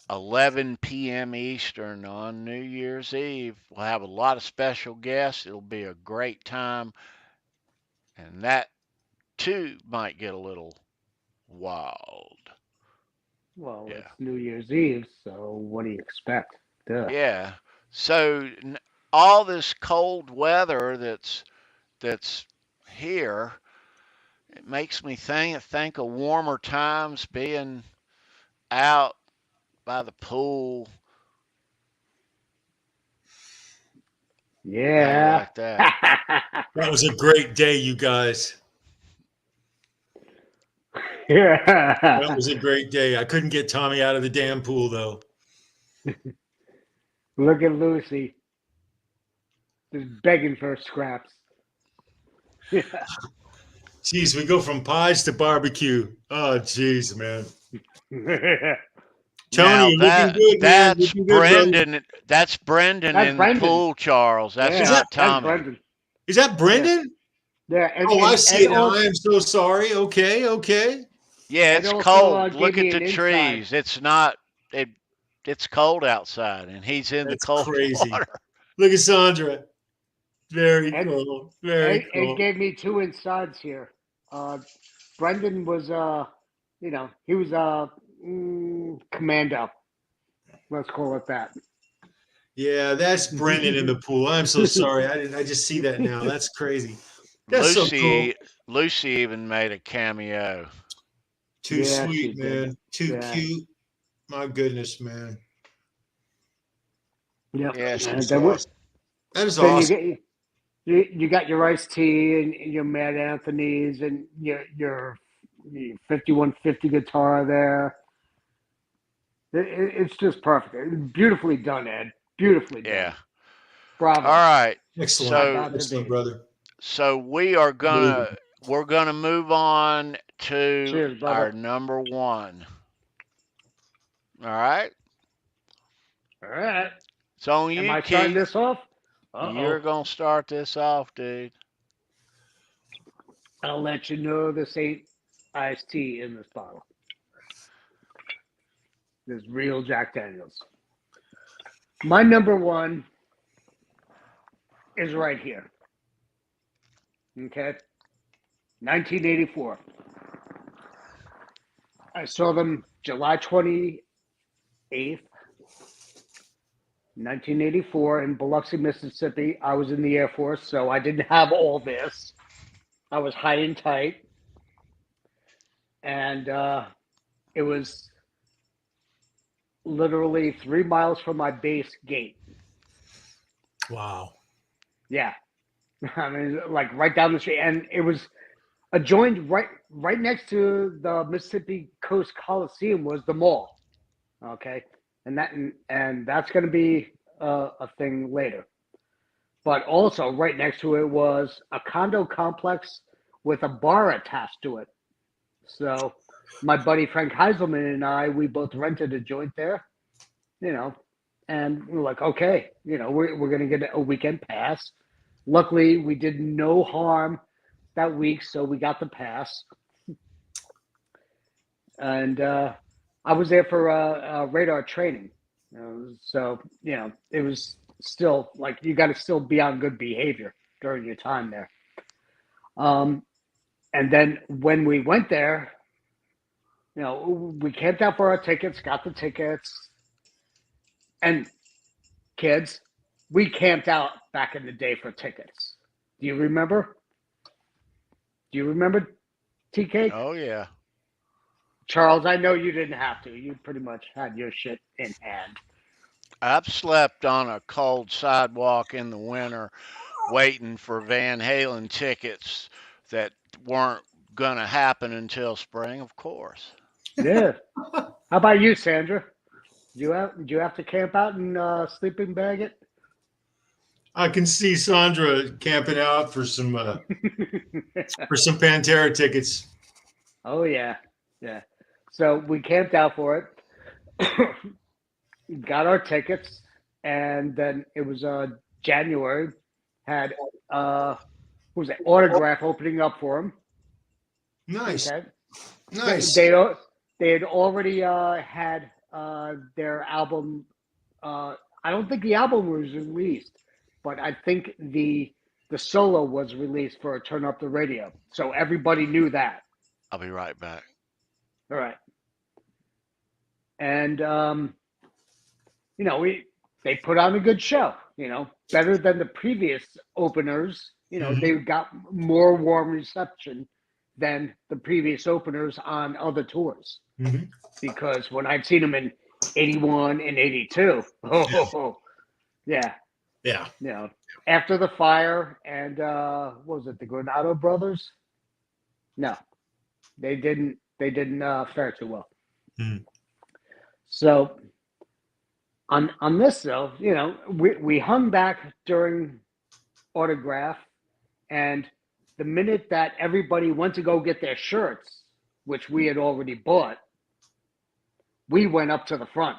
11 p.m. Eastern on New Year's Eve. We'll have a lot of special guests. It'll be a great time. And that too might get a little wild. Well, Yeah. it's New Year's Eve, so what do you expect? Duh. Yeah. So all this cold weather that's here, it makes me think of warmer times being out by the pool. How you Yeah. like that? That was a great day, you guys. Yeah. That was a great day. I couldn't get Tommy out of the damn pool though. Look at Lucy, just begging for scraps. Yeah. Jeez, we go from pies to barbecue. Oh, jeez, man. Tony, Now you're looking good, man. that's Looking good, brother. Brendan. That's Brendan That's in Brendan. the pool, Charles. That's Yeah, not that's Tommy. Brendan. Is that Brendan? Yeah, and, Oh, I and, see and it now. also, I am so sorry. Okay, okay. Yeah, and it's also, cold. gave Look me at an the inside. trees. It's not. It's cold outside, and he's in That's the cold crazy. water. Look at Sandra. Very And- cool. Very It cool. gave me 2 insides here. Brendan was, he was commando. Let's call it that. Yeah, that's Brendan in the pool. I'm so sorry. I just see that now. That's crazy. That's so cool. Lucy even made a cameo. Too Yeah, she sweet, did. man. Too Yeah. cute. My goodness, man. Yep. Yes, And That's then awesome. That is then awesome. you got your iced tea and your Mad Anthony's and your 5150 guitar there. It's just perfect. It's beautifully done, Ed. Beautifully done. Yeah. Bravo. All right. Excellent. So Excellent, brother. So we're gonna move on to Cheers, brother. our number 1. All right. All right. It's on you, Am I starting Keith. this off? You're gonna start this off, dude. I'll let you know this ain't iced tea in this bottle. This is real Jack Daniels. My number 1 is right here. Okay. 1984. I saw them July 28th, 1984 in Biloxi, Mississippi. I was in the Air Force, so I didn't have all this. I was high and tight. And it was literally 3 miles from my base gate. Wow. Yeah. I mean, like right down the street. And it was adjoined right next to the Mississippi Coast Coliseum was the mall. Okay, and that's going to be a thing later. But also right next to it was a condo complex with a bar attached to it. So my buddy Frank Heiselman and I, we both rented a joint there, and we were like, okay, we're going to get a weekend pass. Luckily, we did no harm that week, so we got the pass. And I was there for radar training. So, it was still like you got to still be on good behavior during your time there. And then when we went there, we camped out for our tickets, got the tickets. And kids, we camped out back in the day for tickets. Do you remember? TK? Oh yeah. Charles, I know you didn't have to. You pretty much had your shit in hand. I've slept on a cold sidewalk in the winter waiting for Van Halen tickets that weren't going to happen until spring, of course. Yeah. How about you, Sandra? Do you have to camp out and sleeping bag it? I can see Sandra camping out for some Pantera tickets. Oh yeah. So we camped out for it, got our tickets, and then it was January. Had autograph opening up for him. Nice, okay. nice. They had already had their album. I don't think the album was released, but I think the solo was released for Turn Up the Radio, so everybody knew that. I'll be right back. All right. And, they put on a good show, better than the previous openers. They got more warm reception than the previous openers on other tours. Mm-hmm. Because when I'd seen them in 81 and 82, yeah. After the Fire and, what was it, the Granado Brothers? No. They didn't fare too well. Mm. So on this though, we hung back during autograph, and the minute that everybody went to go get their shirts, which we had already bought, we went up to the front,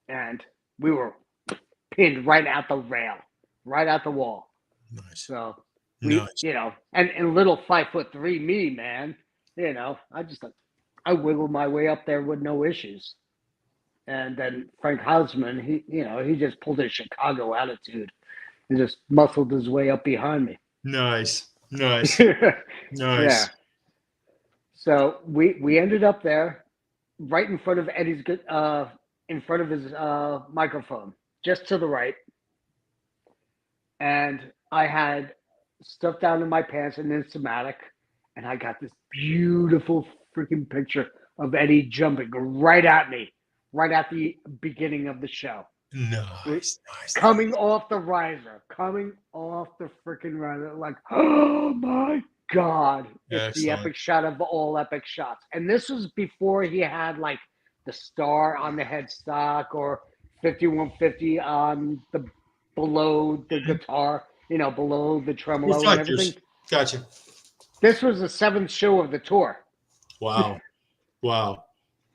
and we were pinned right at the rail, right at the wall. Nice. So Nice. and little 5'3" me, man. I wiggled my way up there with no issues. And then Frank Hausman, he just pulled his Chicago attitude and just muscled his way up behind me. Nice. Nice. Yeah. So we ended up there right in front of Eddie's in front of his microphone, just to the right. And I had stuff down in my pants and Instamatic, and I got this beautiful freaking picture of Eddie jumping right at me, right at the beginning of the show. Nice. Coming off the freaking riser. Like, oh my God. It's the epic shot of all epic shots. And this was before he had like the star on the headstock or 5150 on the below the guitar, below the tremolo and everything. Gotcha. This was the 7th show of the tour. Wow.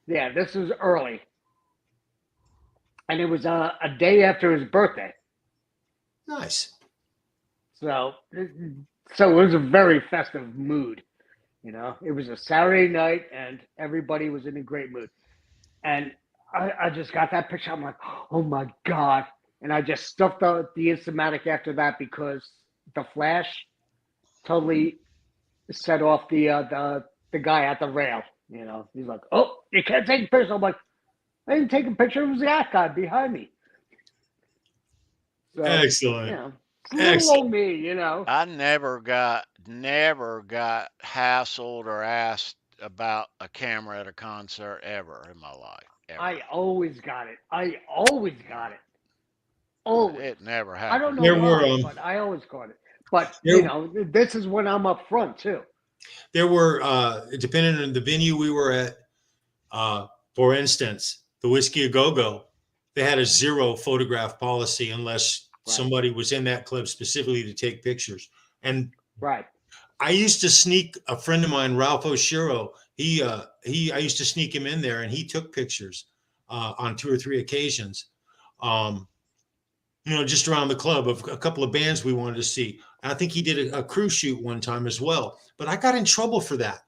Yeah, this was early. And it was a day after his birthday. Nice. So it was a very festive mood. It was a Saturday night and everybody was in a great mood. And I just got that picture. I'm like, oh my God. And I just stuffed the Instamatic after that because the flash totally set off the guy at the rail. He's like, oh, you can't take a picture. I'm like, I didn't take a picture. It was that guy behind me. So, excellent. Excellent. Me, I never got hassled or asked about a camera at a concert ever in my life. Ever. I always got it. Always. It never happened. I don't know why, but I always got it. But, this is when I'm up front, too. There were, depending on the venue we were at, for instance, the Whiskey A Go-Go, they had a 0 photograph policy unless somebody was in that club specifically to take pictures. And Right. I used to sneak a friend of mine, Ralph Oshiro. I used to sneak him in there, and he took pictures on 2 or 3 occasions. Just around the club of a couple of bands we wanted to see. And I think he did a crew shoot one time as well. But I got in trouble for that.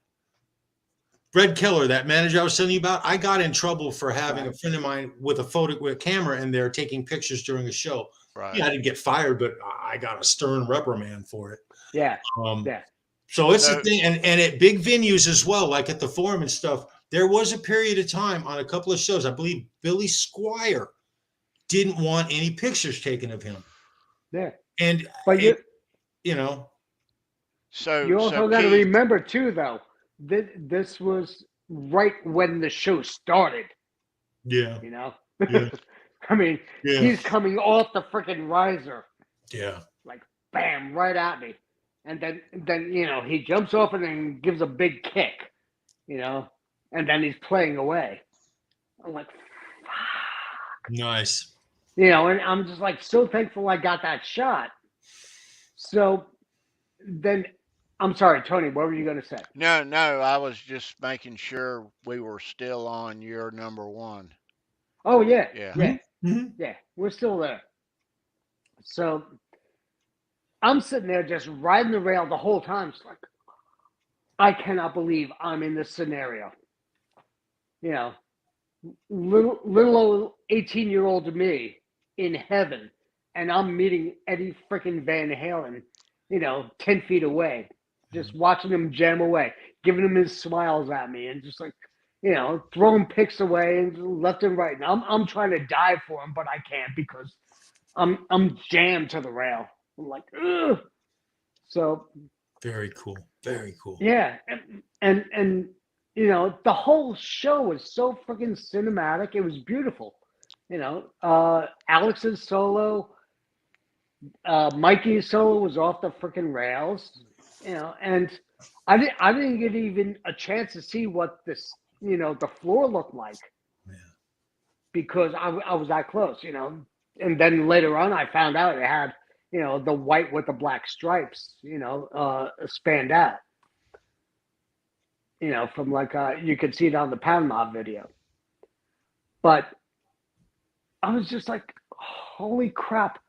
Fred Keller, that manager I was telling you about, I got in trouble for having a friend of mine with a camera in there taking pictures during a show. Right. Yeah, I didn't get fired, but I got a stern reprimand for it. Yeah. So it's the thing, and at big venues as well, like at the Forum and stuff, there was a period of time on a couple of shows, I believe Billy Squire didn't want any pictures taken of him. Yeah. And but you also got to remember too, though, this was right when the show started. Yeah. Yeah. I mean, he's coming off the freaking riser. Yeah. Like bam, right at me. And then he jumps off and then gives a big kick, and then he's playing away. I'm like, fuck. Nice. And I'm just like so thankful I got that shot. So then, I'm sorry, Tony, what were you going to say? No, I was just making sure we were still on your number one. Oh, yeah. Yeah. Mm-hmm. Yeah, we're still there. So I'm sitting there just riding the rail the whole time. It's like, I cannot believe I'm in this scenario. Little old 18-year-old me in heaven, and I'm meeting Eddie freaking Van Halen, 10 feet away, just watching him jam away, giving him his smiles at me, and just like, throwing picks away and left and right. And I'm trying to dive for him, but I can't because I'm jammed to the rail. I'm like, ugh. So very cool. Very cool. Yeah. And the whole show was so freaking cinematic. It was beautiful. Alex's solo, Mikey's solo was off the freaking rails, and I didn't get even a chance to see what this, the floor looked like. Yeah. Because I was that close, and then later on I found out it had, the white with the black stripes, spanned out, from like, you could see it on the Panama video. But I was just like, holy crap.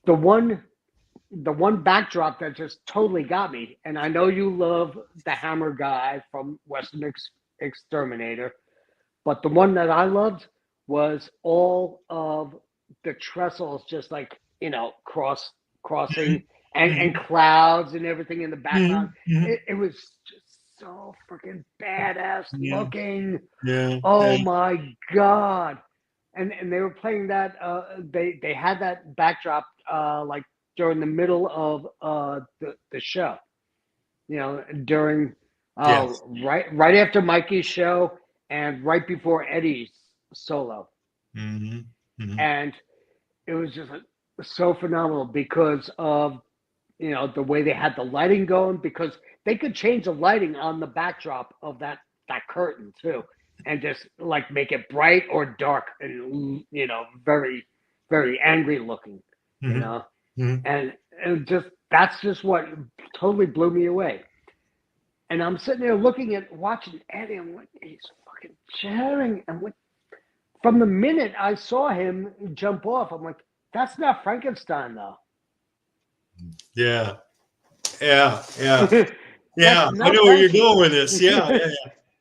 The one backdrop that just totally got me, and I know you love the Hammer guy from Western Exterminator, but the one that I loved was all of the trestles just like, crossing and clouds and everything in the background. It was just so freaking badass looking. Yeah. Oh my God. And they were playing that, they had that backdrop like during the middle of the show, during right after Mikey's show and right before Eddie's solo. And it was just so phenomenal because of the way they had the lighting going, because they could change the lighting on the backdrop of that curtain too, and just like make it bright or dark and very, very angry looking, and just that's just what totally blew me away. And I'm sitting there watching Eddie, I'm like, he's fucking cheering, and from the minute I saw him jump off, I'm like, that's not Frankenstein though. Yeah. Yeah. I know where you're going with this. Yeah.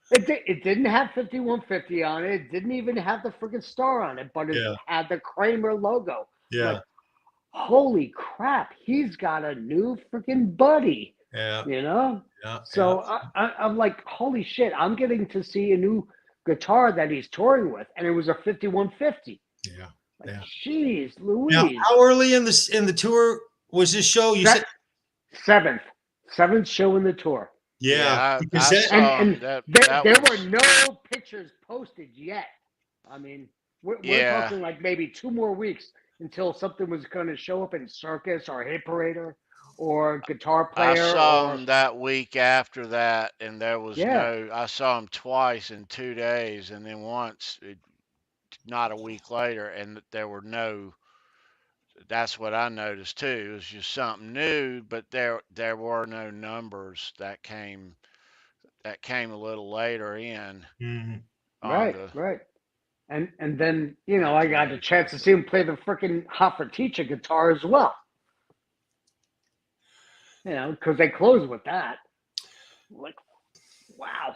It didn't have 5150 on it. It didn't even have the freaking star on it, but it had the Kramer logo. Yeah. Like, holy crap, he's got a new freaking buddy. Yeah. Yeah. So I'm like, holy shit, I'm getting to see a new guitar that he's touring with, and it was a 5150. Yeah. Like, jeez Louise. Now, how early in the tour was this show? You said seventh show in the tour. Yeah, there were no pictures posted yet. I mean, we're talking like maybe 2 more weeks until something was going to show up in Circus or Hit Parader or guitar I player saw or him that week after that, and there was yeah, no. I saw him twice in 2 days, and then once, not a week later, and there were no. That's what I noticed too. It was just something new, but there were no numbers that came a little later in Mhm. on right, the right. And then I got a 1984 chance to see tour. him play the freaking Hot for Teacher guitar as well. Because they closed with that. Like, wow.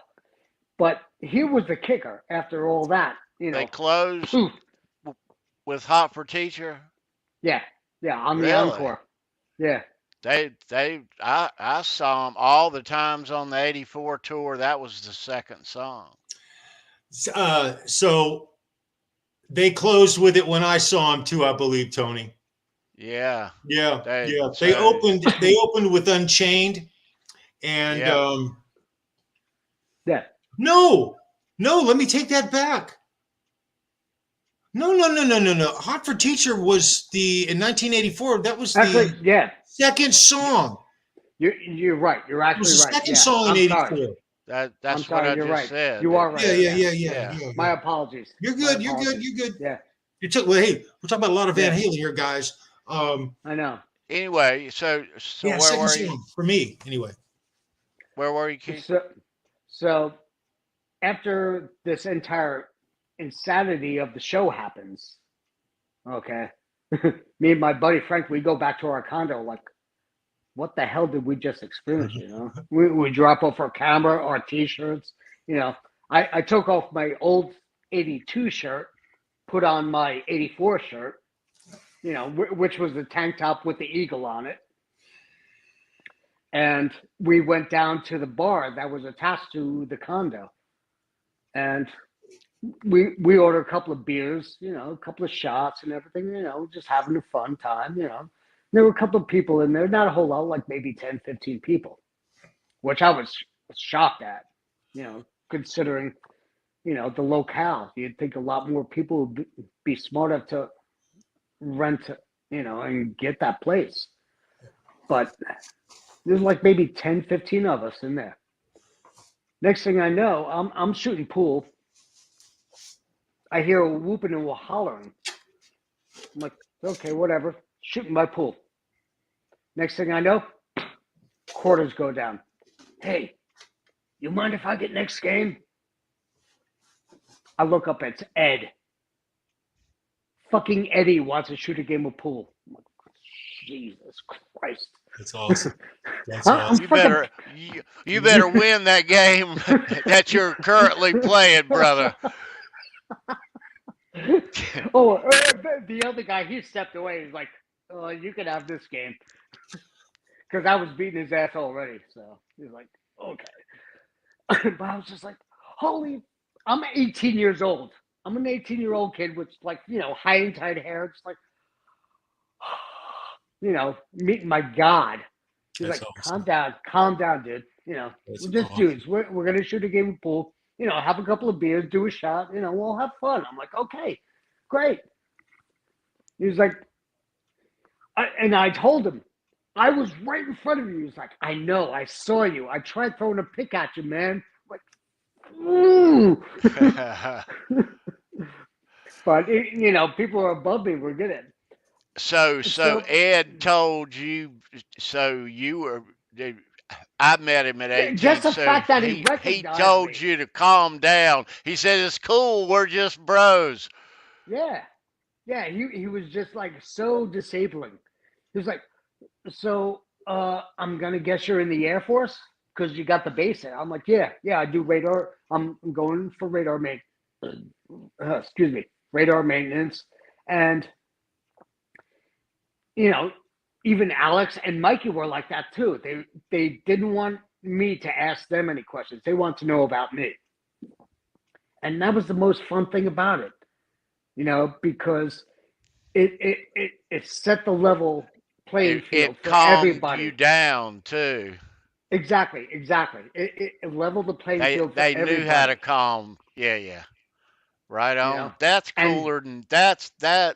But here was the kicker. After all that, They closed poof, with Hot for Teacher. yeah, on the Really? encore, yeah. I saw them all the times on the '84 tour. That was the second song. So they closed with it when I saw him too, I believe, Tony. Yeah, Yeah, they yeah. They so opened. They opened with Unchained, and yep. Yeah. no, no. Let me take that back. No, no, no, no, no, no. Hot for Teacher was in 1984. That was Actually, the yeah. second song. You're right. You're It was actually the right. second Yeah. song in I'm sorry. '84. I'm That's what sorry. I You're just right. said. You are right. Yeah, yeah, Yeah. yeah, yeah, Yeah. yeah, My yeah. apologies. You're My good. You're good. apologies. You're good. Yeah. Well, hey, we're talking about a lot of Van Yeah. Halen here, guys. I know. Anyway, so Yeah, where second were you? song for me, anyway. Where were you, Keith? So after this entire insanity of the show happens, okay, me and my buddy Frank, we go back to our condo like, what the hell did we just experience? We drop off our camera, our T-shirts. I took off my old '82 shirt, put on my '84 shirt. Which was the tank top with the eagle on it, and we went down to the bar that was attached to the condo, and we ordered a couple of beers, a couple of shots and everything, just having a fun time. There were a couple of people in there, not a whole lot, like maybe 10, 15 people, which I was shocked at, considering, the locale. You'd think a lot more people would be smart enough to rent, and get that place. But there's like maybe 10, 15 of us in there. Next thing I know, I'm shooting pool. I hear a whooping and a hollering. I'm like, okay, whatever. Shooting my pool. Next thing I know, quarters go down. Hey, you mind if I get next game? I look up, it's Ed. Fucking Eddie wants to shoot a game of pool. I'm like, Jesus Christ. That's awesome. That's I'm awesome. You better win that game that you're currently playing, brother. Oh, the other guy, he stepped away. He's like, "Oh, you can have this game," because I was beating his ass already. So he's like, "Okay," but I was just like, "Holy!" I'm 18 years old. I'm an 18-year-old kid with like high and tight hair, just like meeting my God. He's That's like, awesome. calm down, dude. That's We're just awesome. dudes. We're gonna shoot a game of pool. Have a couple of beers, do a shot. We'll have fun. I'm like, okay, great. He was like, and I told him, I was right in front of you. He was like, I know, I saw you. I tried throwing a pick at you, man. I'm like, ooh. But people are above me. We're good at it. So Ed told you. So you were. I met him at 18. Just the So fact that he he recognized told me. you to calm down. He said it's cool. We're just bros. Yeah. He was just like so disabling. He was like, so I'm gonna guess you're in the Air Force because you got the basic. I'm like, yeah, I do radar. I'm going for radar radar maintenance, and even Alex and Mikey were like that too. They didn't want me to ask them any questions. They want to know about me, and that was the most fun thing about it. Because it set the level playing field It for calmed everybody. you down too. Exactly. It leveled the playing field for They everybody. knew how to calm. Yeah. Right You on. know, That's and cooler than that's Yeah.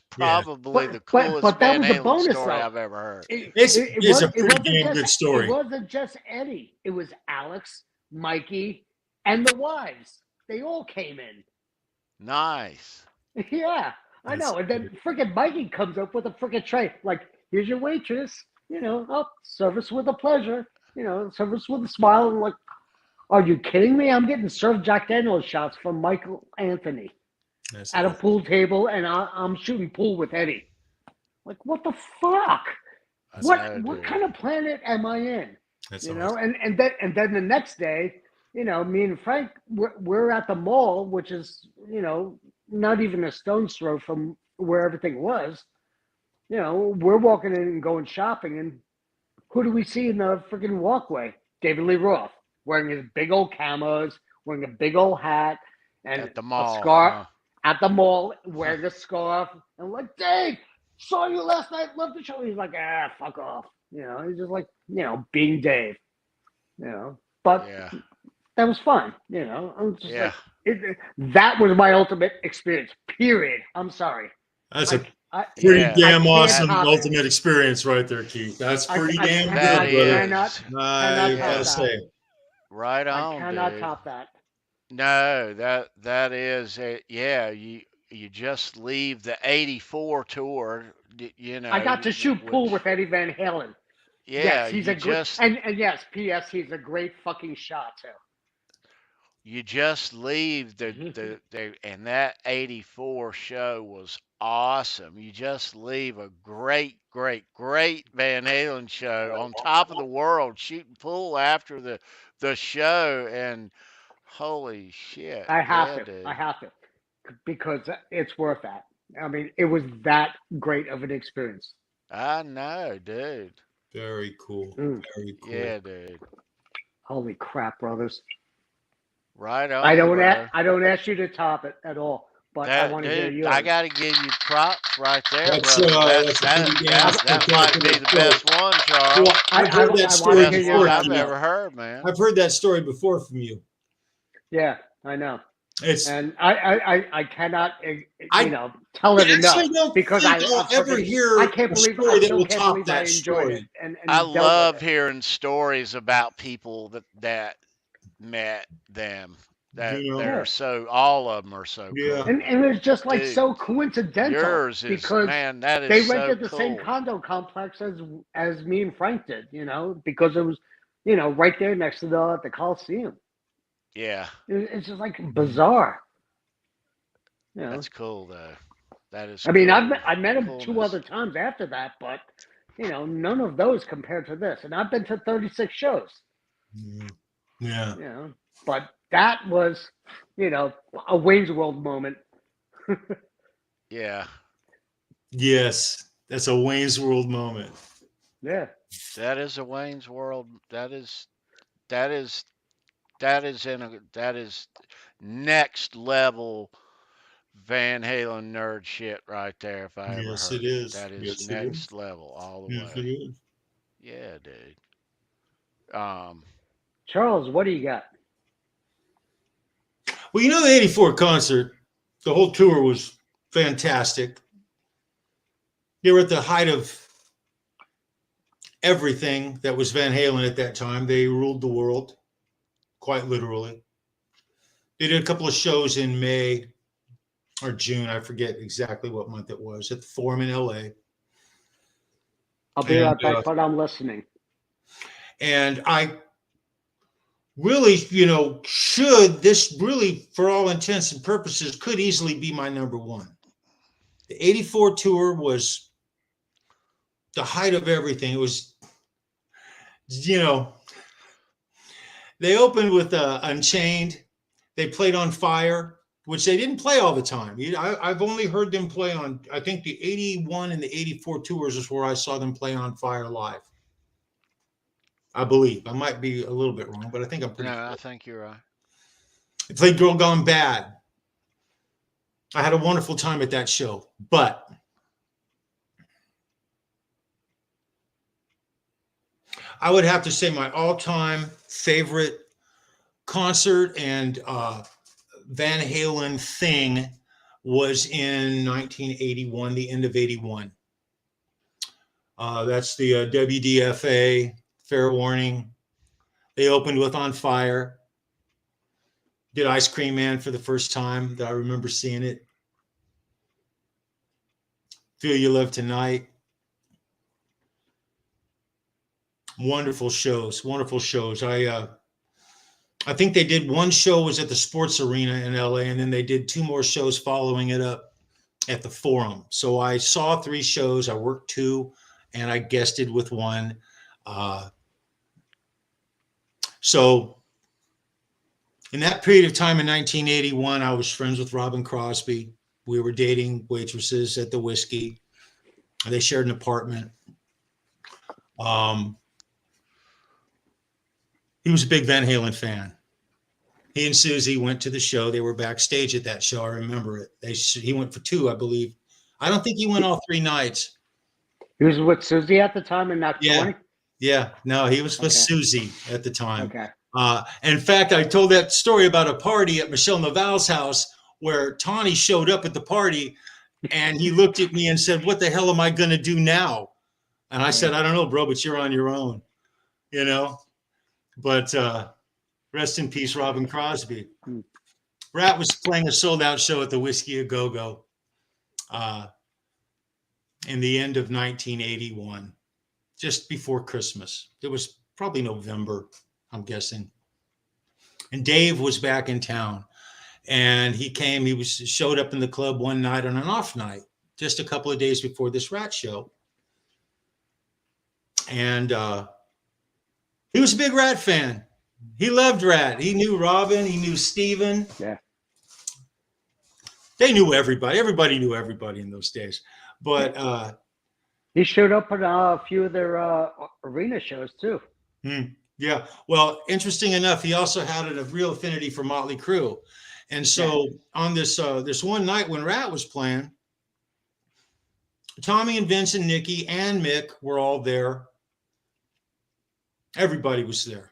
probably the but coolest that Van was a Halen bonus story though. I've ever heard. It's a pretty damn good It story. wasn't just Eddie. It was Alex, Mikey, and the wives. They all came in. Nice. Yeah, I That's know. And then freaking Mikey comes up with a freaking tray. Like, here's your waitress. You know, oh, service with a pleasure. You know, service with a smile. And like, are you kidding me? I'm getting served Jack Daniels shots from Michael Anthony that's at a awesome. pool table, and I'm shooting pool with Eddie. Like, what the fuck? That's What No, dude. kind of planet am I in? That's You awesome. know, and then the next day, you know, me and Frank we're at the mall, which is, you know, not even a stone's throw from where everything was. You know, we're walking in and going shopping, and who do we see in the freaking walkway? David Lee Roth wearing his big old camos, wearing a big old hat, and At the a mall. scarf at the mall, wearing a scarf. And I'm like, Dave, saw you last night, loved the show. He's like, fuck off. You know, he's just like, you know, being Dave. You know, but Yeah. that was fun. You know, I'm just Yeah. like, that was my ultimate experience. Period. I'm sorry. That's a I pretty Yeah. damn can't awesome top it. ultimate experience right there, Keith. That's pretty damn good, That brother. is. I cannot gotta top say. that. Right I on, cannot dude. top that. No, that is it. Yeah, you just leave the '84 tour, you know. I got to shoot pool which with Eddie Van Halen. yeah, Yes, he's you a great, just and yes, P.S. He's a great fucking shot too. you just leave the and that '84 show was awesome. You just leave a great Van Halen show on top of the world shooting pool after the show, and holy shit, I yeah, dude. have to, because it's worth that. I mean, it was that great of an experience. I know, dude. Very cool. Mm, Very cool. Yeah, dude. holy crap, brothers! Right on, bro. I don't ask you to top it at all, but I That want to hear dude, yours. I gotta give you props right there, That's brother. that's a pretty damn That might be spectacular the story. best one, Charles. Well, I've heard that I story want to hear Best yours. one before. I've From you. ever heard, man. I've heard that story before from you. Yeah, I know. It's And I cannot, I you know, tell it enough actually don't because think I'll ever hear I can't a believe story I that still will can't top believe I that enjoyed it story. and I dealt with love it. hearing stories about people that met them. That You know? they're Yeah. so all of them are so Yeah. cool. And it's just like Dude, so coincidental yours is because man, that is they so rented the same cool. condo complex as me and Frank did, you know, because it was, you know, right there next to the Coliseum. Yeah, It's just like bizarre, you know. that's cool though. That is I mean, cool. I met him two Coolness. other times after that, but you know, none of those compared to this. And I've been to 36 shows, Yeah. you know, but that was, you know, a Wayne's World moment. Yeah, Yes. That's a Wayne's World moment. Yeah. that is a Wayne's World. That is that is next level Van Halen nerd shit right there. If I ever Yes, heard it it, is. that is Yes, it is. next level all the Yes, it way. is. Yeah, dude. Charles, what do you got? Well, you know, the 84 concert, the whole tour was fantastic. They were at the height of everything that was Van Halen at that time. They ruled the world, quite literally. They did a couple of shows in May or June. I forget exactly what month it was, at the Forum in LA. I'll be right back, but I'm listening. And I really, you know, this really, for all intents and purposes, could easily be my number one. The 84 tour was the height of everything. It was, you know, they opened with Unchained. They played On Fire, which they didn't play all the time. I've only heard them play on, I think the 81 and the 84 tours is where I saw them play On Fire live. I believe. I might be a little bit wrong, but I think I'm pretty no, close. I think you're right. They played Girl Gone Bad. I had a wonderful time at that show, but I would have to say my all-time favorite concert and Van Halen thing was in 1981, the end of 81. That's the WDFA, Fair Warning. They opened with On Fire. Did Ice Cream Man for the first time that I remember seeing it. Feel You Love Tonight. Wonderful shows, wonderful shows. I think they did one show was at the Sports Arena in LA, and then they did 2 more shows following it up at the Forum. So I saw 3 shows. I worked 2, and I guested with 1. So in that period of time in 1981, I was friends with Robin Crosby. We were dating waitresses at the Whiskey. They shared an apartment. He was a big Van Halen fan. He and Susie went to the show. They were backstage at that show. I remember it. He went for 2, I believe. I don't think he went all 3 nights. He was with Susie at the time and not 20? Yeah. No, he was with Susie at the time. Okay. In fact, I told that story about a party at Michelle Naval's house where Tawny showed up at the party and he looked at me and said, "What the hell am I going to do now?" And I said, "I don't know, bro, but you're on your own, you know." But rest in peace, Robin Crosby. Rat was playing a sold-out show at the Whiskey A Go-Go in the end of 1981, just before Christmas. It was probably November, I'm guessing. And Dave was back in town. And he came, showed up in the club one night on an off night, just a couple of days before this Rat show. And he was a big Rat fan. He loved Rat. He knew Robin. He knew Steven. Yeah. They knew everybody. Everybody knew everybody in those days. But he showed up at a few of their arena shows too. Yeah. Well, interesting enough, he also had a real affinity for Motley Crue. And so on this one night when Rat was playing, Tommy and Vince and Nikki and Mick were all there. Everybody was there.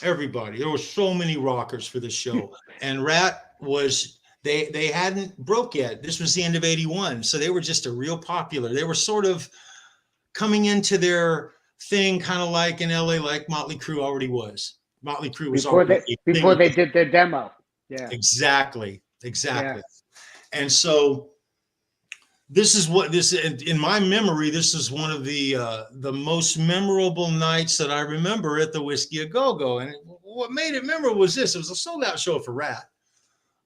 Everybody. There were so many rockers for this show. And Rat was, they hadn't broke yet. This was the end of 81. So they were just a real popular. They were sort of coming into their thing, kind of like in LA, like Motley Crue already was. Motley Crue was before they did their demo. Yeah. Exactly. Yeah. And so this is what in my memory, this is one of the most memorable nights that I remember at the Whiskey A Go-Go. And what made it memorable was this. It was a sold-out show for Rat.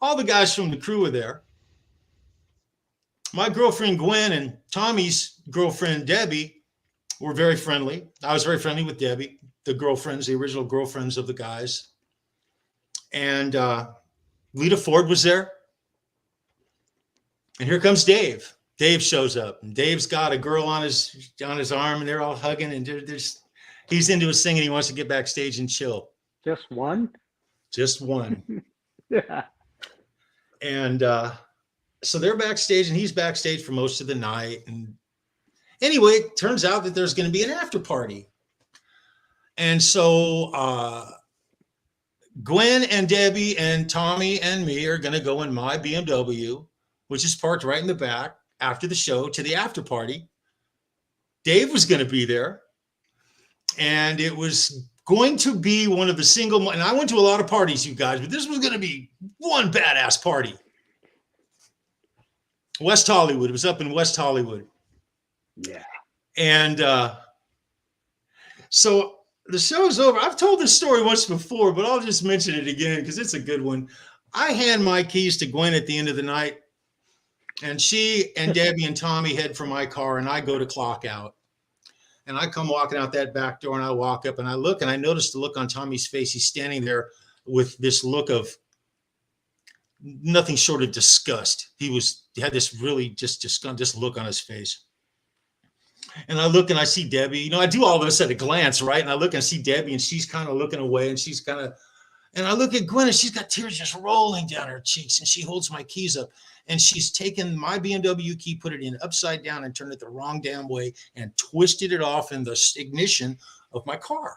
All the guys from the crew were there. My girlfriend Gwen and Tommy's girlfriend Debbie were very friendly. I was very friendly with Debbie, the original girlfriends of the guys. And Lita Ford was there. And here comes Dave. Dave shows up, and Dave's got a girl on his arm, and they're all hugging, and he's into his thing, and he wants to get backstage and chill. Just one? Just one. Yeah. And so they're backstage, and he's backstage for most of the night. And anyway, it turns out that there's going to be an after party. And so Gwen and Debbie and Tommy and me are going to go in my BMW, which is parked right in the back, after the show to the after party. Dave was going to be there. And it was going to be one of the and I went to a lot of parties, you guys, but this was going to be one badass party. West Hollywood. It was up in West Hollywood. Yeah. And so the show's over. I've told this story once before, but I'll just mention it again because it's a good one. I hand my keys to Gwen at the end of the night, and she and Debbie and Tommy head for my car, and I go to clock out. And I come walking out that back door, and I walk up, and I look, and I notice the look on Tommy's face. He's standing there with this look of nothing short of disgust. He had this really just look on his face. And I look and I see Debbie. You know, I do all this at a glance, right? And I look and see Debbie, and she's kind of looking away, and and I look at Gwen, and she's got tears just rolling down her cheeks, and she holds my keys up, and she's taken my BMW key, put it in upside down, and turned it the wrong damn way, and twisted it off in the ignition of my car.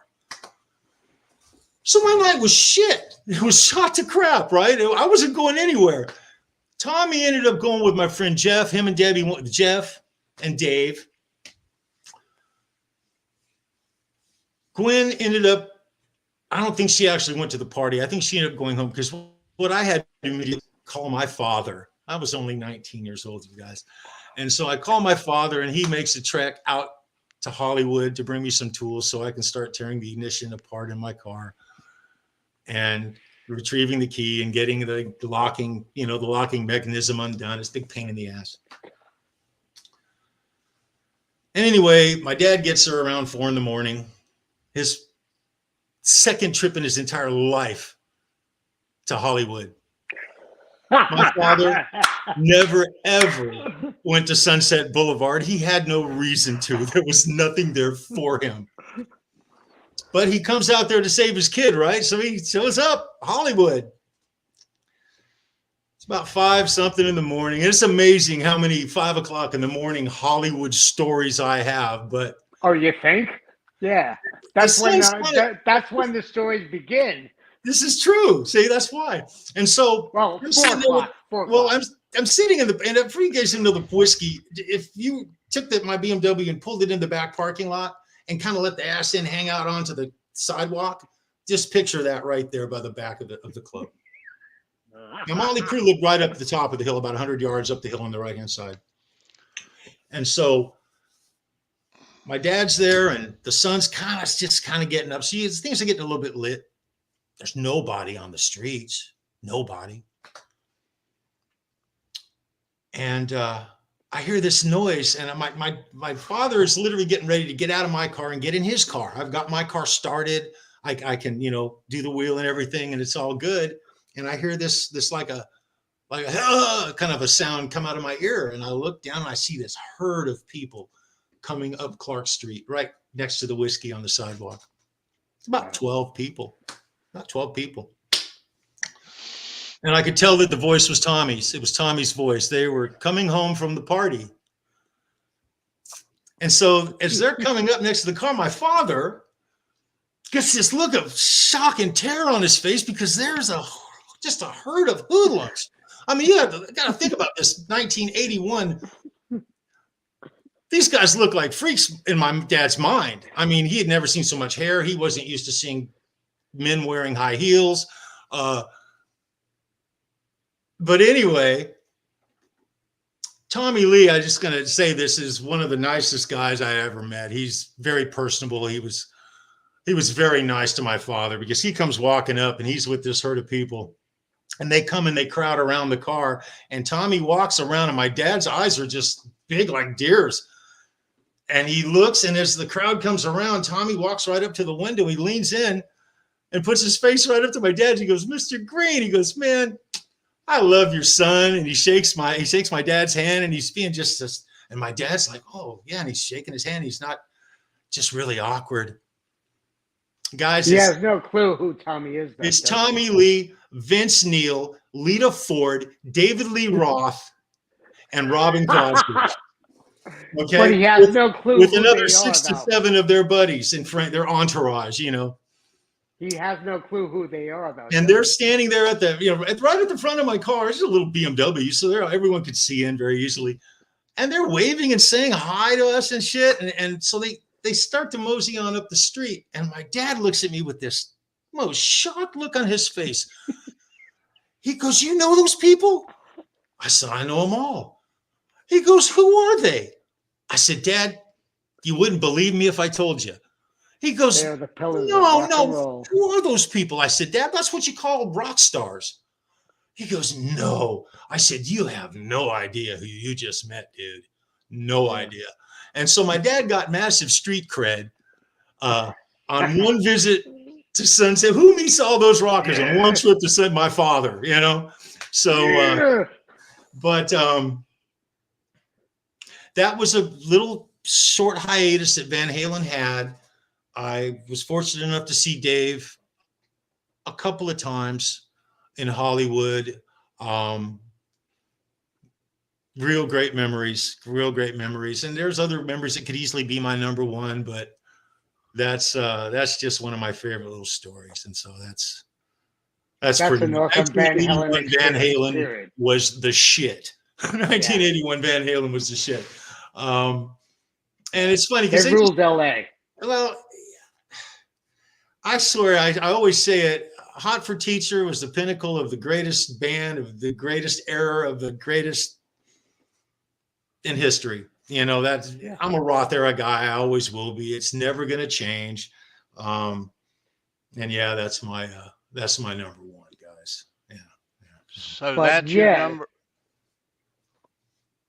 So my night was shit. It was shot to crap, right? I wasn't going anywhere. Tommy ended up going with my friend Jeff. Him and Debbie went with Jeff and Dave. Gwen ended up, I don't think she actually went to the party. I think she ended up going home because what I had to do was call my father. I was only 19 years old, you guys. And so I call my father, and he makes a trek out to Hollywood to bring me some tools so I can start tearing the ignition apart in my car and retrieving the key and getting the locking, the locking mechanism undone. It's a big pain in the ass. And anyway, my dad gets there around 4 a.m. His second trip in his entire life to Hollywood. My father never, ever went to Sunset Boulevard. He had no reason to. There was nothing there for him. But he comes out there to save his kid, right? So he shows up, Hollywood. It's about 5-something in the morning. It's amazing how many 5 o'clock in the morning Hollywood stories I have. But oh, you think? Yeah, that's when the stories begin. This is true. See, that's why. And so, well, I'm 4 o'clock. I'm sitting in the, and for you guys who know the whiskey, if you took my BMW and pulled it in the back parking lot and kind of let the ass end hang out onto the sidewalk, just picture that right there by the back of the club. The Motley Crew lived right up at the top of the hill, about 100 yards up the hill on the right-hand side. And so my dad's there, and the sun's just kind of getting up. See, things are getting a little bit lit. There's nobody on the streets, nobody. And I hear this noise, and my father is literally getting ready to get out of my car and get in his car. I've got my car started. I can, do the wheel and everything, and it's all good. And I hear this like a kind of a sound come out of my ear, and I look down and I see this herd of people coming up Clark Street, right next to the whiskey on the sidewalk. It's about 12 people. Not 12 people. And I could tell that the voice was Tommy's. It was Tommy's voice. They were coming home from the party. And so as they're coming up next to the car, my father gets this look of shock and terror on his face because there's just a herd of hoodlums. I mean, you got to think about this. 1981. These guys look like freaks in my dad's mind. I mean, he had never seen so much hair. He wasn't used to seeing men wearing high heels. But anyway, Tommy Lee, I'm just going to say this is one of the nicest guys I ever met. He's very personable. He was very nice to my father because he comes walking up and he's with this herd of people, and they come and they crowd around the car, and Tommy walks around, and my dad's eyes are just big like deer's. And he looks, and as the crowd comes around, Tommy walks right up to the window. He leans in and puts his face right up to my dad. He goes, "Mr. Green," he goes, "Man, I love your son." And he shakes my dad's hand, and he's being and my dad's like, "Oh yeah." And he's shaking his hand. He's not just really awkward. Guys, he has no clue who Tommy is. It's Tommy Lee, Vince Neil, Lita Ford, David Lee Roth, and Robin Crosby. Okay. But he has no clue with who another they 6 to are, 7 of their buddies in front, their entourage, He has no clue who they are, though. And they're standing there at the, right at the front of my car. It's a little BMW, so everyone could see in very easily. And they're waving and saying hi to us and shit. And so they start to mosey on up the street. And my dad looks at me with this most shocked look on his face. He goes, "You know those people?" I said, "I know them all." He goes, "Who are they?" I said, "Dad, you wouldn't believe me if I told you." He goes, "They're the pillars No, of rock and roll." Who are those people? I said, "Dad, that's what you call rock stars." He goes, "No." I said, "You have no idea who you just met, dude. No idea." And so my dad got massive street cred on one visit to Sunset. Who meets all those rockers on one trip to see my father, So, but that was a little short hiatus that Van Halen had. I was fortunate enough to see Dave a couple of times in Hollywood. Real great memories. And there's other memories that could easily be my number one, but that's just one of my favorite little stories, and so that's That's pretty an much. awesome Van Halen 1981 Van experience, Halen period. was the shit. 1981 Van Halen was the shit. And it's funny They because ruled LA. well, I swear, I always say it. Hot for Teacher was the pinnacle of the greatest band, of the greatest era, of the greatest in history. You know, that's Yeah. I'm a Roth era guy. I always will be. It's never going to change. And yeah, that's my number one, guys. Yeah. So But that's your yeah, number.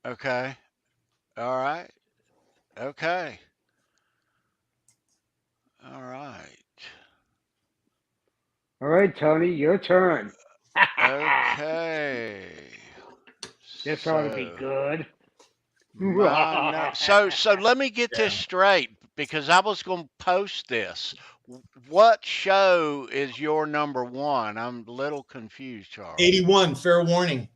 Okay. All right. Okay. All right. all right, Tony, your turn. Okay. This ought to be good. So let me get this straight because I was going to post this. What show is your number one? I'm a little confused, Charles. 81, Fair Warning,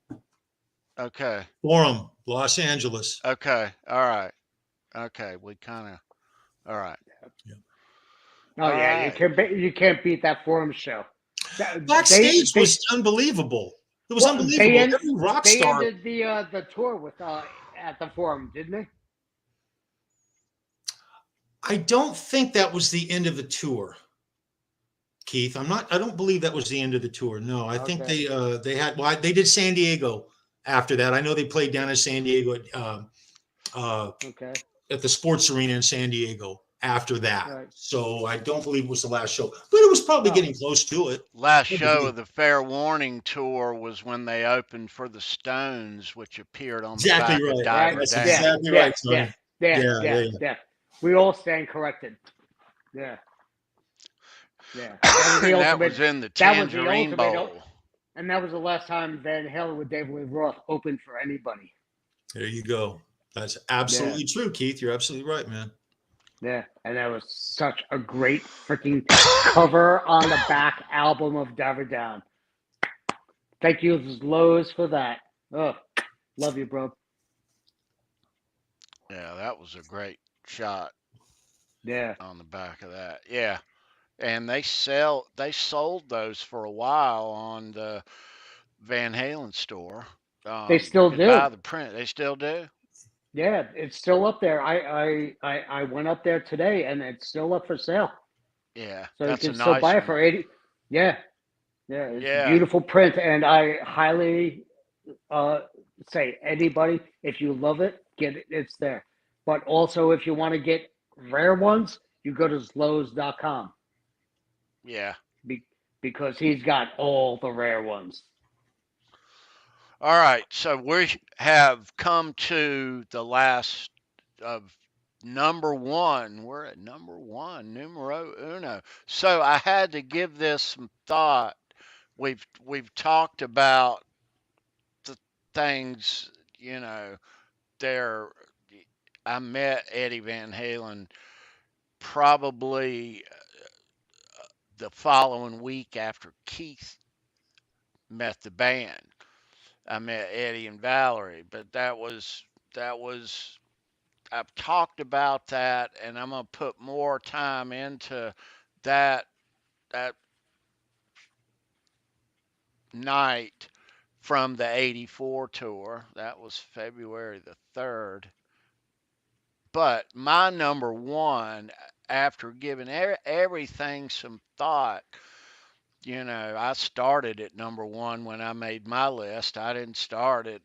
Okay. Forum, Los Angeles. Okay. All right. Okay. We kind of. All right. Oh All yeah, right. you can't beat that Forum show. Backstage was unbelievable. It was unbelievable. Every rock they star. ended the tour with at the Forum, didn't they? I don't think that was the end of the tour, Keith. I don't believe that was the end of the tour. No, I think they they did San Diego after that. I know they played down in San Diego at the sports arena in San Diego after that. Right. So I don't believe it was the last show, but it was probably getting close to it. Last show of the Fair Warning tour was when they opened for the Stones, which appeared on the back of Diver That's Down. exactly right, Tony. Yeah. We all stand corrected. Yeah. Yeah. That was in the Tangerine Bowl. And that was the last time Van Halen with David Lee Roth opened for anybody. There you go. That's absolutely true, Keith. You're absolutely right, man. Yeah, and that was such a great freaking cover on the back album of Diver Down. Thank you, Lowe's, for that. Oh, love you, bro. Yeah, that was a great shot. Yeah. On the back of that. Yeah. And they sold those for a while on the Van Halen store. They still do. Buy the print. They still do. Yeah, it's still up there. I went up there today, and it's still up for sale. Yeah, so that's you can a still nice buy one. it for 80. Yeah, it's a beautiful print, and I highly say anybody, if you love it, get it. It's there. But also, if you want to get rare ones, you go to Lowe's.com. Yeah. Because he's got all the rare ones. All right, so we have come to the last of number one. We're at number one, numero uno. So I had to give this some thought. We've talked about the things, I met Eddie Van Halen probably the following week after Keith met the band. I met Eddie and Valerie, but I've talked about that, and I'm gonna put more time into that night from the '84 tour. That was February the 3rd. But my number one, after giving everything some thought, I started at number one when I made my list. I didn't start at,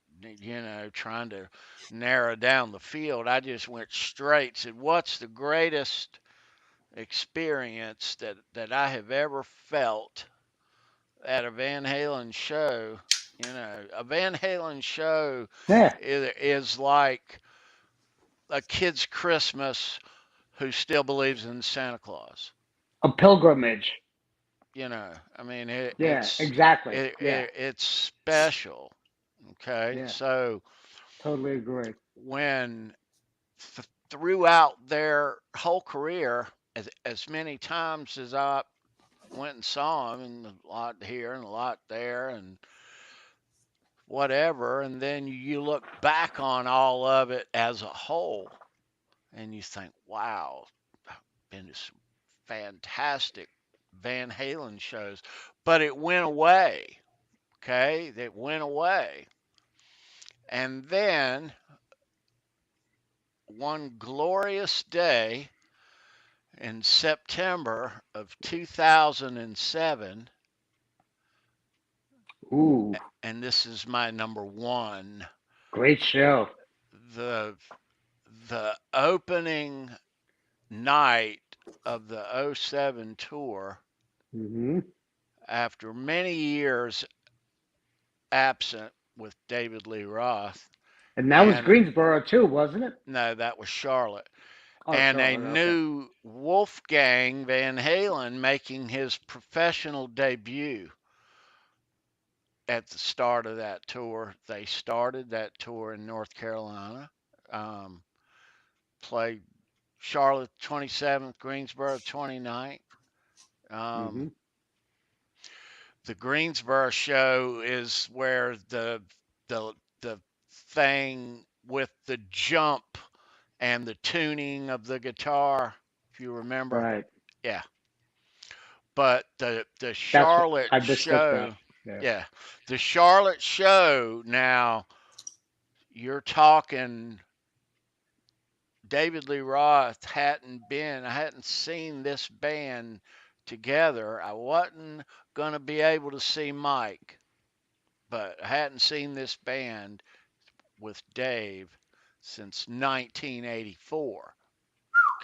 trying to narrow down the field. I just went straight, said, what's the greatest experience that I have ever felt at a Van Halen show? A Van Halen show is like a kid's Christmas who still believes in Santa Claus. A pilgrimage. I mean, exactly. It's special. Okay. Yeah. So totally agree. When throughout their whole career, as many times as I went and saw them, and a lot here and a lot there and whatever, and then you look back on all of it as a whole and you think, wow, I've been to some fantastic Van Halen shows, but it went away. Okay, it went away. And then one glorious day in September of 2007, Ooh, and this is my number one, great show. the the opening night of the '07 tour, Hmm. after many years absent with David Lee Roth, And that was and Greensboro too, wasn't it? no, that was Charlotte, Oh, and a Charlotte. Okay. new Wolfgang Van Halen making his professional debut at the start of that tour. They started that tour in North Carolina, um, played Charlotte 27th, Greensboro 29th. Hmm. Um, the Greensboro show is where the thing with the jump and the tuning of the guitar, if you remember. Right. Yeah. But the That's what Charlotte I mistook that. show, Yeah. yeah, the Charlotte show now, you're talking David Lee Roth I hadn't seen this band together. I wasn't going to be able to see Mike, but I hadn't seen this band with Dave since 1984.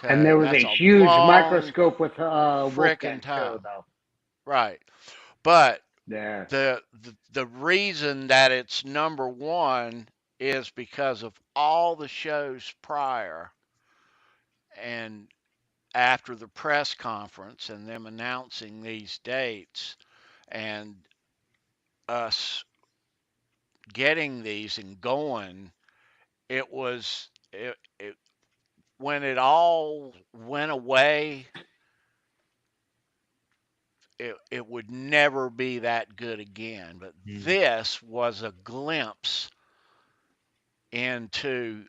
And there Okay, was that's a a huge long microscope with frickin' Wolfgang too, time. though. Right. But Yeah. the reason that it's number one is because of all the shows prior and after the press conference and them announcing these dates and us getting these and going, it was it when it all went away, it would never be that good again. But Mm. this was a glimpse into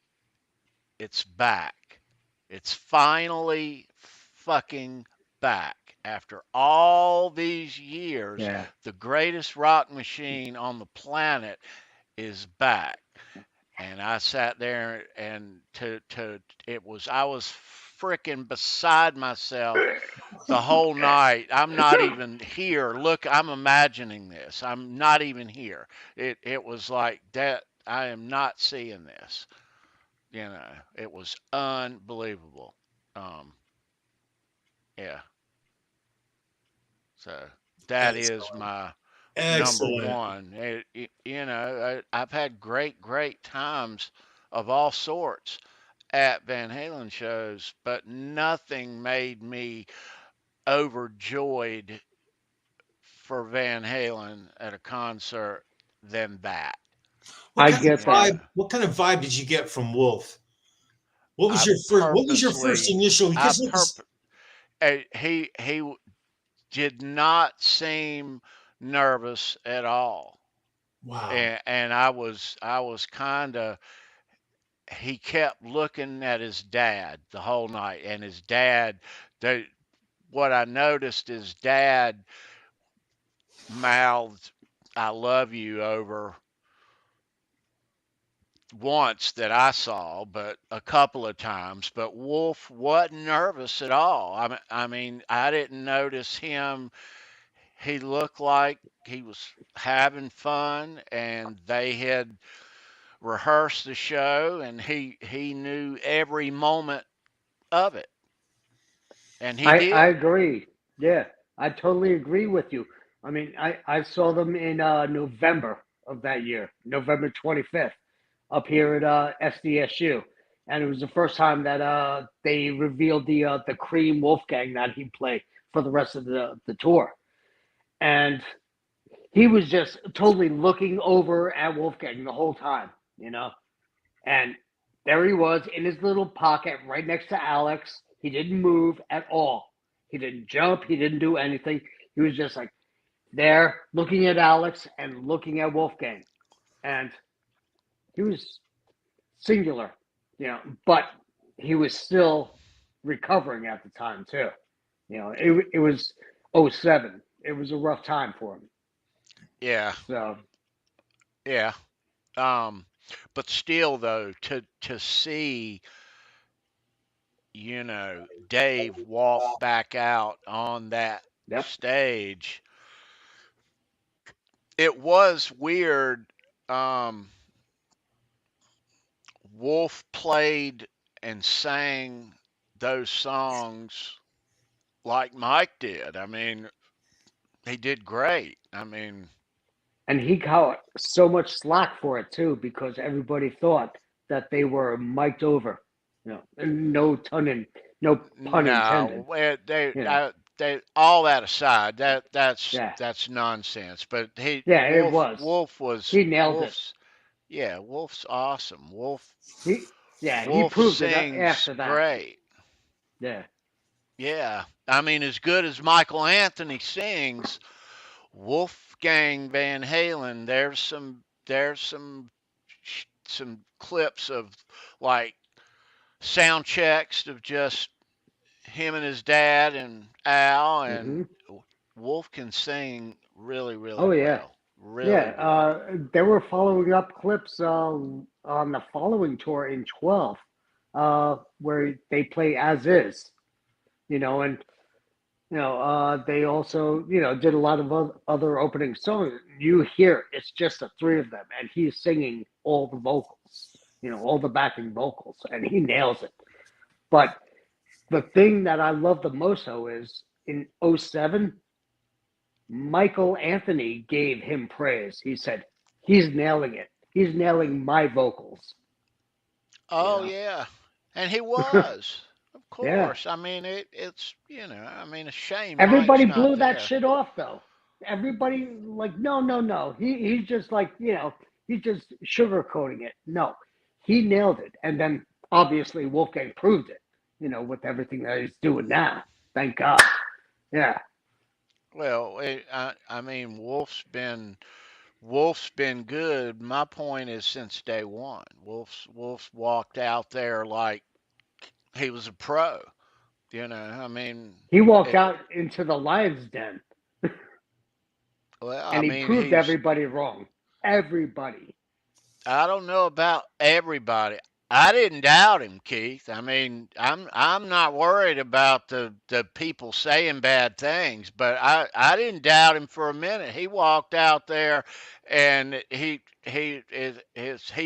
it's back. It's finally fucking back. After all these years, Yeah. the greatest rock machine on the planet is back. And I sat there and I was freaking beside myself the whole night. I'm not even here. Look, I'm imagining this. I'm not even here. It was like that. I am not seeing this. It was unbelievable. Um, yeah. So that is Excellent. my number Excellent. one. I've had great times of all sorts at Van Halen shows, but nothing made me overjoyed for Van Halen at a concert than that. I get that. What kind of vibe did you get from Wolf? What was I your first? What was your first purposely, initial? I Because it was purp- he did not seem nervous at all, wow. and I was kind of. He kept looking at his dad the whole night, and his dad. They, what I noticed is dad mouthed "I love you" over once that I saw, but a couple of times. But Wolf wasn't nervous at all. I mean, I didn't notice him. He looked like he was having fun, and they had rehearsed the show, and he knew every moment of it, and he I did. agree. Yeah, I totally agree with you. I mean, I saw them in November of that year, November 25th, up here at SDSU, and it was the first time that they revealed the Cream Wolfgang that he played for the rest of the tour, and he was just totally looking over at Wolfgang the whole time, you know. And there he was in his little pocket right next to Alex. He didn't move at all. He didn't jump. He didn't do anything. He was just like there looking at Alex and looking at Wolfgang. And he was singular, but he was still recovering at the time, too. it was '07. It was a rough time for him. Yeah, So yeah. Um, but still, though, to see, Dave walk back out on that yep. stage, it was weird. Um, Wolf played and sang those songs like Mike did. I mean, he did great. I mean, And he got so much slack for it too, because everybody thought that they were mic'd over. And no pun intended. no, they You know, all that aside, that's yeah, that's nonsense. But he yeah, it Wolf was. Wolf was He nailed it. Wolf's yeah, Wolf's awesome. He Wolf proved it sings after that. great. Yeah. Yeah, I mean, as good as Michael Anthony sings, Wolfgang Van Halen. There's some clips of like sound checks of just him and his dad and Al, and Hmm. Wolf can sing really, really Oh yeah. well. Really, Yeah. really well. They were following up clips on the following tour in 12, where they play as is. And they also, did a lot of other opening songs. You hear it's just the three of them, and he's singing all the vocals, all the backing vocals, and he nails it. But the thing that I love the most, though, is in '07, Michael Anthony gave him praise. He said, he's nailing it. He's nailing my vocals, you Oh know? yeah, and he was, of Yeah. course. I mean, it's I mean, a shame Everybody Mike's not blew that there. shit off though. Everybody like, no, no, no. He's just like, he's just sugarcoating it. No, he nailed it. And then obviously Wolfgang proved it, with everything that he's doing now. Thank God. Yeah. Well, I mean, Wolf's been good. My point is since day one, Wolf's walked out there like he was a pro. I mean, He walked it, out into the lion's den well, I and he mean, proved he's. everybody wrong. Everybody. I don't know about everybody. I didn't doubt him, Keith. I mean, I'm not worried about the people saying bad things, but I didn't doubt him for a minute. He walked out there, and he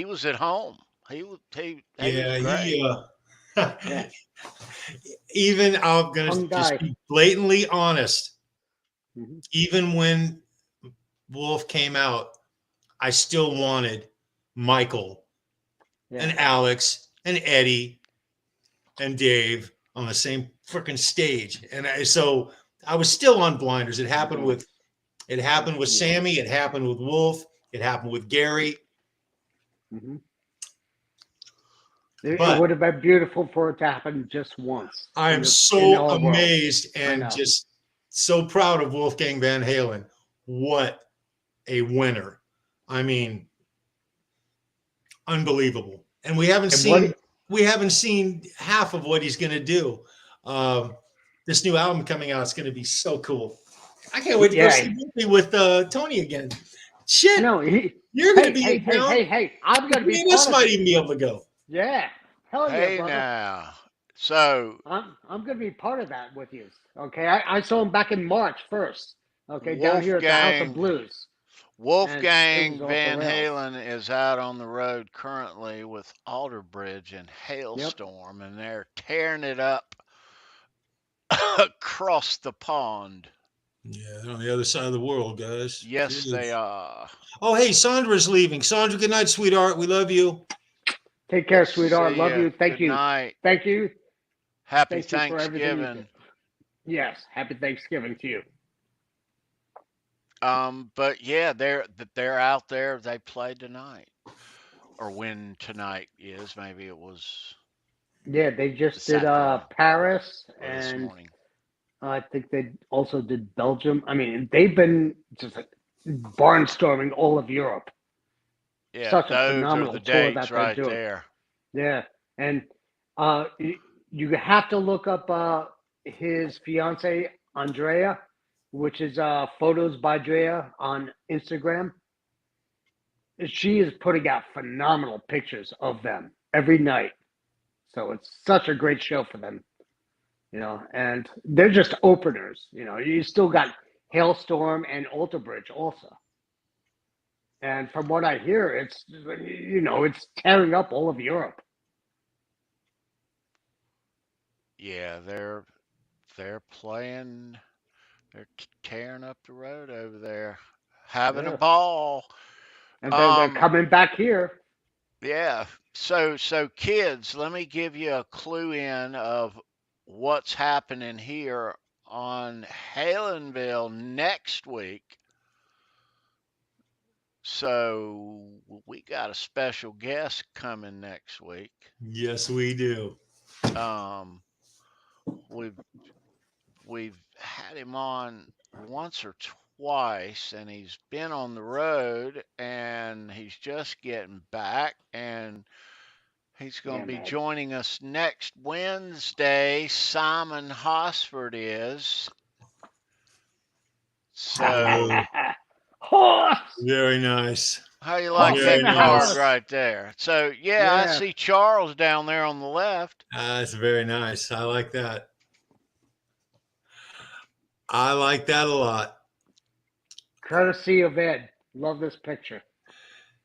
was at home. He was Yeah, great. Yeah. even I'm gonna Hung just guy. be blatantly honest. Hmm. Even when Wolf came out, I still wanted Michael Yeah. and Alex and Eddie and Dave on the same freaking stage, and so I was still on blinders. It happened with Yeah. Sammy. It happened with Wolf. It happened with Gary. Hmm. It But would have been beautiful for it to happen just once I in am the so whole world. amazed I and know. just so proud of Wolfgang Van Halen. What a winner. I mean, unbelievable. And we haven't And seen half of what he's going to do. This new album coming out is going to be so cool. I can't wait to go see Wolfie with Tony again. Shit, no, you're going to be in town. hey, I'm gonna be Me and us part of might it. even be able to go. Yeah. Hell yeah, Hey brother. now, so I'm gonna be part of that with you. Okay. I saw him back in March 1st. Okay, down here at the House of Wolfgang Blues. And it was Wolfgang off the Van rails. Halen is out on the road currently with Alderbridge and Yep. Hailstorm, and they're tearing it up across the pond. Yeah, on the other side of the world, guys. Yes, they Jeez. are. Oh, hey, Sandra's leaving. Sandra, good night, sweetheart. We love you. Take care, sweetheart. See Love ya. you. Thank Good you. night. Thank you. Happy Thank you for everything you did. Thanksgiving. Yes. Happy Thanksgiving to you. But yeah, they're out there. They played tonight, or when tonight is. Maybe it was Yeah, they just this did afternoon Paris, or this and morning. I think they also did Belgium. I mean, they've been just like barnstorming all of Europe. Yeah, Such a those are phenomenal the tour dates that they're right doing. there. Yeah, and you have to look up his fiance Andrea, which is photos by Drea on Instagram. She is putting out phenomenal pictures of them every night. So it's such a great show for them, and they're just openers. You still got Hailstorm and Alter Bridge also. And from what I hear, it's tearing up all of Europe. Yeah, they're playing. They're tearing up the road over there, having a Yeah. ball. And they're coming back here. Yeah. So kids, let me give you a clue in of what's happening here on Halenville next week. So we got a special guest coming next week. Yes, we do. Um, we've had him on once or twice, and he's been on the road, and he's just getting back, and he's going to be man. joining us next Wednesday. Simon Hosford is. So Horse! Very nice. how you like Horse that in the card house. right there? So yeah, I Yeah. see Charles down there on the left. That's very nice. I like that. I like that a lot. Courtesy of Ed. Love this picture.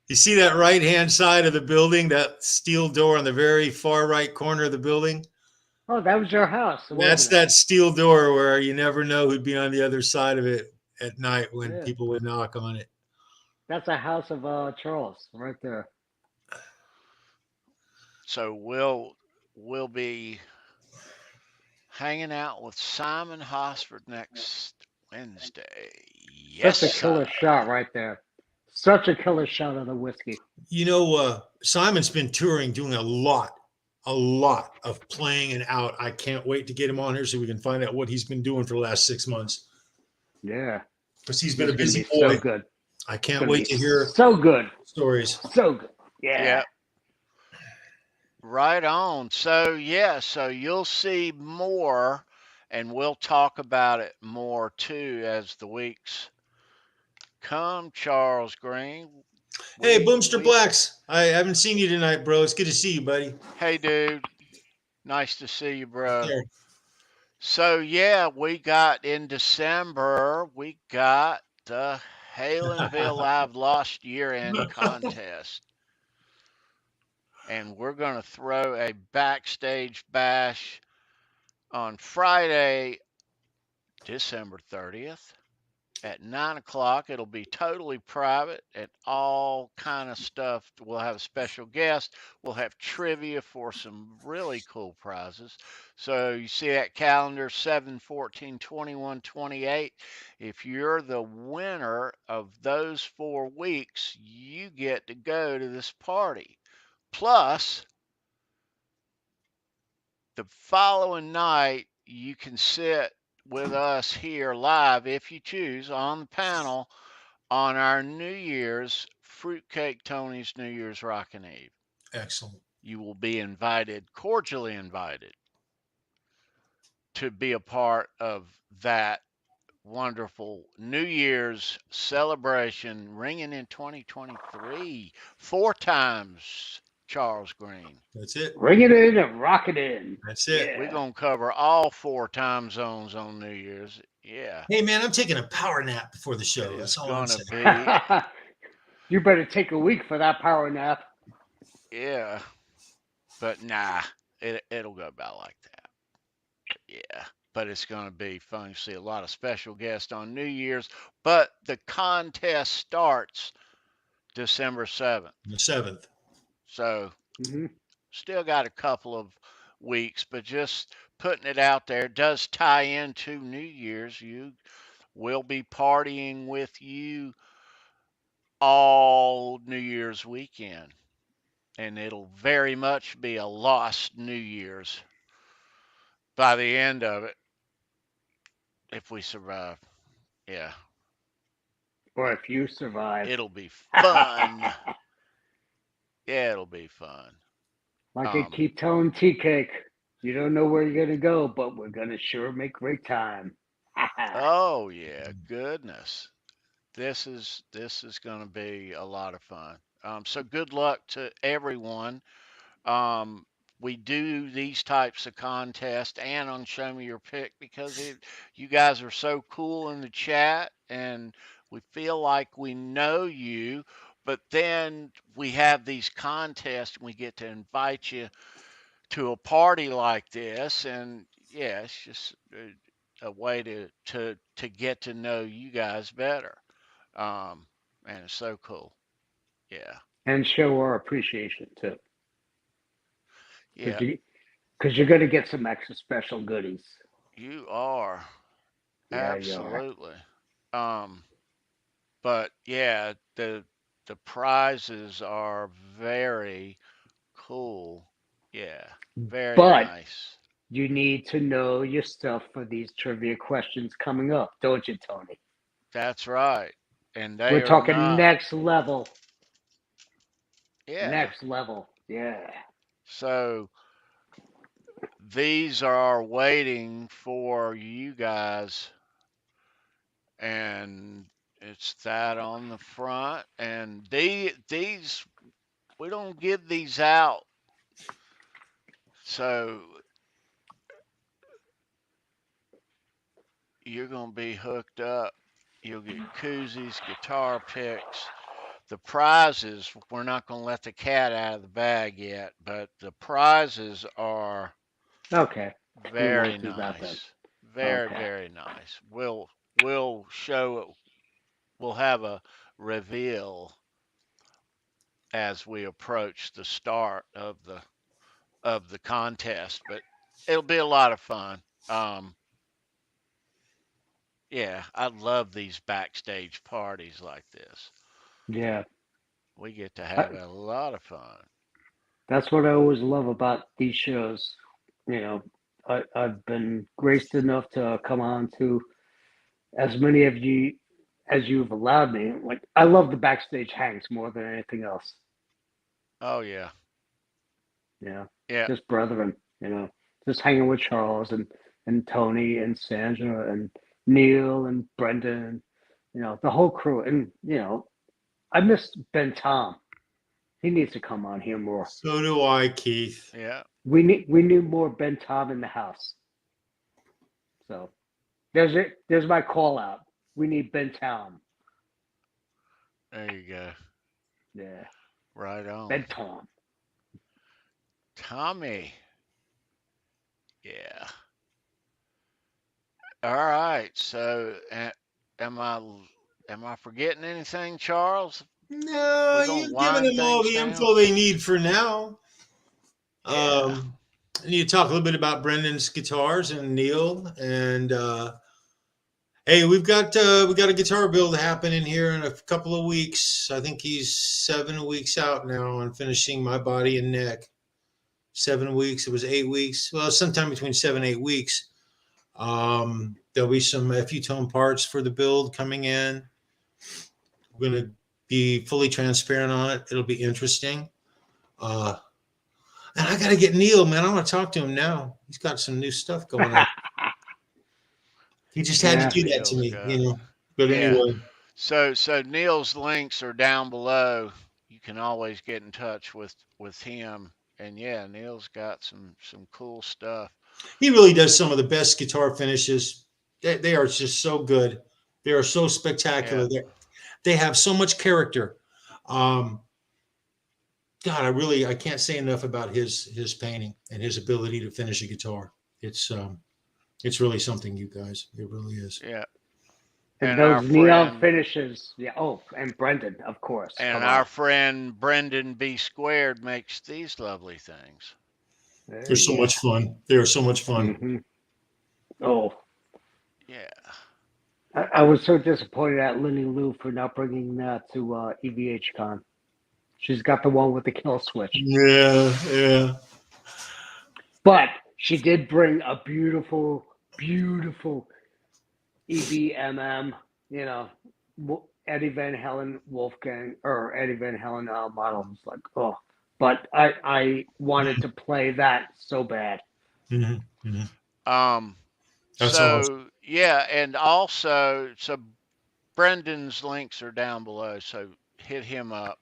You see that right-hand side of the building, that steel door on the very far right corner of the building? Oh, that was your house. That's wasn't it? that steel door where you never know who'd be on the other side of it at night when Yeah. people would knock on it. That's a house of Charles right there. So we'll be hanging out with Simon Hosford next Wednesday. Yes, Such a killer sir. shot right there. Such a killer shot of the whiskey. Simon's been touring, doing a lot of playing and out. I can't wait to get him on here so we can find out what he's been doing for the last 6 months. Yeah. Because he's been a It's gonna busy be boy. so good. I It's can't gonna wait be to hear so good. stories. So good. Yeah. Yeah. Right on. So you'll see more, and we'll talk about it more too as the weeks come. Charles Green. Hey, Boomster Blacks. I haven't seen you tonight, bro. It's good to see you, buddy. Hey, dude. Nice to see you, bro. There. So we got in December, we got the Halenville Live Lost Year End contest. And we're going to throw a backstage bash on Friday, December 30th at 9 o'clock. It'll be totally private and all kind of stuff. We'll have a special guest. We'll have trivia for some really cool prizes. So you see that calendar, 7, 14, 21, 28. If you're the winner of those 4 weeks, you get to go to this party. Plus, the following night, you can sit with us here live, if you choose, on the panel on our New Year's Fruitcake Tony's New Year's Rockin' Eve. Excellent. You will be invited, cordially invited, to be a part of that wonderful New Year's celebration ringing in 2023. 4 times, Charles Green. That's it. Ring it in and rock it in. That's it. Yeah. We're going to cover all 4 time zones on New Year's. Yeah. Hey, man, I'm taking a power nap before the show. It's That's all I'm going saying. to be. You better take a week for that power nap. Yeah, but nah, it'll go about like that. Yeah, but it's going to be fun. You see a lot of special guests on New Year's, but the contest starts December 7th. The 7th. So still got a couple of weeks, but just putting it out there. It does tie into New Year's. You will be partying with you all New Year's weekend. And it'll very much be a lost New Year's by the end of it, if we survive. Yeah. Or if you survive. It'll be fun. Yeah, it'll be fun. Like they keep telling Tea Cake, You don't know where you're gonna go, but we're gonna sure make great time. Oh yeah, goodness. This is going to be a lot of fun. So good luck to everyone. Um, we do these types of contests and on Show Me Your Pick because you guys are so cool in the chat and we feel like we know you. But then we have these contests and we get to invite you to a party like this. And yeah, it's just a way to get to know you guys better. Um, and it's so cool. Yeah. And show our appreciation too, Yeah. because you're gonna get some extra special goodies. You are. Yeah, you are. Absolutely. Um, but yeah, the prizes are very cool. Yeah. Very But nice. you need to know your stuff for these trivia questions coming up, don't you, Tony? That's right. And they We're are talking not. next level. Yeah. Next level. Yeah. So these are waiting for you guys, and it's that on the front. And these we don't give these out. So you're going to be hooked up. You'll get koozies, guitar picks. The prizes, we're not going to let the cat out of the bag yet, but the prizes are Okay. We very won't do that then. nice. Very, Okay. very nice. We'll show it. We'll have a reveal as we approach the start of the contest, but it'll be a lot of fun. Um, yeah, I love these backstage parties like this. Yeah. We get to I, have a lot of fun. that's what I always love about these shows. You know, I've been graced enough to come on to as many of you as you've allowed me. Like, I love the backstage hangs more than anything else. Oh yeah, You know, yeah, just brethren. You know, just hanging with Charles and Tony and Sandra and Neil and Brendan. You know, the whole crew. And I miss Ben Tom. He needs to come on here more. So do I, Keith. yeah. We need more Ben Tom in the house. So there's it. There's my call out. We need Ben Tom. There you go. Yeah, Right on, Ben Tom. Tommy. Yeah. All right. So, am I am I forgetting anything, Charles? No, We're gonna you've given wind them all things the down. info they need for now. Yeah. I need to talk a little bit about Brendan's guitars and Neil. And hey, we got a guitar build happening here in a couple of weeks. I think he's 7 weeks out now on finishing my body and neck. 7 weeks. It was 8 weeks. Well, sometime between 7 8 weeks. There'll be some FU tone parts for the build coming in. We're gonna be fully transparent on it. It'll be interesting. Uh, and I got to get Neil, man. I want to talk to him now. He's got some new stuff going on. He just had to Yeah. do that to Neil's me, got. But Yeah. anyway, So Neil's links are down below. You can always get in touch with him. And yeah, Neil's got some cool stuff. he really does some of the best guitar finishes. They are just so good. They are so Yeah. spectacular. They have so much character. Um, God, I can't say enough about his painting and his ability to finish a guitar. It's really something, you guys. It really is. Yeah. And And our those neon friend finishes. Yeah. Oh, and Brendan, of course. and Come our on. friend Brendan B Squared makes these lovely things. They're so Yeah. much fun. They are so much fun. Mm-hmm. Oh, Yeah. I was so disappointed at Lenny Lou for not bringing that to EVH Con. She's got the one with the kill switch. Yeah, yeah. But she did bring a beautiful, beautiful EVMM, Eddie Van Halen Wolfgang or Eddie Van Halen model. It's like, oh, but I wanted to play that so bad. Mhm, mhm. That's awesome. So yeah, and also so Brendan's links are down below, so hit him up.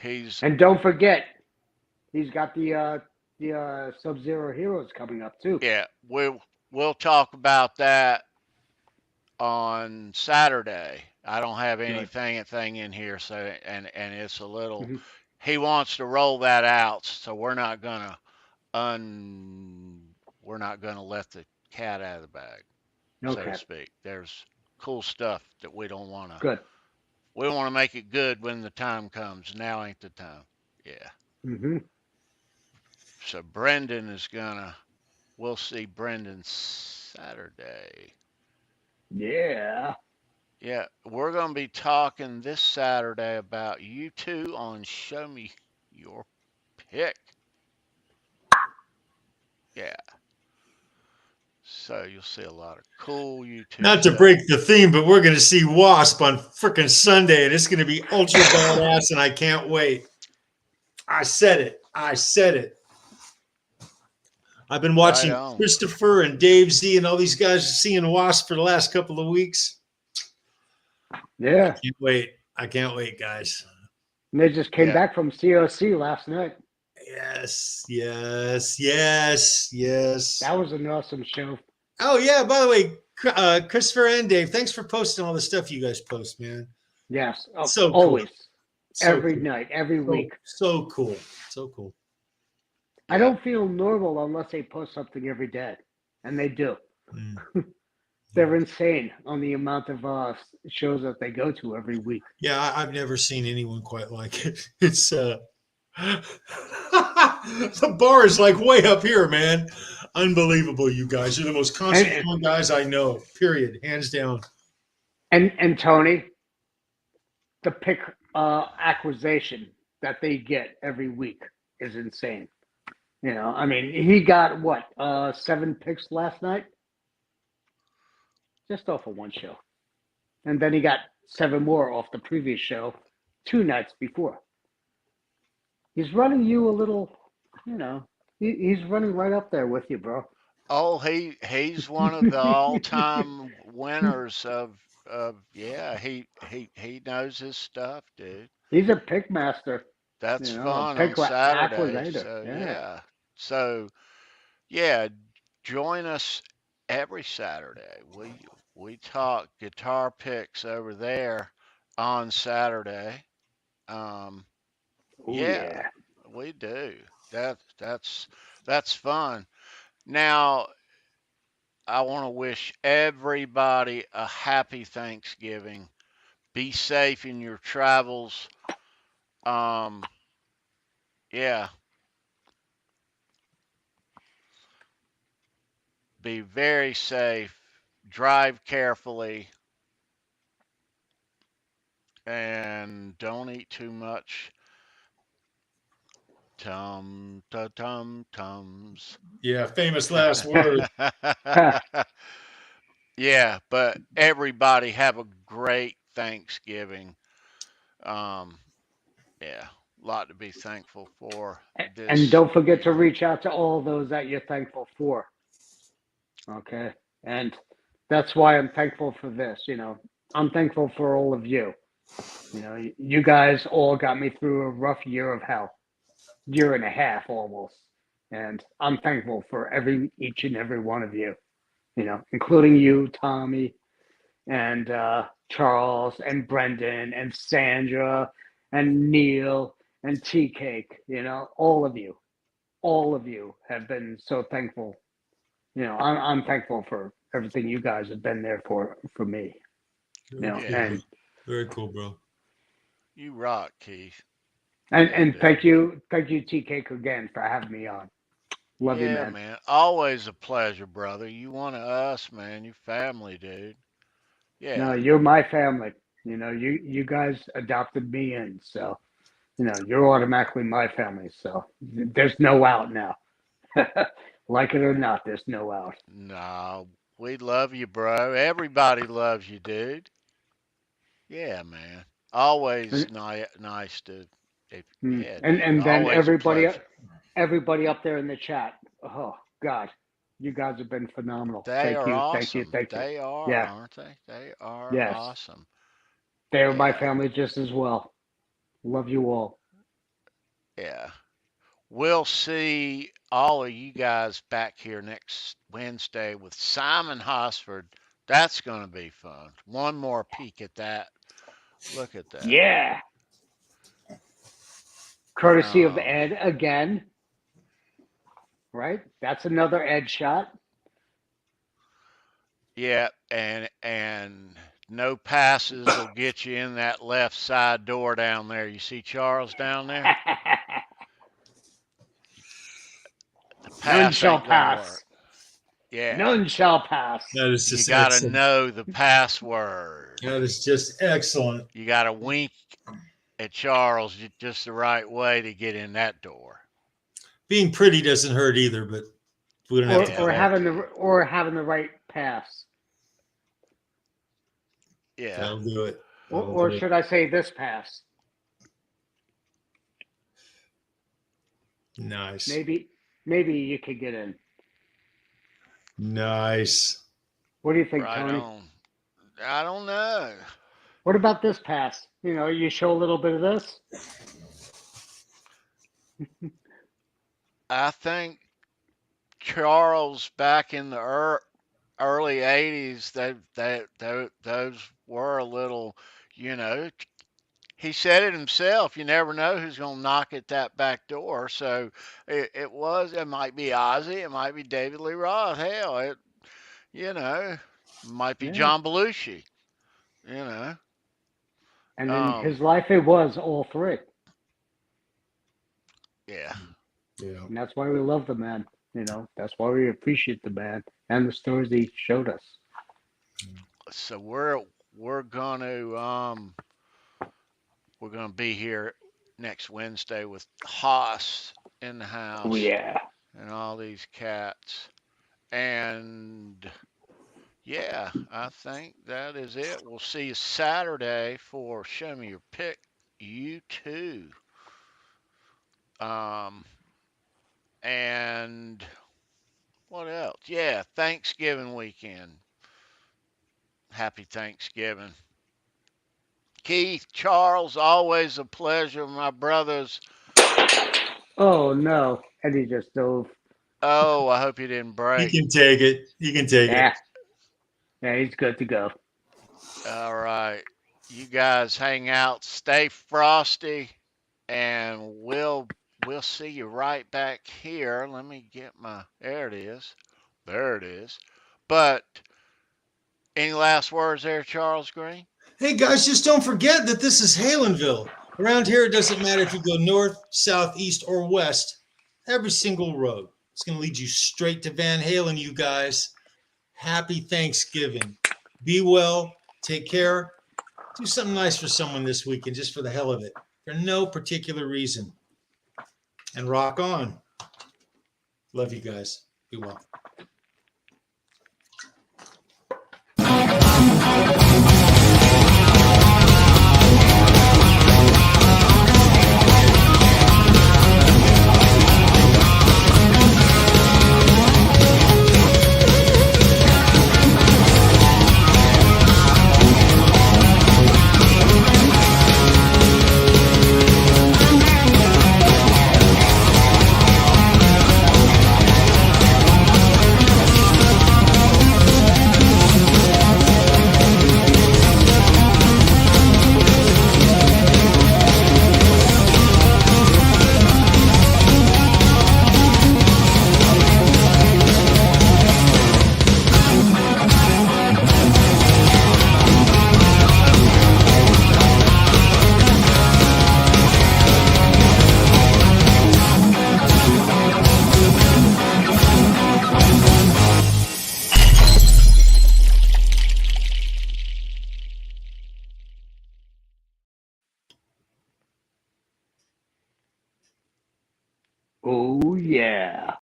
He's And don't forget, he's got the Sub-Zero Heroes coming up too. yeah, we'll talk about that on Saturday. I don't have Good. anything in here, so and it's a little. Mhm. He wants to roll that out, so un we're not gonna let the cat out of the bag, so to Okay. speak. There's cool stuff that we don't want to. Good. We want to make it good when the time comes. Now ain't the time. Yeah. Hmm. So Brendan is gonna. We'll see Brendan Saturday. Yeah. Yeah, we're going to be talking this Saturday about you two on Show Me Your Pick. Yeah, so you'll see a lot of cool YouTube Not to stuff. break the theme, but we're going to see Wasp on freaking Sunday, and it's going to be ultra badass, and I can't wait. I said it. I said it. I've been Right watching on. Christopher and Dave Z and all these guys seeing Wasp for the last couple of weeks. I Yeah. can't wait. I can't wait, guys. And they just came Yeah. back from COC last night. Yes, yes, yes, yes. That was an awesome show. Oh, yeah, by the way, Christopher and Dave, thanks for posting all the stuff you guys post, man. Yes. So always. cool. So Every cool. night, every week. So cool. So cool. I don't feel normal unless they post something every day. And they do. Mm. They're insane on the amount of shows that they go to every week. Yeah, I've never seen anyone quite like it. It's the bar is like way up here, man. Unbelievable, you guys. You're the most constant guys I know. Period. Hands down. And Tony, the pick acquisition that they get every week is insane. You know, I mean, he got what 7 picks last night, just off of one show, and then he got 7 more off the previous show 2 nights before. He's running you a little, you know, he's running right up there with you, bro. Oh, he's one of the all-time winners of yeah, he knows his stuff, dude. He's a pick master, That's you know, a fun on pick Saturday. acquisitor. So Yeah. yeah. So yeah, join us every Saturday. We talk guitar picks over there on Saturday. Um, Oh yeah, yeah. we do. That's fun. Now, I want to wish everybody a happy Thanksgiving. Be safe in your travels. Um, yeah, be very safe. Drive carefully and don't eat too much. Tums. Yeah, famous last word. Yeah, but everybody have a great Thanksgiving. Um, yeah, a lot to be thankful for And this don't forget to year. reach out to all those that you're thankful for. Okay. And that's why I'm thankful for this. You know, I'm thankful for all of you. You know, you guys all got me through a rough year of hell, year and a half almost. And I'm thankful for each and every one of you, you know, including you, Tommy, and Charles, and Brendan, and Sandra, and Neil, and Tea Cake. You know, all of you have been so thankful. You know, I'm thankful for everything you guys have been there for me. You Very know, cool, Yeah, bro. and Very cool, bro. you rock, Keith. and Yeah, and dude. thank you, Tea Cake again for having me on. Love you, Yeah, man. man. Always a pleasure, brother. You one of us, man. You family, dude. No, Yeah. you're my family. You know, you guys adopted me in, so you know you're automatically my family. So there's no out now. Like it or not, there's no out. No, we love you, bro. Everybody loves you, dude. Yeah, man. Always And nice to. If, and yeah, dude. and then Always a pleasure. everybody up there in the chat. Oh, God, you guys have been phenomenal. They Thank are you, thank you, awesome. thank you. They are, Yeah, aren't they? They are yes. awesome. They are my Yeah, family just as well. Love you all. yeah. We'll see all of you guys back here next Wednesday with Simon Hosford. That's going to be fun. One more peek at that. Look at that. Yeah. Courtesy of Um, Ed again, right? That's another Ed shot. yeah, and no passes will get you in that left side door down there. You see Charles down there? The None pass shall ain't gonna work. pass. Yeah, None shall pass. That is you just got to excellent. know the password. That is just excellent. You got to wink at Charles just the right way to get in that door. Being pretty doesn't hurt either, but we don't have to Yeah, Or talk. that having too. the right pass. Yeah. That'll do it. Or should I say this pass? Nice. Maybe you could get in. Nice. What do you think, Right Tony? on. I don't know. What about this pass? You show a little bit of this. I think Charles back in the early 80s, those were a little, you know, he said it himself. You never know who's going to knock at that back door. So it might be Ozzy, it might be David Lee Roth. Hell, might be Yeah. John Belushi, you know. And in Um, his life, it was all three. yeah. Yeah. And that's why we love the man. That's why we appreciate the man and the stories he showed us. So we're gonna be here next Wednesday with Haas in the Oh, house yeah. and all these cats. And yeah, I think that is it. We'll see you Saturday for Show Me Your Pick U2. And what else? Yeah, Thanksgiving weekend. Happy Thanksgiving. Keith, Charles, always a pleasure, my brothers. Oh, no. Eddie just dove. Oh, I hope you didn't He break. can take it. He can take Yeah. it. Yeah, he's good to go. All right. You guys hang out, stay frosty, and we'll see you right back here. Let me get there it is. There it is. But any last words there, Charles Green? Hey guys, just don't forget that this is Halenville. Around here, it doesn't matter if you go north, south, east, or west. Every single road. It's going to lead you straight to Van Halen, you guys. Happy Thanksgiving. Be well. Take care. Do something nice for someone this weekend, just for the hell of it, for no particular reason. And rock on. Love you guys. Be well. Oh, yeah.